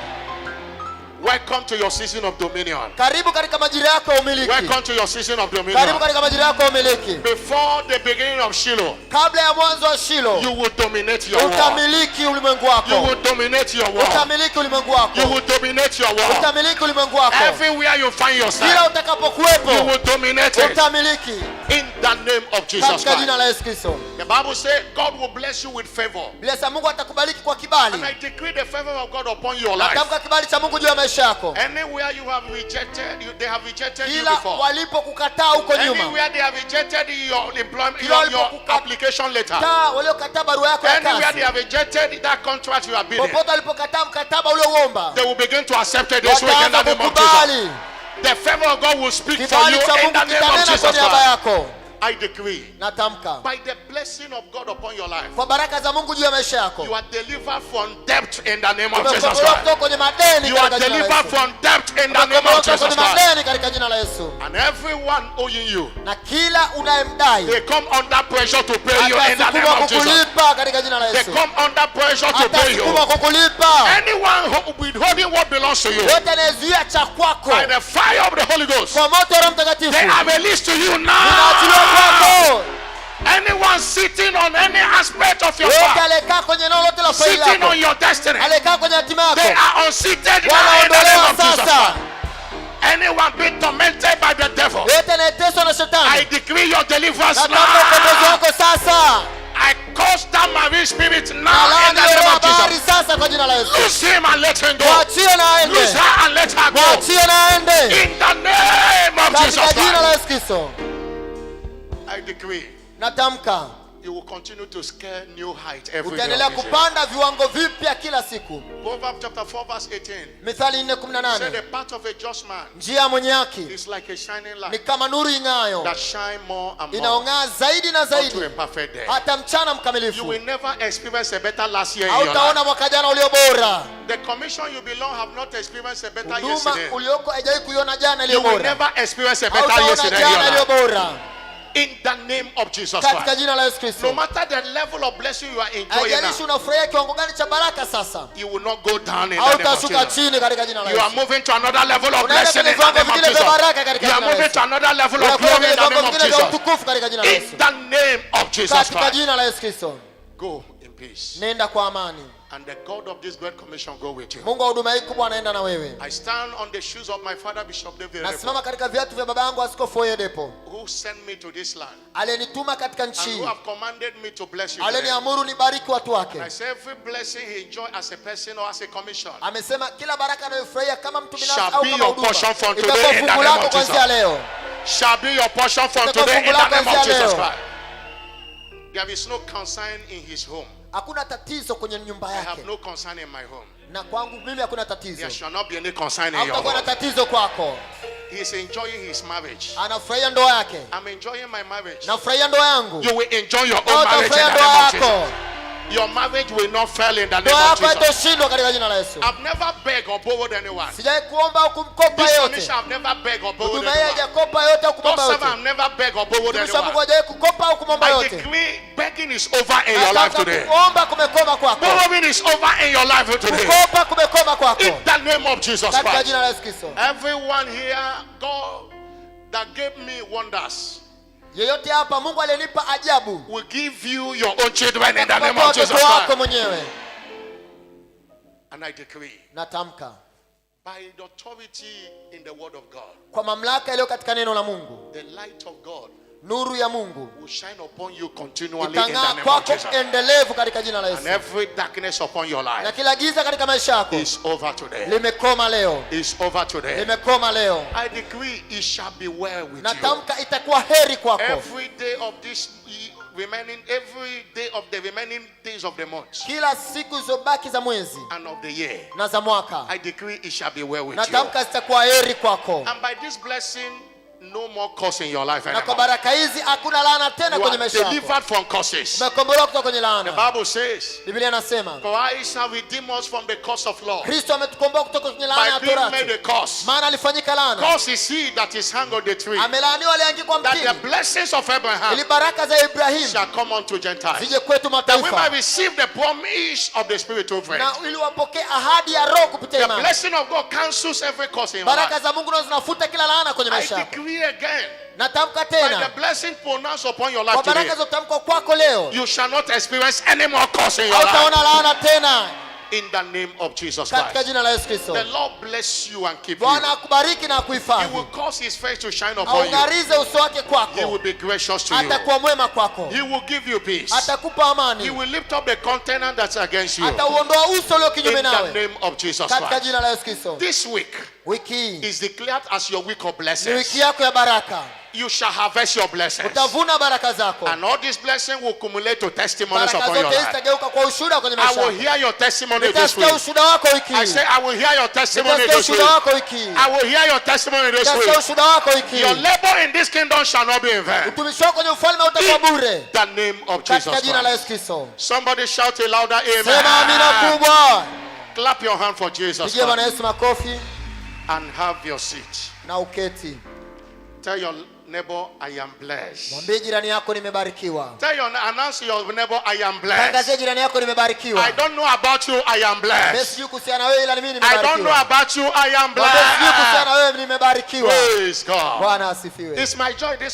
Welcome to your season of dominion. Karibu katika majira yako ya umiliki. Welcome to your season of Karibu dominion. katika majira yako ya umiliki. Before the beginning of Shiloh, Kabla ya mwanzo wa Shilo, you will dominate your world. utamiliki ulimwengu You wako. will dominate your world. Utamiliki ulimwengu wako. You will dominate your world. Utamiliki ulimwengu wako. Everywhere you find Kila yourself, utakapokuwepo, you will dominate it. utamiliki. In the name of Jesus katika jina Christ. la Yesu Kristo. The Bible says God will bless you with favor. Biblia inasema Mungu atakubariki kwa And kibali. I decree the favor of God upon your life. Natamka kibali cha Mungu juu ya maisha yako. Anywhere you have rejected, they have rejected you Kila before. walipokukataa huko nyuma, Anywhere they have rejected your employment, Kila your walipokukataa application letter. waliokataa barua yako ya Anywhere kazi, they have rejected that contract you have been in, popote walipokataa mkataba uliouomba, they will begin to accept it this week in the wataanza name of Jesus. kukubali. The favor of God will speak for Kibali you cha in Mungu the name of kitanena kwa Jesus niaba Christ. yako. I decree, Natamka by the blessing of God upon your life, kwa baraka za Mungu juu ya maisha yako, you are delivered from debt in the name of Jesus umekombolewa Christ. kutoka kwenye madeni You are katika jina la delivered Yesu. from debt in the name Umekombolewa of kutoka Jesus kwenye Christ. madeni katika jina la Yesu. And everyone owing you, Na kila unayemdai they come under pressure to pay you in the name atasukuma of Jesus. kukulipa katika jina la They Yesu. come under pressure to pay you. Atasukuma kukulipa. Anyone withholding what belongs to you, Yote anayezuia cha kwako by the fire of the Holy Ghost, kwa moto wa Roho Mtakatifu, they are released to you ninaachiliwa now. kwako. Anyone sitting on any aspect of your Yote life, aliyekaa kwenye eneo lote la faili sitting yako, on your destiny, aliyekaa kwenye hatima they yako, are unseated now in the name wanaondolewa of Jesus sasa. Christ. Anyone being tormented by the devil, Yote anayeteswa na I shetani, decree your deliverance natamka ukombozi now. wako sasa. I cause that marine spirit now in Alaani the name roho of habari Jesus. sasa kwa jina la Yesu. Loose him and let him go. Mwachie na aende. Loose her and let her go. Mwachie na aende. In the name of Katika Jesus jina la Christ. Yesu Kristo. I decree Natamka you will continue to scale new height every day. utaendelea of this year. kupanda viwango vipya kila siku. Proverbs chapter 4 verse 18. Mithali Say 4:18. the path of a just man Njia ya mwenye haki is like a shining ni light kama nuru ing'ayo, that shine more and more inaong'aa zaidi na unto zaidi a perfect day. hata mchana You mkamilifu. will never experience a better last year in your life. Hautaona mwaka jana ulio bora. The commission you belong have not experienced a better Huduma yesterday. ulioko haijawahi kuiona jana You iliyo will bora. never experience a better Hautaona yesterday in your jana iliyo life. bora. In the name of Jesus Katika Christ. jina la Yesu No Kristo. matter the level of blessing you are enjoying Haijalishi now, unafurahia kiwango gani cha baraka sasa, you will not go down in the name of hautashuka Jesus. chini katika jina la You are Yesu. moving to another level of Unaenda blessing in kwenye the viwango name of vingine vya Jesus. baraka katika You are jina la moving Yesu. to another level of Unakuwa glory kwenye in the viwango name of vingine vya Jesus. utukufu katika jina la In Yesu. the name of Jesus Katika Christ. jina la Yesu Kristo. Go in peace. Nenda kwa amani. And the God of this great commission go with you. Mungu wa huduma hii kubwa anaenda na wewe. I stand on the shoes of my father Bishop David Rebo, Nasimama katika viatu vya baba yangu Askofu Oyedepo, who sent me to this land aliyenituma katika and nchi who hii, have commanded me to bless you today. aliyeniamuru nibariki watu wake. I say every blessing he enjoy as a person or as a commission Amesema kila baraka anayofurahia kama mtu binafsi shall au be kama your huduma portion from today itakuwa in the fungu name lako of kuanzia Jesus. leo. Shall be your portion from Itakuwa today in fungu the lako name of kuanzia Jesus leo. Christ. There is no concern in his home. Hakuna tatizo kwenye nyumba I yake, have no concern in my home. na kwangu mimi hakuna tatizo. There shall not be any concern in your Hakutakuwa na home. tatizo kwako. He is enjoying his marriage. Anafurahia ndoa yake, I'm enjoying my marriage. nafurahia ndoa yangu. You will enjoy your Na own marriage in utafurahia the ndoa name of Jesus. yako. Your marriage will not fail in the name Ndoa of yako Jesus. haitoshindwa katika jina la Yesu. I've never begged or borrowed anyone. Sijawahi kuomba au kumkopa This yote. commission I've never begged or borrowed Huduma hii anyone. hajakopa yote au God kumomba servant yote. I've never begged or borrowed Mtumishi wa Mungu anyone. hajawahi kukopa au kumomba I yote. decree begging is over in your life Nataka today. kuomba kumekoma kwako. Borrowing is over in your life today. Kukopa kumekoma kwako. In the name of Jesus Katika Christ. jina la Yesu Kristo. Everyone here, God that gave me wonders Yeyote hapa Mungu aliyenipa ajabu, will give you your own children in the name atakupa of Jesus watoto wako Christ. mwenyewe. And I decree Natamka by the authority in the word of God, kwa mamlaka iliyo katika neno la Mungu, the light of God nuru ya Mungu will shine upon you continually in the itang'aa name of kwako Jesus. endelevu katika jina la And Yesu. every darkness upon your Na life kila giza katika maisha yako is over today. limekoma leo, Is over today. limekoma leo. I decree it shall be well with you. Natamka itakuwa heri kwako Every day of this every day of the remaining days of the month kila siku zilizobaki za mwezi and of the year. na za mwaka. I decree it shall be well with you. Natamka zitakuwa heri kwako, And by this blessing, no more curse in your life na kwa anymore. baraka hizi hakuna laana tena You kwenye are maisha yako. delivered from curses. Umekombolewa kutoka kwenye The laana. Bible says, Biblia inasema for I shall redeem us from the curse of law Kristo ametukomboa kutoka kwenye laana by ya being made torati, a curse. maana alifanyika laana. Curse is he that is hung on the tree, Amelaaniwa aliyeangikwa that the mtini, blessings of Abraham ili baraka za Ibrahimu shall come unto Gentiles, zije kwetu that we might mataifa, receive the promise of the spiritual friend. na ili wapokee ahadi ya Roho kupitia The imani. blessing of God cancels every curse in your Baraka life. za Mungu nazo zinafuta kila laana kwenye I maisha yako. decree again, Natamka by the tena blessing pronounced upon your life kwa today, baraka zotamkwa kwako leo, you shall not experience any more curse in your life. hautaona laana tena. In the name of Jesus katika Christ. jina la Yesu Kristo. The Lord bless you and keep you. Bwana akubariki na He kuhifadhi, will cause his face to shine upon you. aungarize uso wake He kwako, will be gracious to you. atakuwa mwema kwako, He will give you peace. atakupa He amani, will lift up the countenance that's against you. atauondoa uso ulio In kinyume the nawe name of Jesus katika Christ. jina la Yesu Kristo. This week Wiki hii is declared as your week of ni blessings. wiki yako ya baraka, You shall harvest your blessings. utavuna baraka zako, And all these blessings will accumulate to testimonies baraka upon your zote life. zitageuka kwa ushuhuda kwenye I maisha will yako. hear your testimony this Nitasikia week. ushuhuda wako wiki I hii, say, I will hear your testimony nitasikia this week. ushuhuda wako wiki hii, I will hear your testimony this nitasikia week. ushuhuda wako wiki Your hii. labor in this kingdom shall not be in vain. Utumishi wako kwenye ufalme utakuwa bure In the name of Jesus katika jina la Christ. Yesu Kristo. Somebody shout a louder Sema amina amen. kubwa. Clap your hand for Jesus Pigie Bwana Christ Yesu makofi and have your seat. na uketi. Tell your neighbor, I am blessed. Mwambie jirani yako nimebarikiwa. Announce your neighbor, I am blessed. Tangazie jirani yako nimebarikiwa. I don't know about you, I am Mimi blessed. sijui kuhusiana na wewe ila mimi I don't know nimebarikiwa. about you, I am Mwambie sijui kuhusiana blessed. na wewe nimebarikiwa. Praise God. Bwana asifiwe. It's my joy this